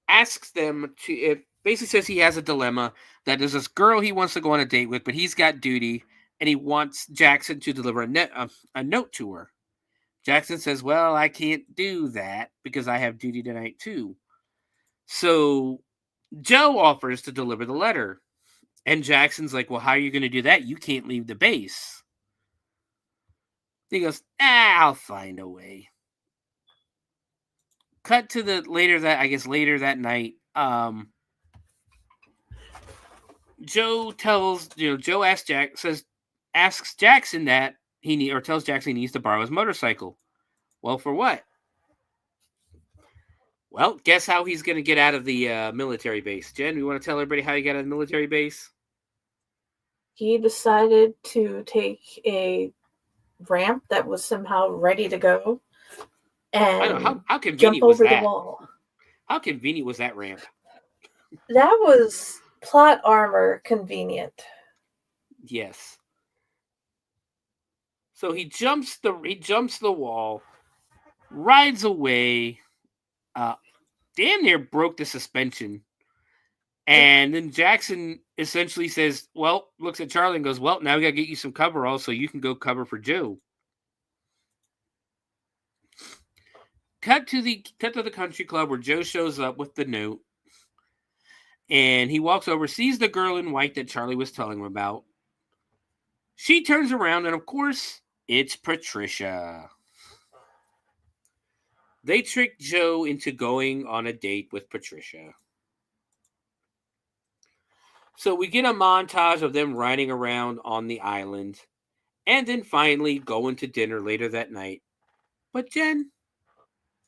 asks them to. It basically says he has a dilemma that there's this girl he wants to go on a date with, but he's got duty, and he wants Jackson to deliver a note to her. Jackson says, "Well, I can't do that because I have duty tonight too." So Joe offers to deliver the letter. And Jackson's like, "Well, how are you going to do that? You can't leave the base." He goes, "I'll find a way." Cut to later that night. Joe asks Jackson that tells Jackson he needs to borrow his motorcycle. Well, for what? Well, guess how he's going to get out of the military base. Jen, you want to tell everybody how you got out of the military base? He decided to take a ramp that was somehow ready to go and I don't know, how convenient jump over was that? the wall. How convenient was that ramp? That was plot armor convenient. Yes. So he jumps the wall, rides away, damn near broke the suspension. And then Jackson essentially says, looks at Charlie and goes, "Well, now we got to get you some coveralls so you can go cover for Joe." Cut to the country club where Joe shows up with the note. And he walks over, sees the girl in white that Charlie was telling him about. She turns around, and of course, it's Patricia. They trick Joe into going on a date with Patricia. So we get a montage of them riding around on the island, and then finally going to dinner later that night. But Jen,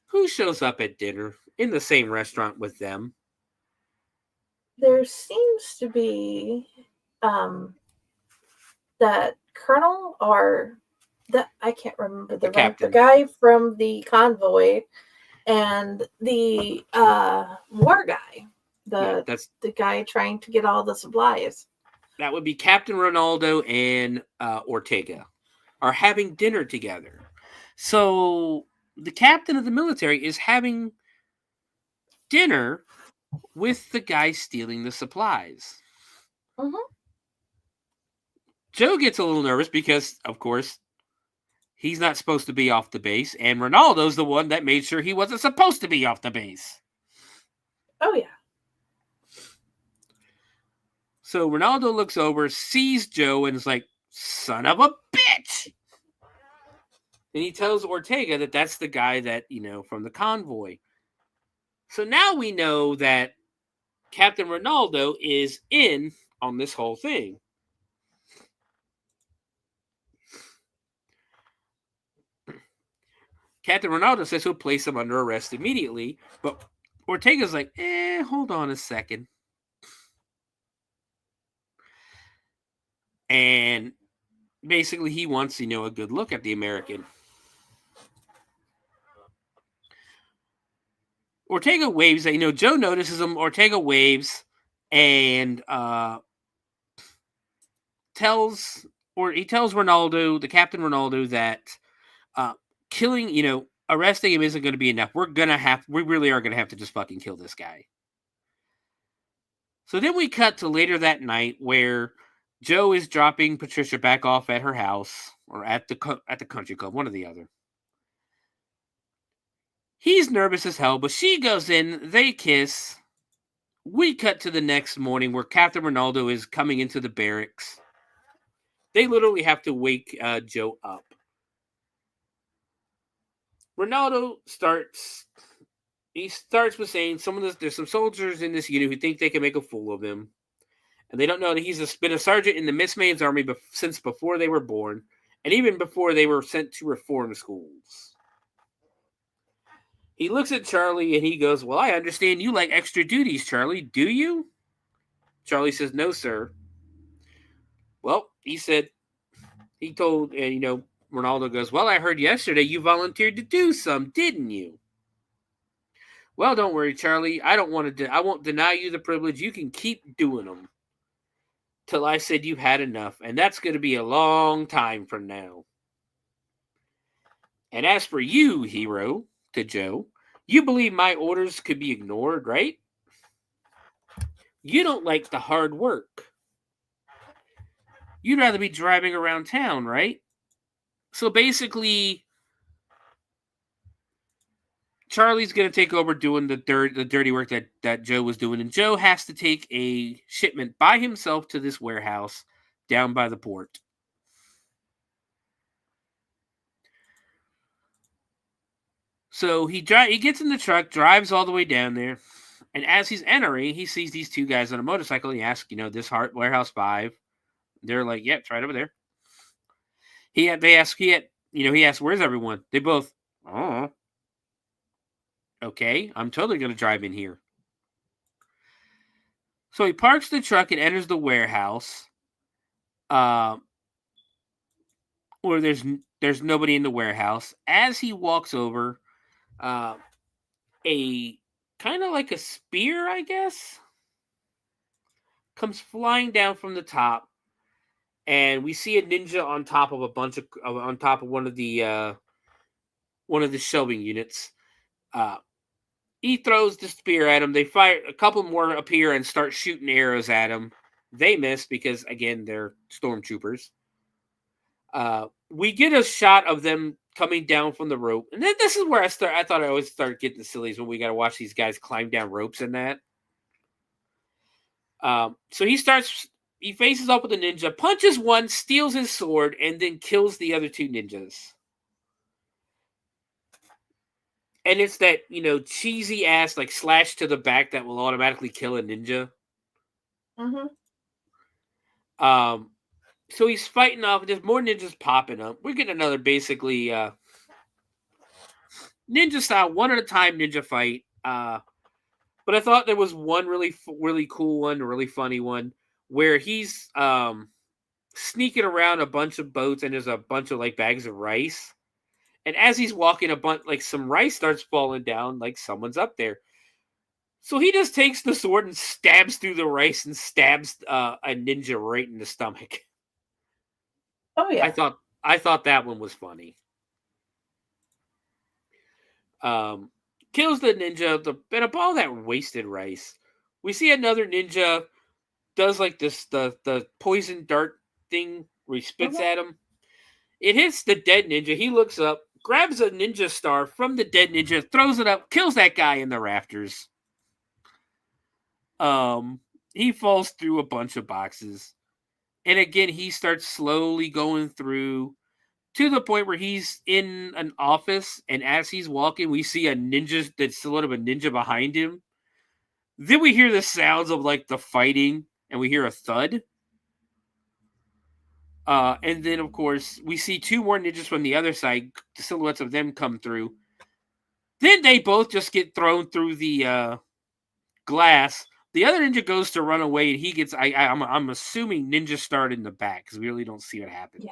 who shows up at dinner in the same restaurant with them? There seems to be that colonel or that I can't remember the rank, captain. the guy from the convoy, and the war guy, the guy trying to get all the supplies. That would be Captain Ronaldo and Ortega are having dinner together. So the captain of the military is having dinner with the guy stealing the supplies. Mm-hmm. Joe gets a little nervous because, of course, he's not supposed to be off the base, and Ronaldo's the one that made sure he wasn't supposed to be off the base. Oh, yeah. So Ronaldo looks over, sees Joe, and is like, "Son of a bitch!" And he tells Ortega that that's the guy that, from the convoy. So now we know that Captain Ronaldo is in on this whole thing. Captain Ronaldo says he'll place him under arrest immediately, but Ortega's like, hold on a second. And basically he wants, a good look at the American. Ortega waves at, Joe notices him. Ortega waves and tells Ronaldo, the Captain Ronaldo, that killing, arresting him isn't going to be enough. We really are going to have to just fucking kill this guy. So then we cut to later that night where Joe is dropping Patricia back off at her house or at the country club, one or the other. He's nervous as hell, but she goes in, they kiss. We cut to the next morning where Captain Ronaldo is coming into the barracks. They literally have to wake Joe up. Ronaldo starts with saying there's some soldiers in this unit who think they can make a fool of him. And they don't know that he's been a sergeant in the Miss Main's army since before they were born, and even before they were sent to reform schools. He looks at Charlie and he goes, "Well, I understand you like extra duties, Charlie. Do you?" Charlie says, "No, sir." Well, he told, Ronaldo goes, "Well, I heard yesterday you volunteered to do some, didn't you?" "Well, don't worry, Charlie. I won't deny you the privilege. You can keep doing them till I said you had enough, and that's going to be a long time from now." And as for you, hero, to Joe, you believe my orders could be ignored, right? You don't like the hard work. You'd rather be driving around town, right? So basically, Charlie's going to take over doing the dirty work that Joe was doing. And Joe has to take a shipment by himself to this warehouse down by the port. So he gets in the truck, drives all the way down there. And as he's entering, he sees these two guys on a motorcycle. And he asks, this Warehouse 5. They're like, yep, it's right over there. He asked, where's everyone? They both, oh, okay, I'm totally going to drive in here. So he parks the truck and enters the warehouse, where there's nobody in the warehouse. As he walks over, a kind of like a spear, I guess, comes flying down from the top. And we see a ninja on top of one of the shelving units. He throws the spear at him. They fire, a couple more appear and start shooting arrows at him. They miss because, again, they're stormtroopers. We get a shot of them coming down from the rope, and then this is where I thought I always start getting the sillies when we got to watch these guys climb down ropes and that. So he faces up with a ninja, punches one, steals his sword, and then kills the other two ninjas. And it's that, cheesy ass, like, slash to the back that will automatically kill a ninja. Mm-hmm. So he's fighting off, and there's more ninjas popping up. We're getting another, basically, ninja-style, one-at-a-time ninja fight. But I thought there was one really, really cool one, a really funny one, where he's sneaking around a bunch of boats, and there's a bunch of, like, bags of rice. And as he's walking, some rice starts falling down, like someone's up there. So he just takes the sword and stabs through the rice and stabs a ninja right in the stomach. Oh yeah, I thought that one was funny. Kills the ninja, and of all that wasted rice, we see another ninja does like this the poison dart thing where he spits at him. It hits the dead ninja. He looks up, grabs a ninja star from the dead ninja, throws it up, kills that guy in the rafters. He falls through a bunch of boxes. And again, he starts slowly going through to the point where he's in an office. And as he's walking, we see a ninja that's sort of a ninja behind him. Then we hear the sounds of like the fighting, and we hear a thud. And then, of course, we see two more ninjas from the other side. The silhouettes of them come through. Then they both just get thrown through the glass. The other ninja goes to run away, and he gets. I'm assuming ninja starred in the back because we really don't see what happens.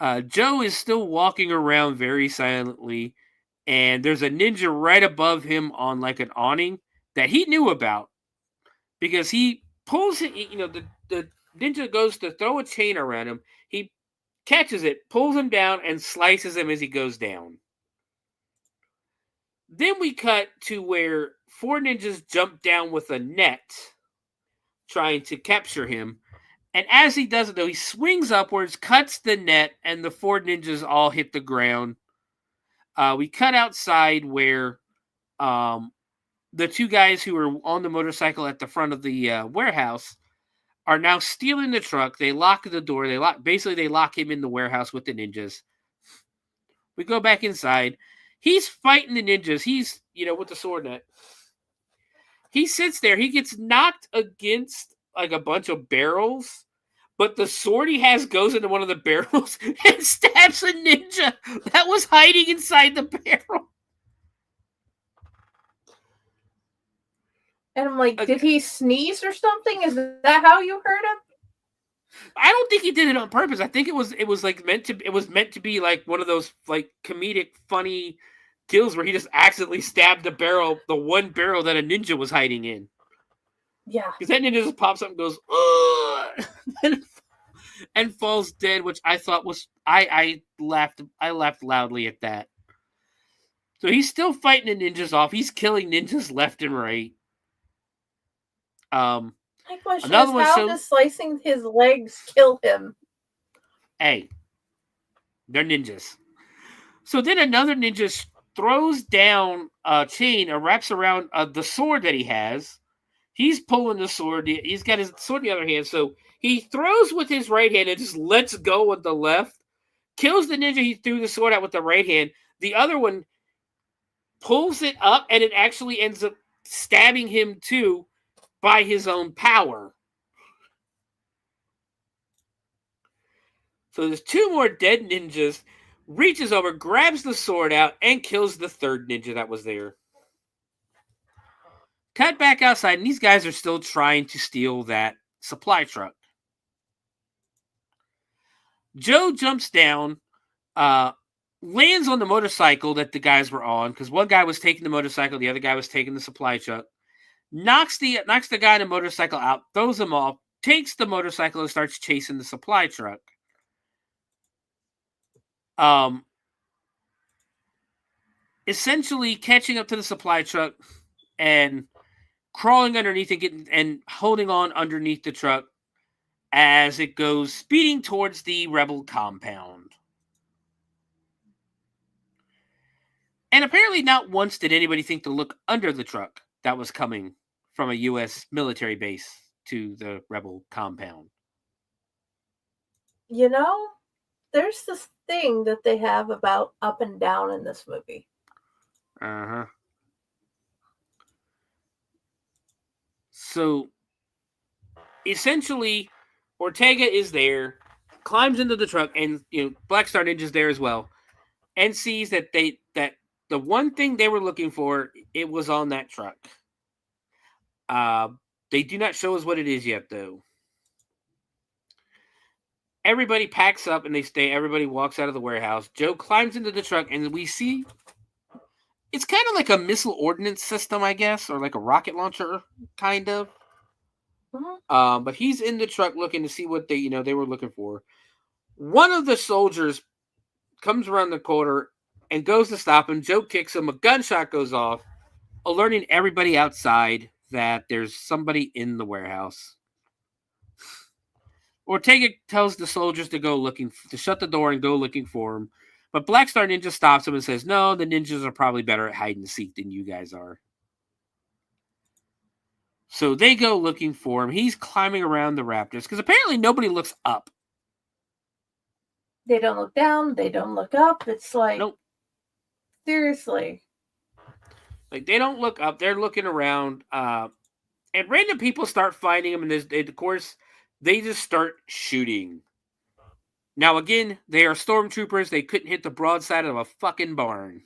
Yes. Joe is still walking around very silently, and there's a ninja right above him on like an awning that he knew about because he pulls it. The ninja goes to throw a chain around him. He catches it, pulls him down, and slices him as he goes down. Then we cut to where four ninjas jump down with a net trying to capture him. And as he does it, though, he swings upwards, cuts the net, and the four ninjas all hit the ground. We cut outside where the two guys who were on the motorcycle at the front of the warehouse are now stealing the truck. They lock the door. They lock him in the warehouse with the ninjas. We go back inside. He's fighting the ninjas. He's, with the sword net. He sits there. He gets knocked against like a bunch of barrels, but the sword he has goes into one of the barrels and stabs a ninja that was hiding inside the barrel. And I'm like, did he sneeze or something? Is that how you heard him? I don't think he did it on purpose. I think it was meant to be like one of those like comedic funny kills where he just accidentally stabbed the one barrel that a ninja was hiding in. Yeah. Because that ninja just pops up and goes, ugh! and falls dead, which I thought was I laughed loudly at that. So he's still fighting the ninjas off. He's killing ninjas left and right. My question is, how does slicing his legs kill him? Hey, they're ninjas. So then another ninja throws down a chain and wraps around the sword that he has. He's pulling the sword. He's got his sword in the other hand. So he throws with his right hand and just lets go with the left. Kills the ninja he threw the sword at with the right hand. The other one pulls it up and it actually ends up stabbing him too by his own power. So there's two more dead ninjas. Reaches over, grabs the sword out, and kills the third ninja that was there. Cut back outside, and these guys are still trying to steal that supply truck. Joe jumps down, lands on the motorcycle that the guys were on, because one guy was taking the motorcycle, the other guy was taking the supply truck. Knocks the guy in the motorcycle out, throws him off, takes the motorcycle, and starts chasing the supply truck. Essentially catching up to the supply truck and crawling underneath it and holding on underneath the truck as it goes speeding towards the rebel compound. And apparently not once did anybody think to look under the truck that was coming from a U.S. military base to the rebel compound. You know, there's this thing that they have about up and down in this movie. Uh-huh. So, essentially, Ortega is there, climbs into the truck, and Black Star Ninja's there as well, and sees that the one thing they were looking for, it was on that truck. They do not show us what it is yet, though. Everybody packs up and they stay. Everybody walks out of the warehouse. Joe climbs into the truck, and we see it's kind of like a missile ordnance system, I guess, or like a rocket launcher, kind of. Mm-hmm. But he's in the truck looking to see what they were looking for. One of the soldiers comes around the corner and goes to stop him. Joe kicks him. A gunshot goes off, alerting everybody outside that there's somebody in the warehouse. Ortega tells the soldiers to shut the door and go looking for him. But Black Star Ninja stops him and says, no, the ninjas are probably better at hide and seek than you guys are. So they go looking for him. He's climbing around the raptors because apparently nobody looks up. They don't look down. They don't look up. It's like, nope. Seriously. Like, they don't look up. They're looking around. And random people start finding them. And of course, they just start shooting. Now, again, they are stormtroopers. They couldn't hit the broadside of a fucking barn.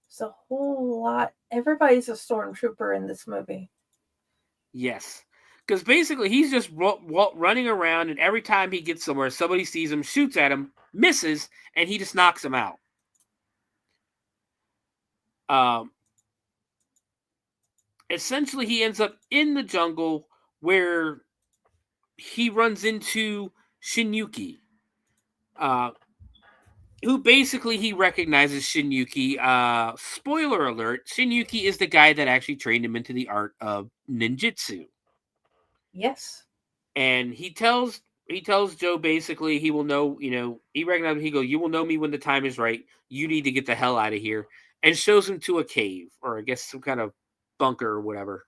It's a whole lot. Everybody's a stormtrooper in this movie. Yes. Because basically, he's just running around, and every time he gets somewhere, somebody sees him, shoots at him, misses, and he just knocks him out. Essentially, he ends up in the jungle where he runs into Shinyuki, who basically he recognizes Shinyuki. Spoiler alert, Shinyuki is the guy that actually trained him into the art of ninjutsu. Yes. And he tells Joe basically he will know, he recognizes him. He goes, you will know me when the time is right. You need to get the hell out of here. And shows him to a cave, or I guess some kind of bunker or whatever.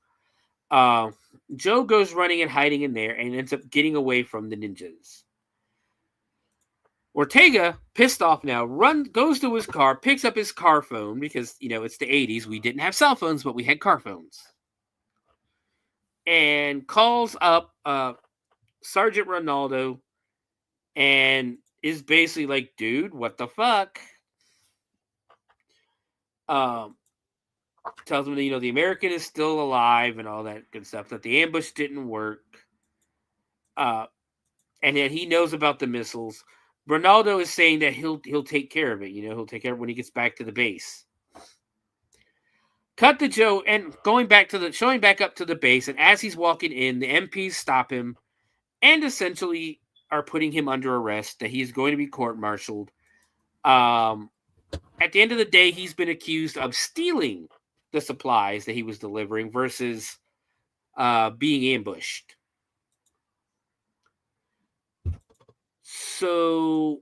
Joe goes running and hiding in there and ends up getting away from the ninjas. Ortega, pissed off now, goes to his car, picks up his car phone because, it's the 80s. We didn't have cell phones, but we had car phones. And calls up Sergeant Ronaldo and is basically like, dude, what the fuck? Tells him that, the American is still alive and all that good stuff, that the ambush didn't work. And that he knows about the missiles. Ronaldo is saying that he'll take care of it. He'll take care of it when he gets back to the base. Cut to Joe and showing back up to the base. And as he's walking in, the MPs stop him and essentially are putting him under arrest, that he's going to be court-martialed. At the end of the day, he's been accused of stealing the supplies that he was delivering versus being ambushed. So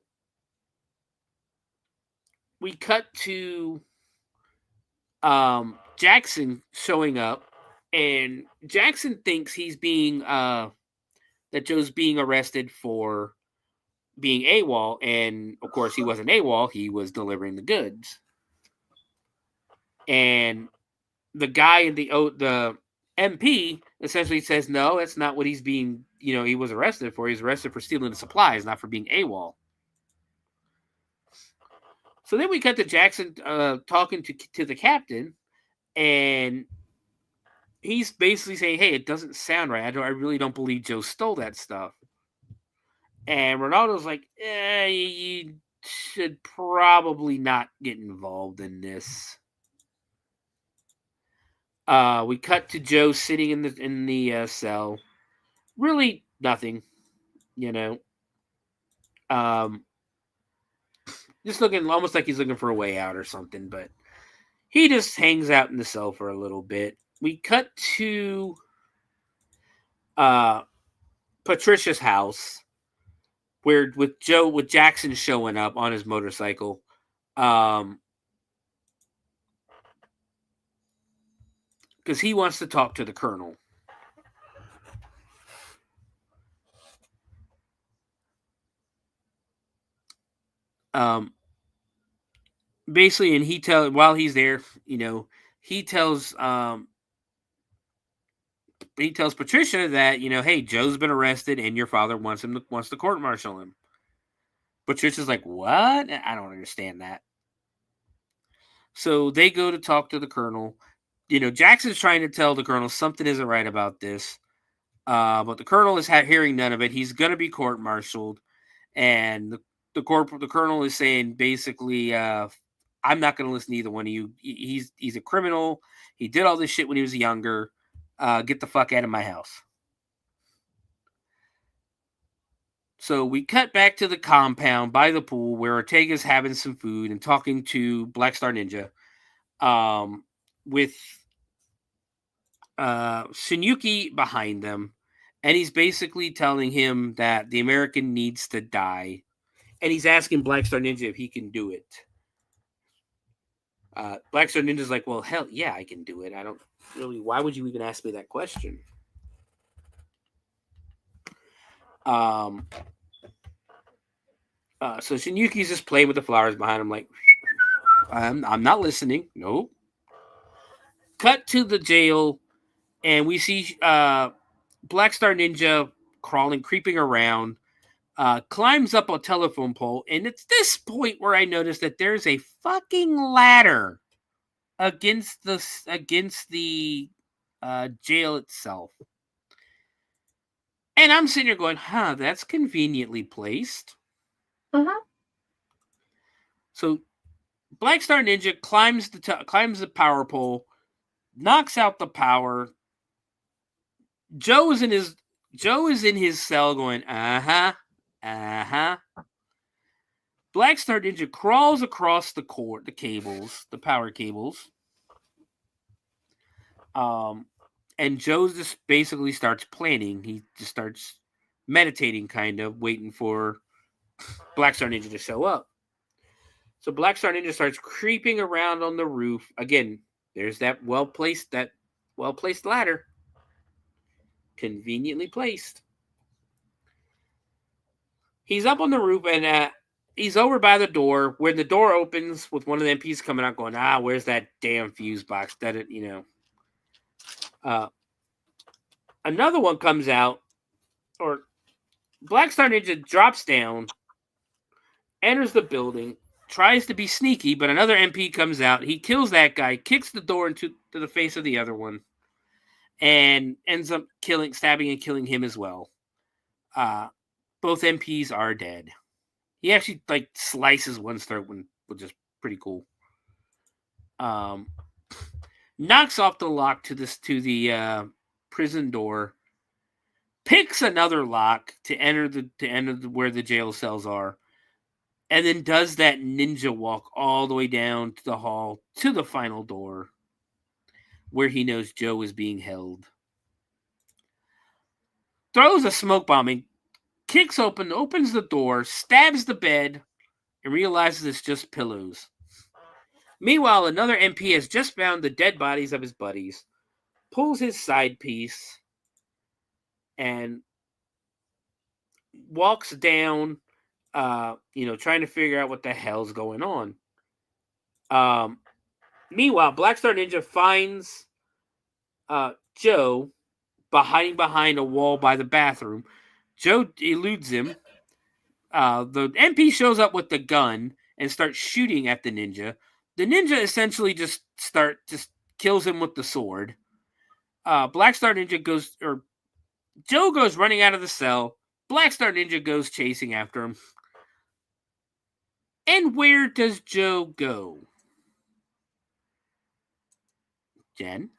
we cut to Jackson showing up, and Jackson thinks he's being that Joe's being arrested for being AWOL, and of course he wasn't AWOL, he was delivering the goods. And the guy in the MP essentially says, no, that's not what he's being, he was arrested for. He's arrested for stealing the supplies, not for being AWOL. So then we cut to Jackson talking to the captain, and he's basically saying, hey, it doesn't sound right. I really don't believe Joe stole that stuff. And Ronaldo's like, you should probably not get involved in this. We cut to Joe sitting in the cell. Really nothing, just looking almost like he's looking for a way out or something, but he just hangs out in the cell for a little bit. We cut to Patricia's house, where with Jackson showing up on his motorcycle. Because he wants to talk to the colonel. Basically, and while he's there, he tells Patricia that, hey, Joe's been arrested and your father wants to court-martial him. Patricia's like, what? I don't understand that. So they go to talk to the colonel. Jackson's trying to tell the colonel something isn't right about this. But the colonel is hearing none of it. He's going to be court-martialed. And the colonel is saying, basically, I'm not going to listen to either one of you. He's a criminal. He did all this shit when he was younger. Get the fuck out of my house. So we cut back to the compound by the pool where Ortega's having some food and talking to Black Star Ninja. With Shinyuki behind them. And he's basically telling him that the American needs to die. And he's asking Black Star Ninja if he can do it. Black Star Ninja's like, well, hell yeah, I can do it. I don't really, why would you even ask me that question? So Shinyuki's just playing with the flowers behind him, like, I'm not listening. Nope. Cut to the jail, and we see Black Star Ninja creeping around, climbs up a telephone pole, and it's this point where I noticed that there's a fucking ladder against the jail itself. And I'm sitting here going, that's conveniently placed. Uh-huh. So Black Star Ninja climbs the power pole, knocks out the power. Joe is in his cell going, uh-huh. Black Star Ninja crawls across the power cables. And Joe just basically starts planning. He just starts meditating, kind of, waiting for Black Star Ninja to show up. So Black Star Ninja starts creeping around on the roof. Again, there's that well-placed ladder. Conveniently placed. He's up on the roof, and he's over by the door. When the door opens, with one of the MPs coming out going, where's that damn fuse box? Another one comes out, or Black Star Ninja drops down, enters the building, tries to be sneaky, but another MP comes out. He kills that guy, kicks the door into the face of the other one, and ends up stabbing and killing him as well. Both MPs are dead. He actually slices one's throat, which is pretty cool. Knocks off the lock to the prison door. picks another lock to enter where the jail cells are, and then does that ninja walk all the way down to the hall to the final door where he knows Joe is being held. Throws a smoke bomb and opens the door, stabs the bed, and realizes it's just pillows. Meanwhile, another MP has just found the dead bodies of his buddies, pulls his side piece, and walks down, trying to figure out what the hell's going on. Meanwhile, Black Star Ninja finds Joe hiding behind a wall by the bathroom. Joe eludes him. The MP shows up with the gun and starts shooting at the ninja. The ninja essentially just kills him with the sword. Black Star Ninja Joe goes running out of the cell. Black Star Ninja goes chasing after him. And where does Joe go? Jen?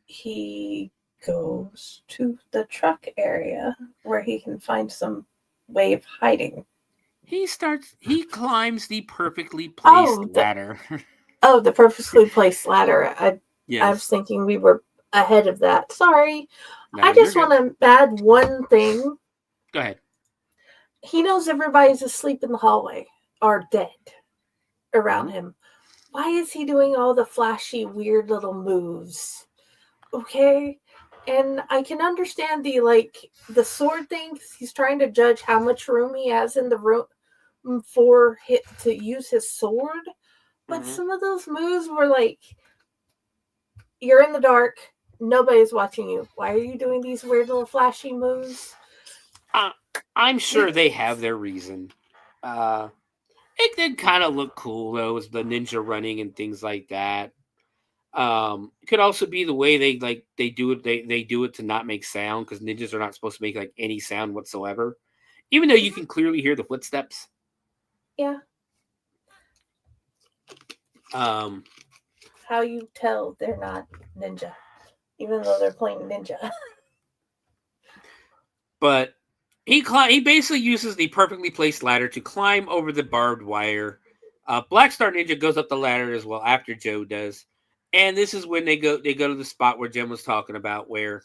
He goes to the truck area where he can find some way of hiding. He climbs the perfectly placed ladder. The perfectly placed ladder. Yes. I was thinking we were ahead of that. Sorry. No, I just want to add one thing. Go ahead. He knows everybody's asleep in the hallway or dead around him. Why is he doing all the flashy, weird little moves? Okay? And I can understand the sword thing, 'cause he's trying to judge how much room he has in the room to use his sword. But some of those moves were like, you're in the dark, nobody's watching you. Why are you doing these weird little flashy moves? I'm sure they have their reason. It did kind of look cool though, with the ninja running and things like that. It could also be the way they do it. They do it to not make sound, because ninjas are not supposed to make any sound whatsoever, even though you can clearly hear the footsteps. Yeah. How you tell they're not ninja, even though they're playing ninja. But he basically uses the perfectly placed ladder to climb over the barbed wire. Black Star Ninja goes up the ladder as well after Joe does. And this is when they go to the spot where Jen was talking about, where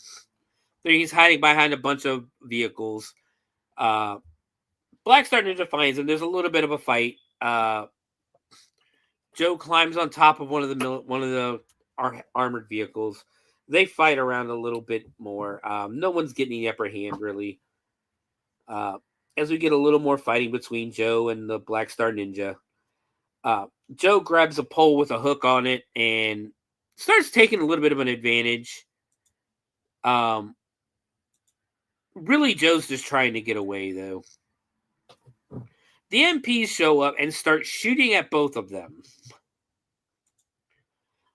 he's hiding behind a bunch of vehicles. Black Star Ninja finds him. There's a little bit of a fight. Joe climbs on top of one of the armored vehicles. They fight around a little bit more. No one's getting the upper hand, really. As we get a little more fighting between Joe and the Black Star Ninja. Joe grabs a pole with a hook on it and starts taking a little bit of an advantage. Really, Joe's just trying to get away, though. The MPs show up and start shooting at both of them.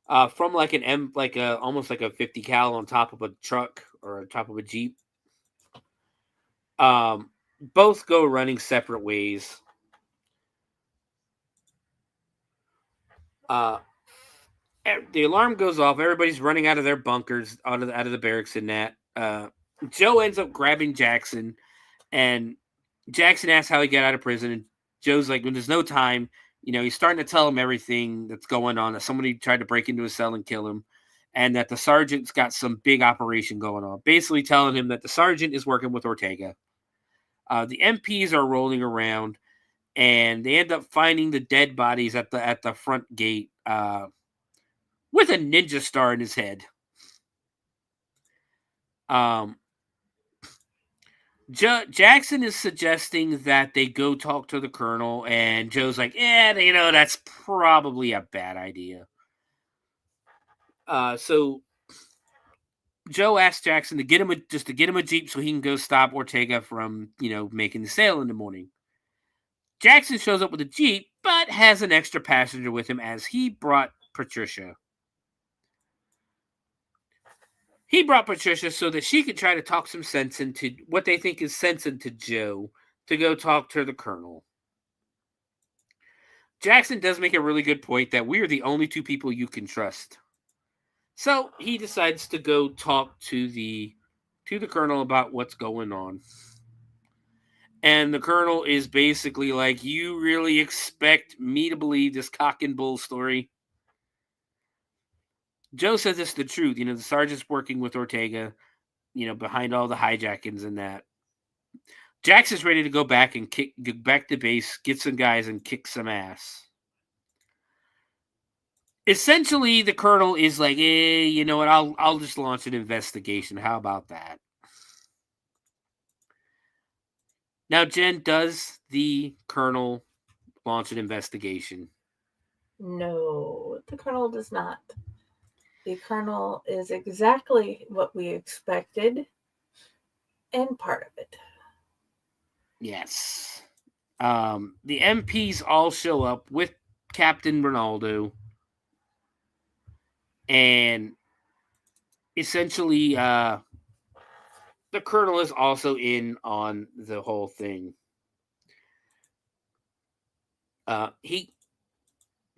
From almost like a 50 cal on top of a truck or on top of a Jeep. Both go running separate ways. The alarm goes off. Everybody's running out of their bunkers, out of the barracks and that. Joe ends up grabbing Jackson, and Jackson asks how he got out of prison. And Joe's like, when there's no time, he's starting to tell him everything that's going on, that somebody tried to break into his cell and kill him, and that the sergeant's got some big operation going on. Basically telling him that the sergeant is working with Ortega. The MPs are rolling around, and they end up finding the dead bodies at the front gate with a ninja star in his head. Jackson is suggesting that they go talk to the colonel, and Joe's like, that's probably a bad idea. So Joe asks Jackson to get him a Jeep so he can go stop Ortega from, making the sale in the morning. Jackson shows up with a Jeep, but has an extra passenger with him, as he brought Patricia. He brought Patricia so that she could try to talk some sense into what they think is sense into Joe to go talk to the colonel. Jackson does make a really good point that we are the only two people you can trust. So he decides to go talk to the to the colonel about what's going on. And the colonel is basically like, you really expect me to believe this cock and bull story? Joe says it's the truth. The sergeant's working with Ortega, behind all the hijackings and that. Jax is ready to go back and get back to base, get some guys, and kick some ass. Essentially, the colonel is like, you know what? I'll just launch an investigation. How about that? Now, Jen, does the colonel launch an investigation? No, the colonel does not. The colonel is exactly what we expected and part of it. Yes. The MPs all show up with Captain Ronaldo. And essentially, the colonel is also in on the whole thing.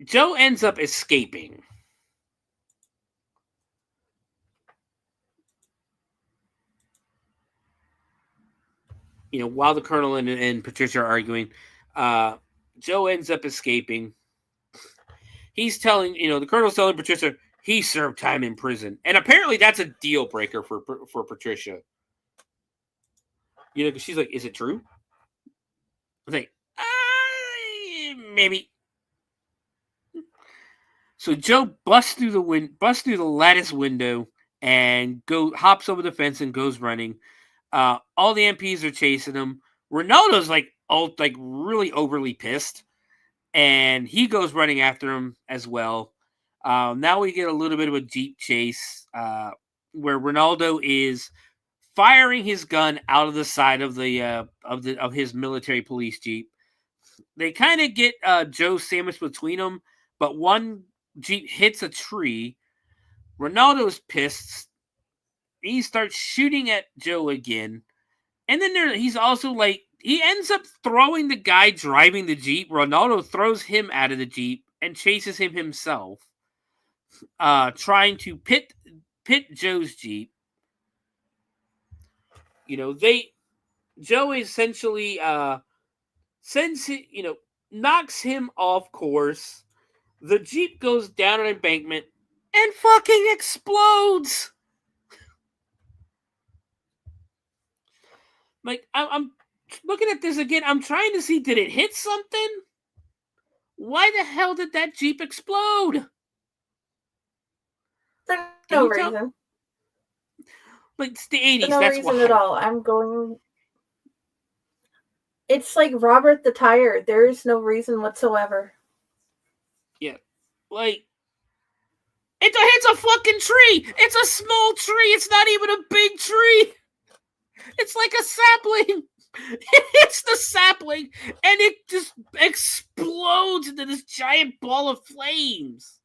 Joe ends up escaping. While the colonel and Patricia are arguing, Joe ends up escaping. He's telling, the colonel's telling Patricia he served time in prison. And apparently that's a deal breaker for Patricia. Because she's like, is it true? I think, maybe. So Joe busts through the lattice window and hops over the fence and goes running. All the MPs are chasing him. Ronaldo's really overly pissed, and he goes running after him as well. Now we get a little bit of a jeep chase where Ronaldo is firing his gun out of the side of of his military police jeep. They kind of get Joe sandwiched between them, but one jeep hits a tree. Ronaldo's pissed. He starts shooting at Joe again. And then he's also he ends up throwing the guy driving the Jeep. Ronaldo throws him out of the Jeep and chases him himself, trying to pit Joe's Jeep. Joe essentially knocks him off course. The Jeep goes down an embankment and fucking explodes. I'm looking at this again. I'm trying to see, did it hit something? Why the hell did that Jeep explode? For no reason. It's the 80s. For no that's reason why. at all. It's like Robert the Tire. There is no reason whatsoever. Yeah. It's a fucking tree. It's a small tree. It's not even a big tree. It's like a sapling. It hits the sapling and it just explodes into this giant ball of flames.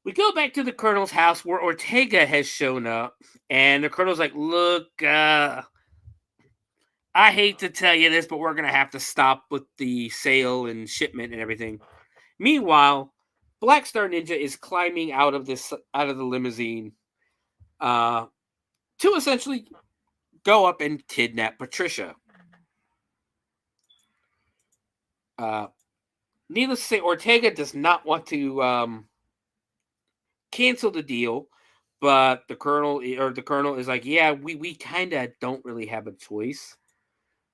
We go back to the colonel's house where Ortega has shown up, and the colonel's like, look, I hate to tell you this, but we're going to have to stop with the sale and shipment and everything. Meanwhile, Black Star Ninja is climbing out of the limousine to essentially go up and kidnap Patricia. Needless to say, Ortega does not want to cancel the deal, but the colonel is like, yeah, we kind of don't really have a choice.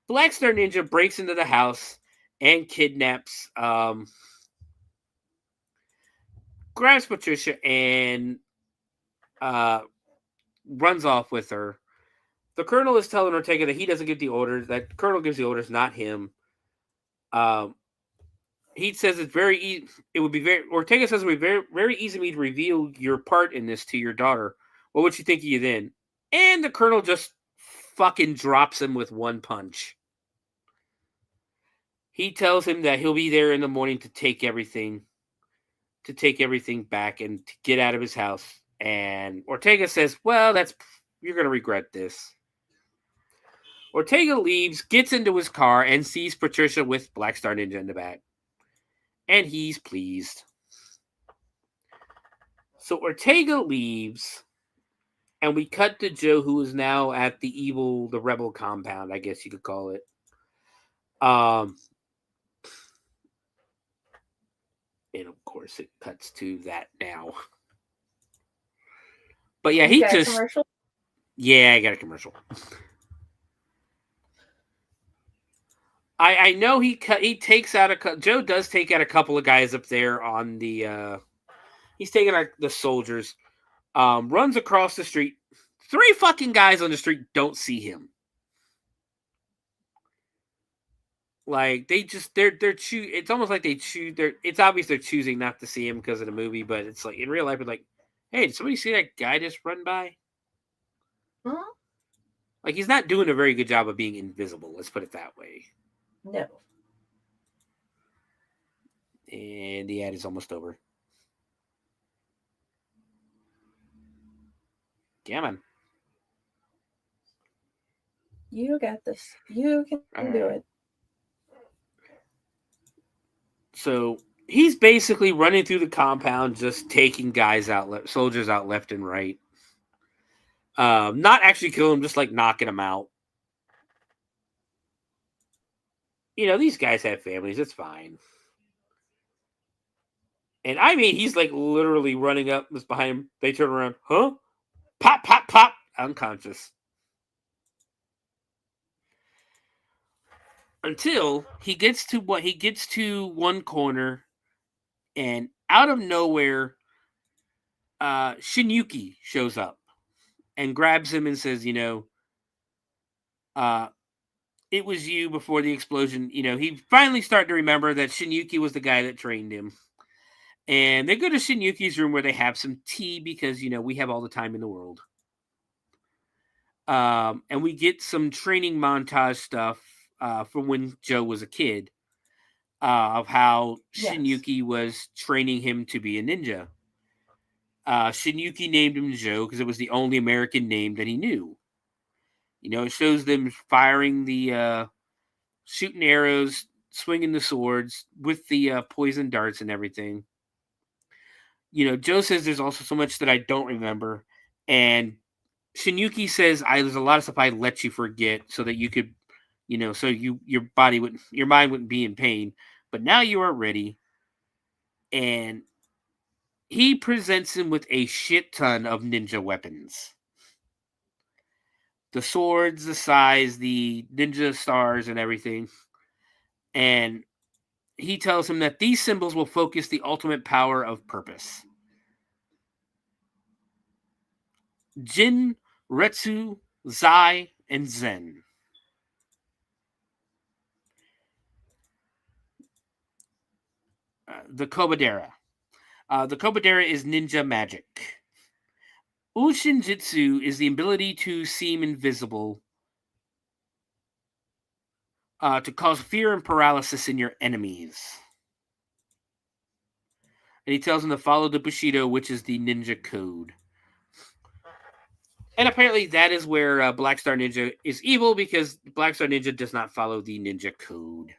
Black Star Ninja breaks into the house and kidnaps, grabs Patricia and runs off with her. The colonel is telling Ortega that he doesn't give the orders, that the colonel gives the orders, not him. He says it's very easy. Ortega says it would be very, very easy for me to reveal your part in this to your daughter. What would she think of you then? And the colonel just fucking drops him with one punch. He tells him that he'll be there in the morning to take everything back and to get out of his house. And Ortega says, well, you're going to regret this. Ortega leaves, gets into his car, and sees Patricia with Black Star Ninja in the back. And he's pleased. So Ortega leaves. And we cut to Joe, who is now at the rebel compound, I guess you could call it. And of course, it cuts to that now. But yeah, he just. Commercial? Yeah, I got a commercial. I know he takes out Joe does take out a couple of guys up there on the. He's taking out the soldiers. Runs across the street. 3 fucking guys on the street don't see him. Like it's almost like it's obvious they're choosing not to see him because of the movie, but it's like in real life, it's like, hey, did somebody see that guy just run by? Huh? Like, he's not doing a very good job of being invisible. Let's put it that way. No. And the ad is almost over. Yeah, man. You got this. You can do it. So he's basically running through the compound, just taking guys out, soldiers out left and right. Not actually killing them, just like knocking them out. You know, these guys have families. It's fine. And I mean, he's like literally running up, was behind him. They turn around. Huh? Pop, pop, pop. Unconscious. Until he gets to one corner, and out of nowhere, Shinyuki shows up and grabs him and says, it was you before the explosion. You know, he finally started to remember that Shinyuki was the guy that trained him. And they go to Shinyuki's room where they have some tea because, we have all the time in the world. And we get some training montage stuff from when Joe was a kid of how Shinyuki was training him to be a ninja. Shinyuki named him Joe because it was the only American name that he knew. It shows them firing the shooting arrows, swinging the swords with the poison darts and everything. Joe says there's also so much that I don't remember. And Shinyuki says, there's a lot of stuff I let you forget so that you could, so your mind wouldn't be in pain. But now you are ready. And he presents him with a shit ton of ninja weapons. The swords, the sais, the ninja stars, and everything. And he tells him that these symbols will focus the ultimate power of purpose. Jin, Retsu, Zai, and Zen. The Kobadera. The Kobadera is ninja magic. Ushinjitsu is the ability to seem invisible to cause fear and paralysis in your enemies. And he tells them to follow the Bushido, which is the ninja code. And apparently that is where Black Star Ninja is evil, because Black Star Ninja does not follow the ninja code.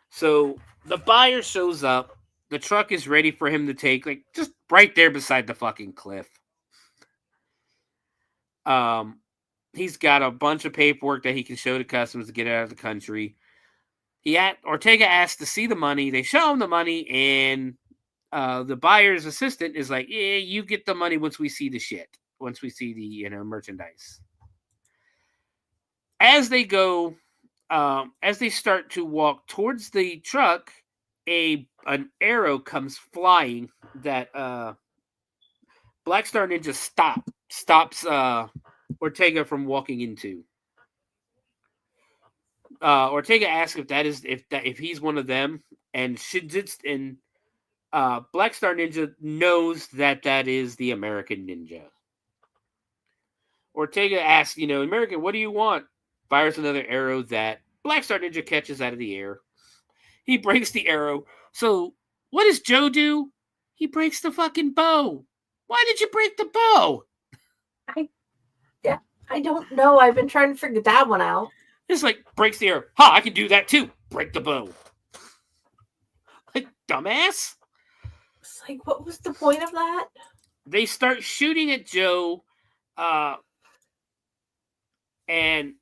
So the buyer shows up. The truck is ready for him to take, just right there beside the fucking cliff. He's got a bunch of paperwork that he can show to customs to get out of the country. Ortega asks to see the money. They show him the money, and the buyer's assistant is like, yeah, you get the money once we see the shit. Once we see the, merchandise. As they go, as they start to walk towards the truck, an arrow comes flying that Black Star Ninja stops Ortega from walking into. Ortega asks if he's one of them, and Black Star Ninja knows that is the American ninja. Ortega asks, American, what do you want? Fires another arrow that Black Star Ninja catches out of the air. He breaks the arrow. So what does Joe do? He breaks the fucking bow. Why did you break the bow? I don't know. I've been trying to figure that one out. It's like, breaks the arrow. Ha, I can do that too. Break the bow. Like, dumbass. It's like, what was the point of that? they start shooting at Joe, and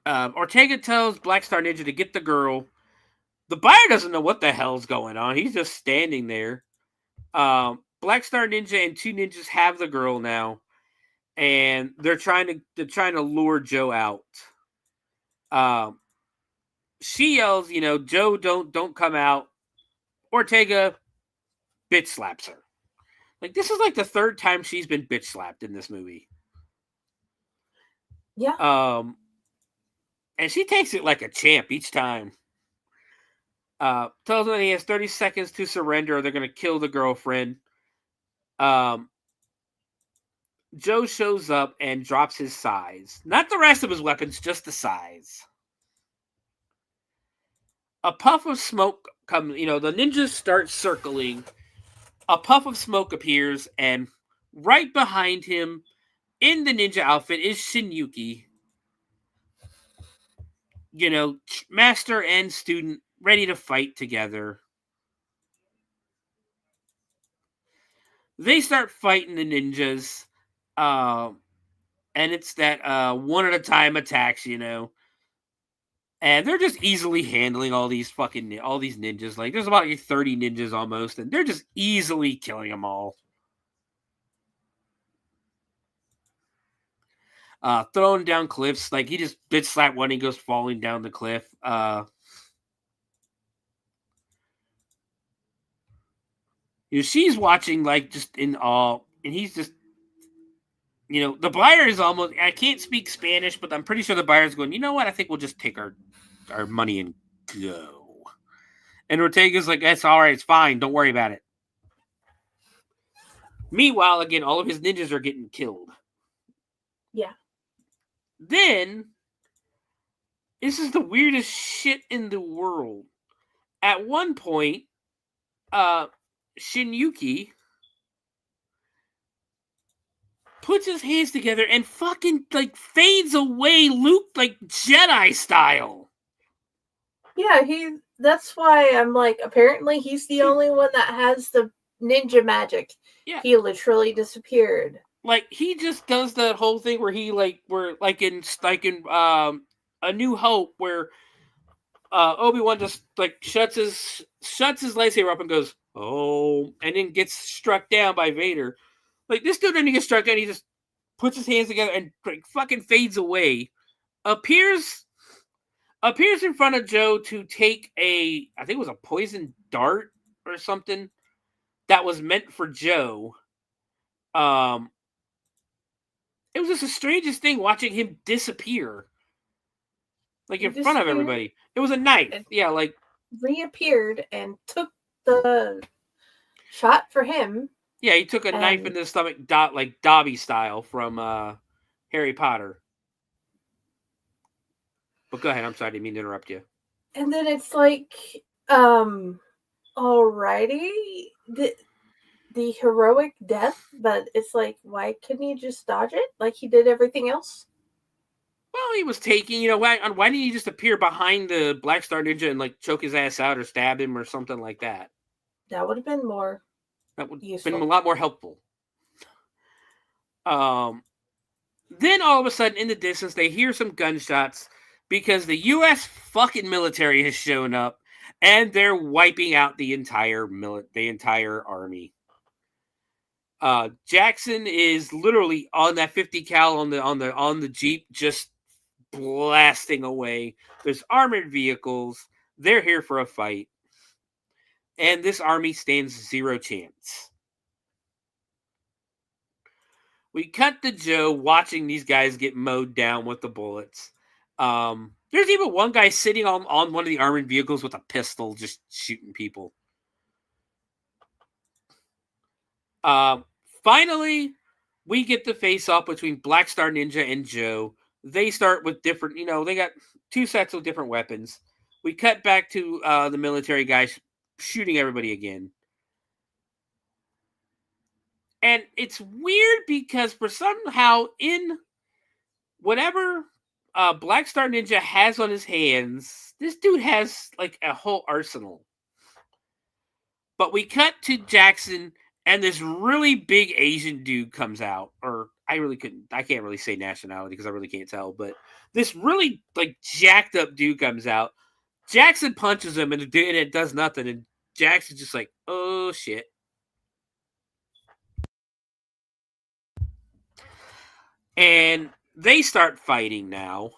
Ortega tells Black Star Ninja to get the girl. The buyer doesn't know what the hell's going on. He's just standing there. Black Star Ninja and two ninjas have the girl now, and they're trying to lure Joe out. She yells, Joe, don't come out. Ortega bitch slaps her. Like, this is like the third time she's been bitch slapped in this movie. Yeah. And she takes it like a champ each time. Tells him that he has 30 seconds to surrender or they're going to kill the girlfriend. Joe shows up and drops his size. Not the rest of his weapons, just the size. A puff of smoke comes, the ninjas start circling. A puff of smoke appears, and right behind him, in the ninja outfit, is Shinyuki. Master and student ready to fight together. They start fighting the ninjas, and it's that one at a time attacks, and they're just easily handling all these ninjas. Like, there's about 30 ninjas almost, and they're just easily killing them all. Throwing down cliffs, like he just bitch slapped one, he goes falling down the cliff. She's watching like just in awe, and he's just, the buyer is almost. I can't speak Spanish, but I'm pretty sure the buyer's going, you know what? I think we'll just take our money and go. And Ortega's like, that's all right, it's fine, don't worry about it. Meanwhile, again, all of his ninjas are getting killed. Yeah. Then, this is the weirdest shit in the world. At one point, Shinyuki puts his hands together and fucking, like, fades away Luke, like, Jedi style. Yeah, that's why I'm like, apparently he's the only one that has the ninja magic. Yeah. He literally disappeared. Like, he just does that whole thing where he, like, in A New Hope, where Obi-Wan just, like, shuts his lightsaber up and goes, oh, and then gets struck down by Vader. Like, this dude didn't get struck down, he just puts his hands together and, like, fucking fades away. Appears in front of Joe to take I think it was a poison dart or something that was meant for Joe. It was just the strangest thing watching him disappear. Like, in front of everybody. It was a knife. Yeah, like... Reappeared and took the shot for him. Yeah, he took a knife in the stomach, like Dobby style from Harry Potter. But go ahead, I'm sorry, I didn't mean to interrupt you. And then it's like, alrighty, the heroic death, but it's like, why couldn't he just dodge it like he did everything else? Well, he was taking, why didn't he just appear behind the Black Star Ninja and, like, choke his ass out or stab him or something like that? That would have been more That would have useful. been a lot more helpful. Then all of a sudden, in the distance, they hear some gunshots because the U.S. fucking military has shown up and they're wiping out the entire army. Jackson is literally on that 50 cal on the Jeep, just blasting away. There's armored vehicles. They're here for a fight. And this army stands zero chance. We cut to Joe watching these guys get mowed down with the bullets. There's even one guy sitting on one of the armored vehicles with a pistol just shooting people. Finally, we get the face-off between Black Star Ninja and Joe. They start with different, they got two sets of different weapons. We cut back to the military guys shooting everybody again. And it's weird because for somehow in whatever Black Star Ninja has on his hands, this dude has like a whole arsenal. But we cut to Jackson And this really big Asian dude comes out, or I can't really say nationality because I really can't tell, but this really like jacked up dude comes out. Jackson punches him and it does nothing. And Jackson's just like, oh shit. And they start fighting now.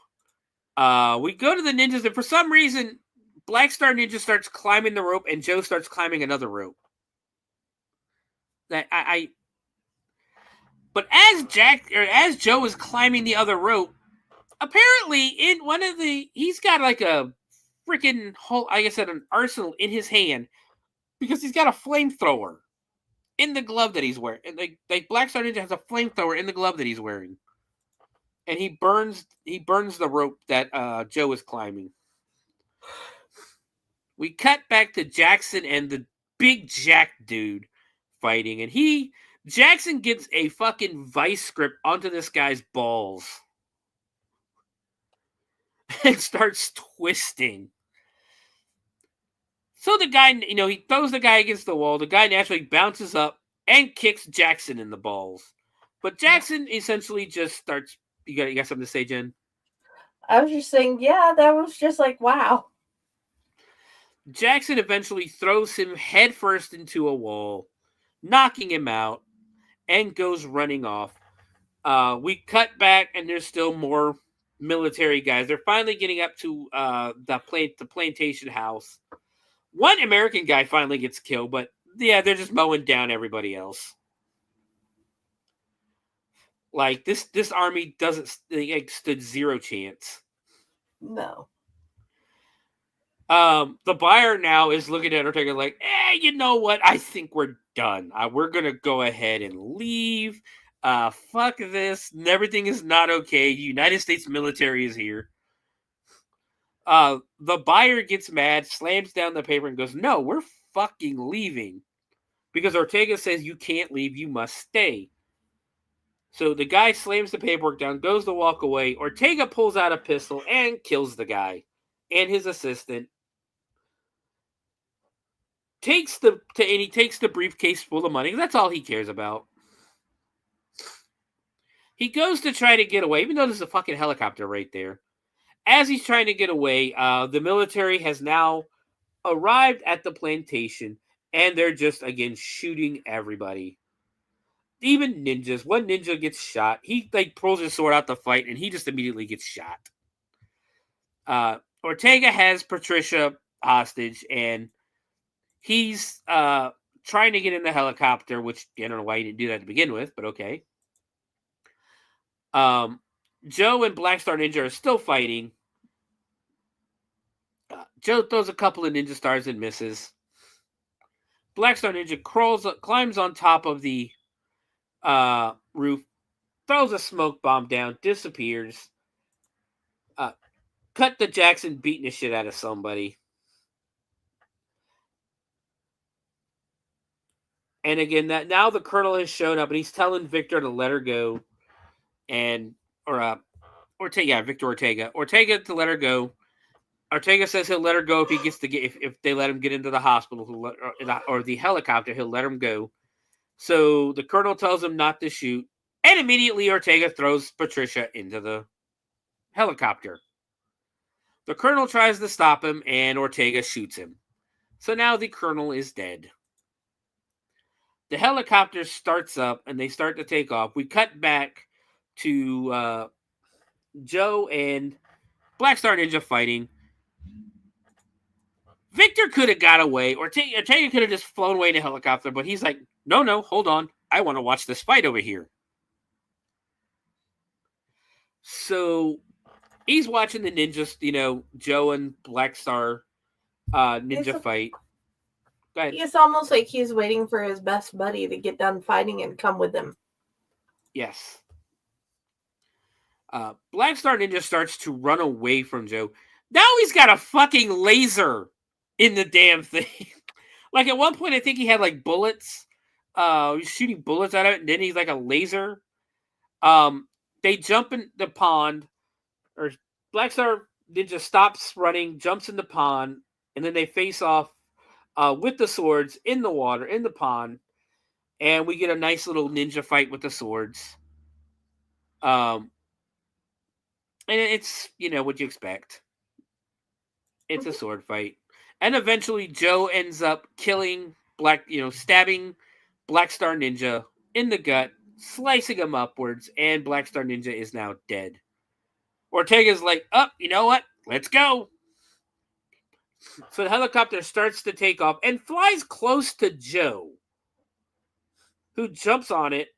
We go to the ninjas, and for some reason, Black Star Ninja starts climbing the rope, and Joe starts climbing another rope. But as Joe is climbing the other rope, apparently he's got like a freaking whole, like I said, an arsenal in his hand because he's got a flamethrower in the glove that he's wearing. And like Black Star Ninja has a flamethrower in the glove that he's wearing. And he burns the rope that Joe is climbing. We cut back to Jackson and the big Jack dude fighting, and Jackson gets a fucking vice grip onto this guy's balls and starts twisting. So the guy, he throws the guy against the wall. The guy naturally bounces up and kicks Jackson in the balls. But Jackson essentially just starts. You got something to say, Jen? I was just saying, yeah, that was just like, wow. Jackson eventually throws him headfirst into a wall, knocking him out, and goes running off. We cut back, and there's still more military guys. They're finally getting up to the plantation house. One American guy finally gets killed, but yeah, they're just mowing down everybody else. Like, this army stood zero chance. No. The buyer now is looking at Ortega like, you know what? I think we're done. We're going to go ahead and leave. Fuck this. Everything is not okay. United States military is here. The buyer gets mad, slams down the paper and goes, no, we're fucking leaving. Because Ortega says you can't leave, you must stay. So the guy slams the paperwork down, goes to walk away. Ortega pulls out a pistol and kills the guy and his assistant. He takes the briefcase full of money. That's all he cares about. He goes to try to get away, even though there's a fucking helicopter right there. As he's trying to get away, the military has now arrived at the plantation, and they're just, again, shooting everybody. Even ninjas. One ninja gets shot. He pulls his sword out to fight, and he just immediately gets shot. Ortega has Patricia hostage, and he's trying to get in the helicopter, which I don't know why he didn't do that to begin with, but okay. Joe and Black Star Ninja are still fighting. Joe throws a couple of ninja stars and misses. Black Star Ninja climbs on top of the roof, throws a smoke bomb down, disappears. Cut to Jackson beating the shit out of somebody. And again, that now the colonel has shown up and he's telling Victor to let her go. Victor Ortega. Ortega to let her go. Ortega says he'll let her go if they let him get into the hospital or the helicopter, he'll let him go. So the colonel tells him not to shoot, and immediately Ortega throws Patricia into the helicopter. The colonel tries to stop him, and Ortega shoots him. So now the colonel is dead. The helicopter starts up, and they start to take off. We cut back to Joe and Black Star Ninja fighting. Victor could have got away, or Ortega could have just flown away in a helicopter, but he's like, no, hold on. I want to watch this fight over here. So he's watching the ninjas, Joe and Black Star ninja fight. Go ahead. It's almost like he's waiting for his best buddy to get done fighting and come with him. Yes. Black Star Ninja starts to run away from Joe. Now he's got a fucking laser in the damn thing. Like at one point, I think he had like bullets. He's shooting bullets at it, and then he's like a laser. They jump in the pond, or Black Star Ninja stops running, jumps in the pond, and then they face off with the swords in the water, in the pond. And we get a nice little ninja fight with the swords. And it's, what you expect. It's a sword fight. And eventually Joe ends up killing stabbing Black Star Ninja in the gut, slicing him upwards, and Black Star Ninja is now dead. Ortega's like, you know what? Let's go. So the helicopter starts to take off and flies close to Joe, who jumps on it.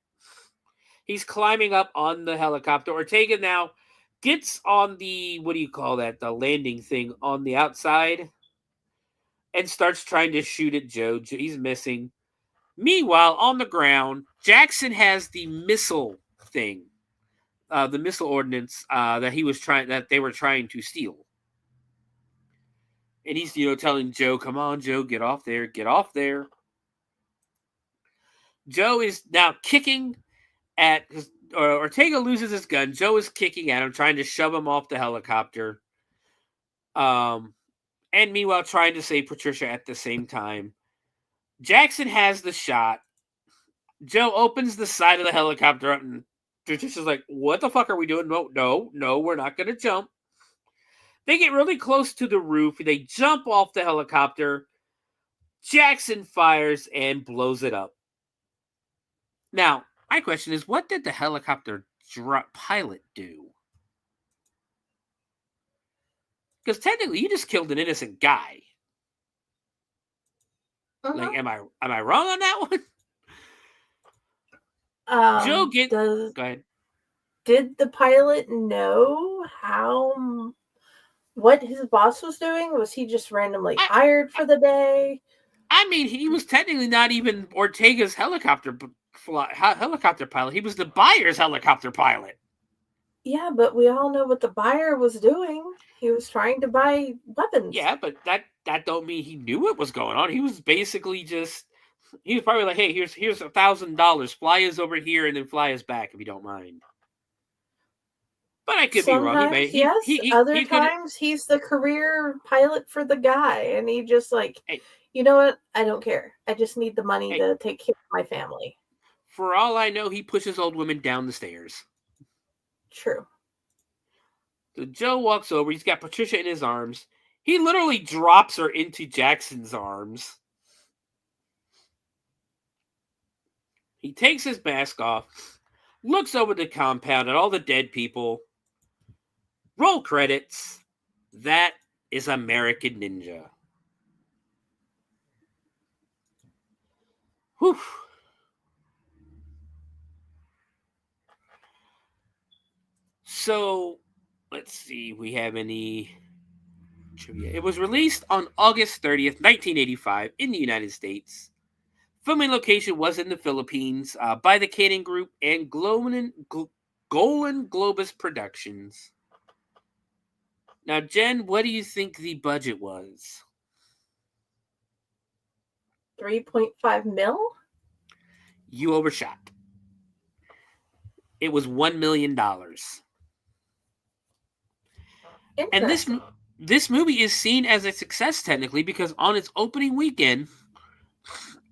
He's climbing up on the helicopter. Ortega now gets on the, the landing thing on the outside and starts trying to shoot at Joe. He's missing. Meanwhile, on the ground, Jackson has the missile thing, the missile ordnance that they were trying to steal. And he's, telling Joe, come on, Joe, get off there, get off there. Joe is now kicking at, Ortega loses his gun. Joe is kicking at him, trying to shove him off the helicopter. And meanwhile, trying to save Patricia at the same time. Jackson has the shot. Joe opens the side of the helicopter up, and Patricia's like, what the fuck are we doing? No, we're not going to jump. They get really close to the roof. They jump off the helicopter. Jackson fires and blows it up. Now, my question is, what did the helicopter pilot do? Because technically, you just killed an innocent guy. Uh-huh. Like, am I wrong on that one? Joe go ahead. Did the pilot know what his boss was doing? Was he just randomly hired for the day? I mean, he was technically not even Ortega's helicopter pilot. He was the buyer's helicopter pilot. Yeah, but we all know what the buyer was doing. He was trying to buy weapons. Yeah, but that don't mean he knew what was going on. He was basically he was probably like, hey, here's $1,000. Fly us over here and then fly us back if you don't mind. But I could be wrong. Other times he's the career pilot for the guy, and he just you know what? I don't care. I just need the money to take care of my family. For all I know, he pushes old women down the stairs. True. So Joe walks over. He's got Patricia in his arms. He literally drops her into Jackson's arms. He takes his mask off, looks over the compound at all the dead people. Roll credits. That is American Ninja. Whew. So, let's see. We have any trivia. It was released on August 30th, 1985 in the United States. Filming location was in the Philippines by the Cannon Group and Golan Globus Productions. Now, Jen, what do you think the budget was? 3.5 mil? You overshot. It was $1 million. And this movie is seen as a success technically because on its opening weekend,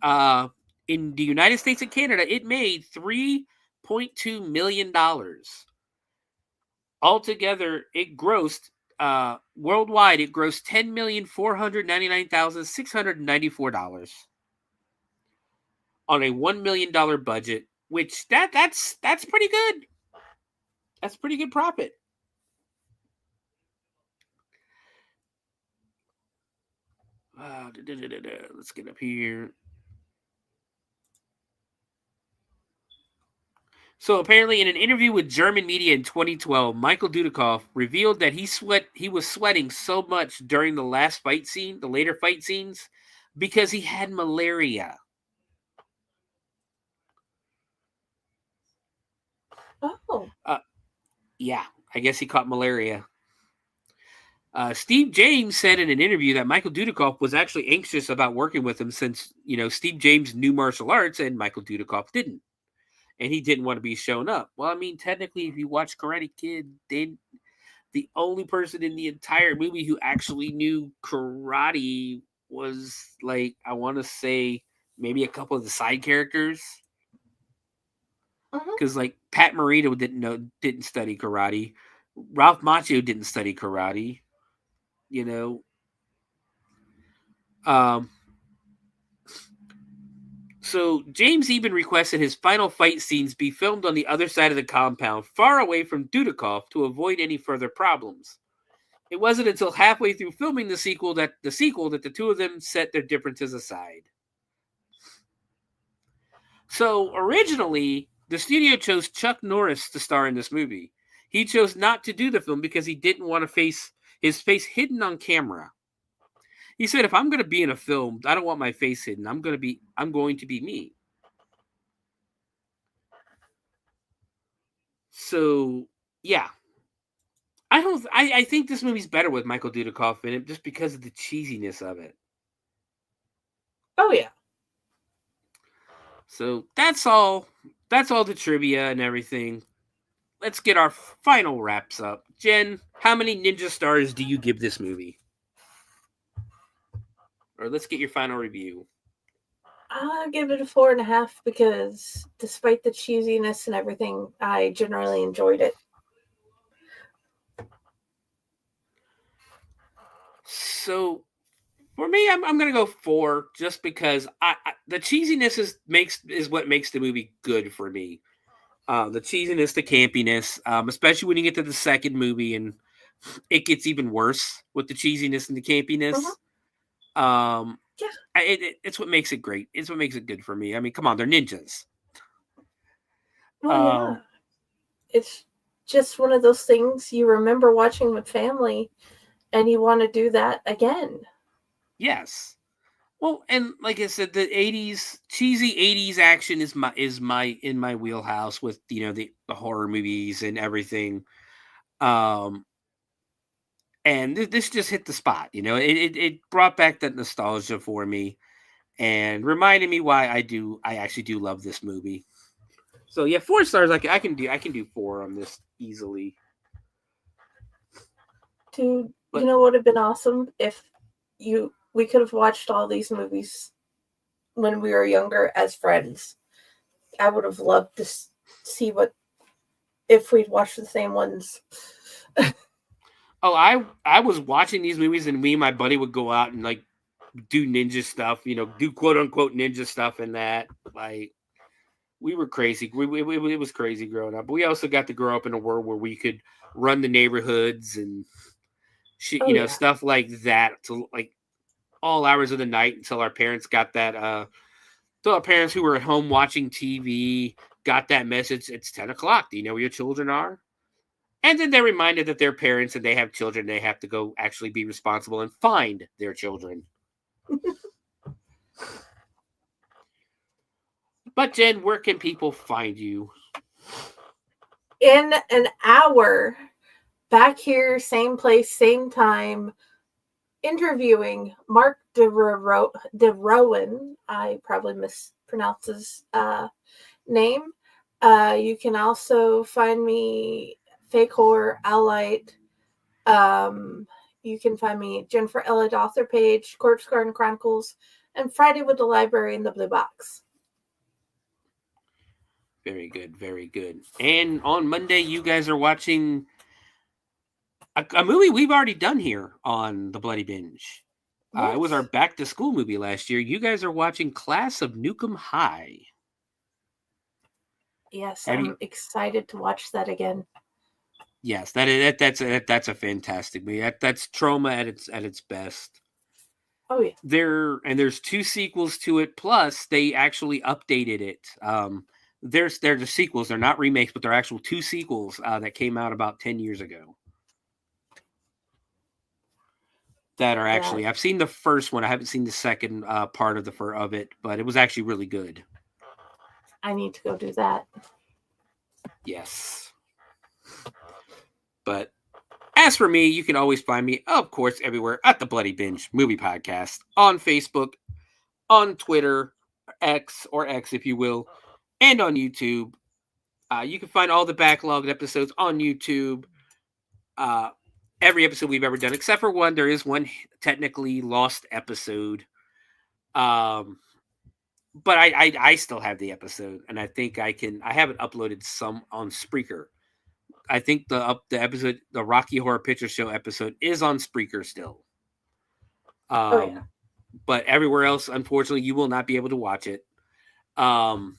in the United States and Canada, it made $3.2 million. Altogether, it grossed worldwide. It grossed $10,499,694 on a $1 million budget, which that's pretty good. That's pretty good profit. Let's get up here. So apparently in an interview with German media in 2012, Michael Dudikoff revealed that he was sweating so much during the later fight scenes, because he had malaria. Oh. Yeah, I guess he caught malaria. Steve James said in an interview that Michael Dudikoff was actually anxious about working with him since, Steve James knew martial arts and Michael Dudikoff didn't. And he didn't want to be shown up. Well, I mean, technically, if you watch Karate Kid, the only person in the entire movie who actually knew karate was, I want to say maybe a couple of the side characters. Mhm. Because like Pat Morita didn't study karate. Ralph Macchio didn't study karate. You know. So James even requested his final fight scenes be filmed on the other side of the compound, far away from Dudikoff, to avoid any further problems. It wasn't until halfway through filming the sequel that the two of them set their differences aside. So originally, the studio chose Chuck Norris to star in this movie. He chose not to do the film because he didn't want his face hidden on camera. He said, if I'm going to be in a film, I don't want my face hidden. I'm going to be me. So, yeah. I think this movie's better with Michael Dudikoff in it just because of the cheesiness of it. Oh, yeah. So, that's all the trivia and everything. Let's get our final wraps up. Jen, how many ninja stars do you give this movie? Or let's get your final review. I'll give it a 4.5 because despite the cheesiness and everything, I generally enjoyed it. So for me, I'm going to go 4 just because the cheesiness is what makes the movie good for me. The cheesiness, the campiness, especially when you get to the second movie and it gets even worse with the cheesiness and the campiness. Yeah. It's what makes it great. It's what makes it good for me. I mean, come on, they're ninjas. Well, yeah. It's just one of those things you remember watching with family and you want to do that again. Yes. Well, and like I said, the 80s, cheesy 80s action is in my wheelhouse with, the horror movies and everything. And this just hit the spot, it brought back that nostalgia for me and reminded me why I actually do love this movie. So yeah, 4 stars. I can do 4 on this easily. You know what would have been awesome if we could have watched all these movies when we were younger as friends. I would have loved to see if we'd watched the same ones. Oh, I was watching these movies and me and my buddy would go out and like do ninja stuff, do quote unquote ninja stuff and that. Like we were crazy. It was crazy growing up. But we also got to grow up in a world where we could run the neighborhoods and shit, stuff like that to like all hours of the night until our parents got that. Until our parents who were at home watching TV got that message. It's 10 o'clock. Do you know where your children are? And then they're reminded that they're parents and they have children. They have to go actually be responsible and find their children. But Jen, where can people find you? In an hour, back here, same place, same time, interviewing Mark DeRowan. I probably mispronounced his name. You can also find me Fake Horror, Owlite. You can find me Jennifer Elliott author page, Corpse Garden Chronicles, and Friday with the Library in the Blue Box. Very good, very good. And on Monday, you guys are watching a movie we've already done here on the Bloody Binge. Yes. It was our back to school movie last year. You guys are watching Class of Nukem High. Yes, I'm excited to watch that again. Yes, that's a fantastic movie. That's trauma at its best. Oh yeah. There's 2 sequels to it. Plus, they actually updated it. They're the sequels. They're not remakes, but they're actual 2 sequels that came out about 10 years ago. That are actually, I've seen the first one. I haven't seen the second part of it, but it was actually really good. I need to go do that. Yes. But as for me, you can always find me, of course, everywhere at the Bloody Binge Movie Podcast, on Facebook, on Twitter, X if you will, and on YouTube. You can find all the backlogged episodes on YouTube. Every episode we've ever done, except for one. There is one technically lost episode. but I still have the episode, and I think I haven't uploaded some on Spreaker. I think the episode, the Rocky Horror Picture Show episode, is on Spreaker still. But everywhere else, unfortunately, you will not be able to watch it. As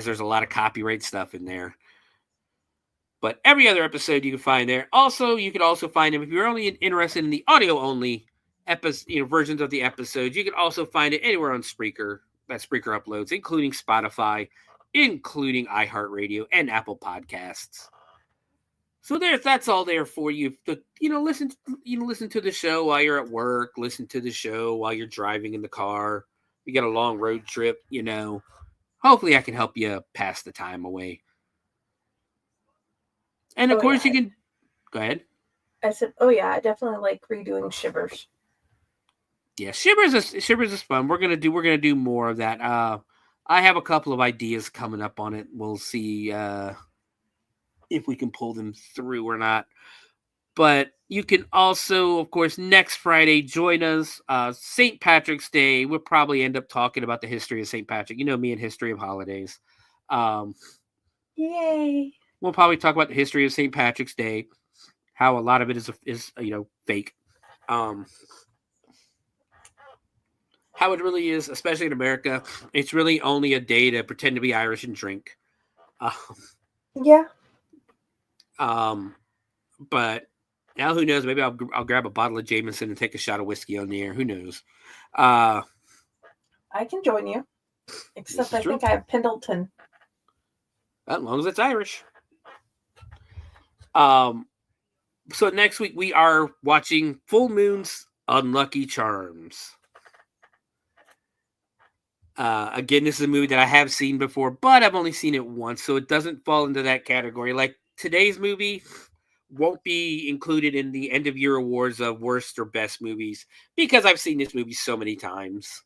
there's a lot of copyright stuff in there. But every other episode you can find there. Also, you can also find them if you're only interested in the audio only versions of the episodes. You can also find it anywhere on Spreaker that Spreaker uploads, including Spotify, including iHeartRadio and Apple Podcasts. So that's all there for you. Listen to the show while you're at work. Listen to the show while you're driving in the car. You got a long road trip. Hopefully, I can help you pass the time away. And of course, you can go ahead. I said, I definitely like redoing Shivers. Yeah, Shivers is fun. We're gonna do more of that. I have a couple of ideas coming up on it. We'll see if we can pull them through or not. But you can also, of course, next Friday join us. St. Patrick's Day. We'll probably end up talking about the history of St. Patrick. Me and history of holidays. Yay! We'll probably talk about the history of St. Patrick's Day, how a lot of it is fake. How it really is, especially in America, it's really only a day to pretend to be Irish and drink. Yeah. But now who knows? Maybe I'll grab a bottle of Jameson and take a shot of whiskey on the air. Who knows? I can join you. Except I think I have Pendleton. As long as it's Irish. So next week we are watching Full Moon's Unlucky Charms. Again, this is a movie that I have seen before, but I've only seen it once, so it doesn't fall into that category. Like today's movie won't be included in the end of year awards of worst or best movies because I've seen this movie so many times.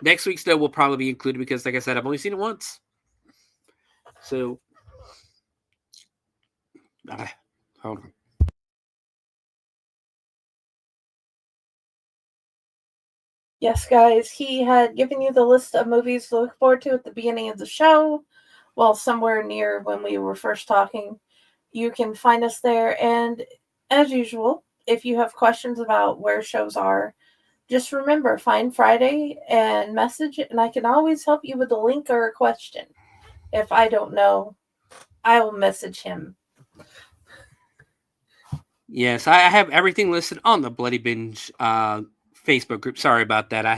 Next week's though will probably be included because, like I said, I've only seen it once. So, hold on. Yes, guys, he had given you the list of movies to look forward to at the beginning of the show. Well, somewhere near when we were first talking. You can find us there. And as usual, if you have questions about where shows are, just remember, find Friday and message it, and I can always help you with a link or a question. If I don't know, I will message him. Yes, I have everything listed on the Bloody Binge Facebook group. Sorry about that. I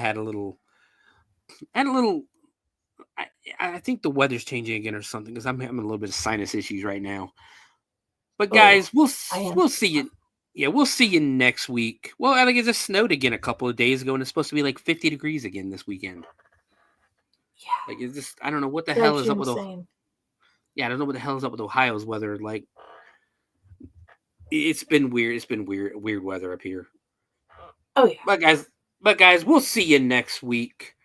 think the weather's changing again or something because I'm having a little bit of sinus issues right now. But guys, we'll see you. Yeah, we'll see you next week. Well, I think it just snowed again a couple of days ago, and it's supposed to be like 50 degrees again this weekend. Yeah. Like it's just I don't know what the hell is up with Ohio. Yeah, I don't know what the hell is up with Ohio's weather. Like it's been weird. It's been weird weather up here. Oh yeah. But guys, we'll see you next week.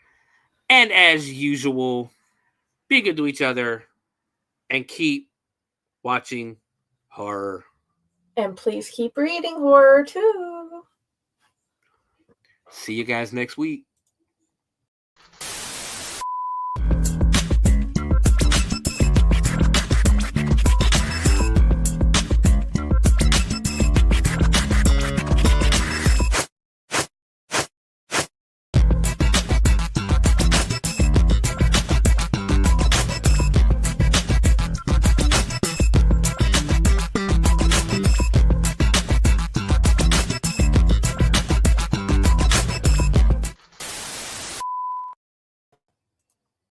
And as usual, be good to each other and keep watching horror. And please keep reading horror too. See you guys next week.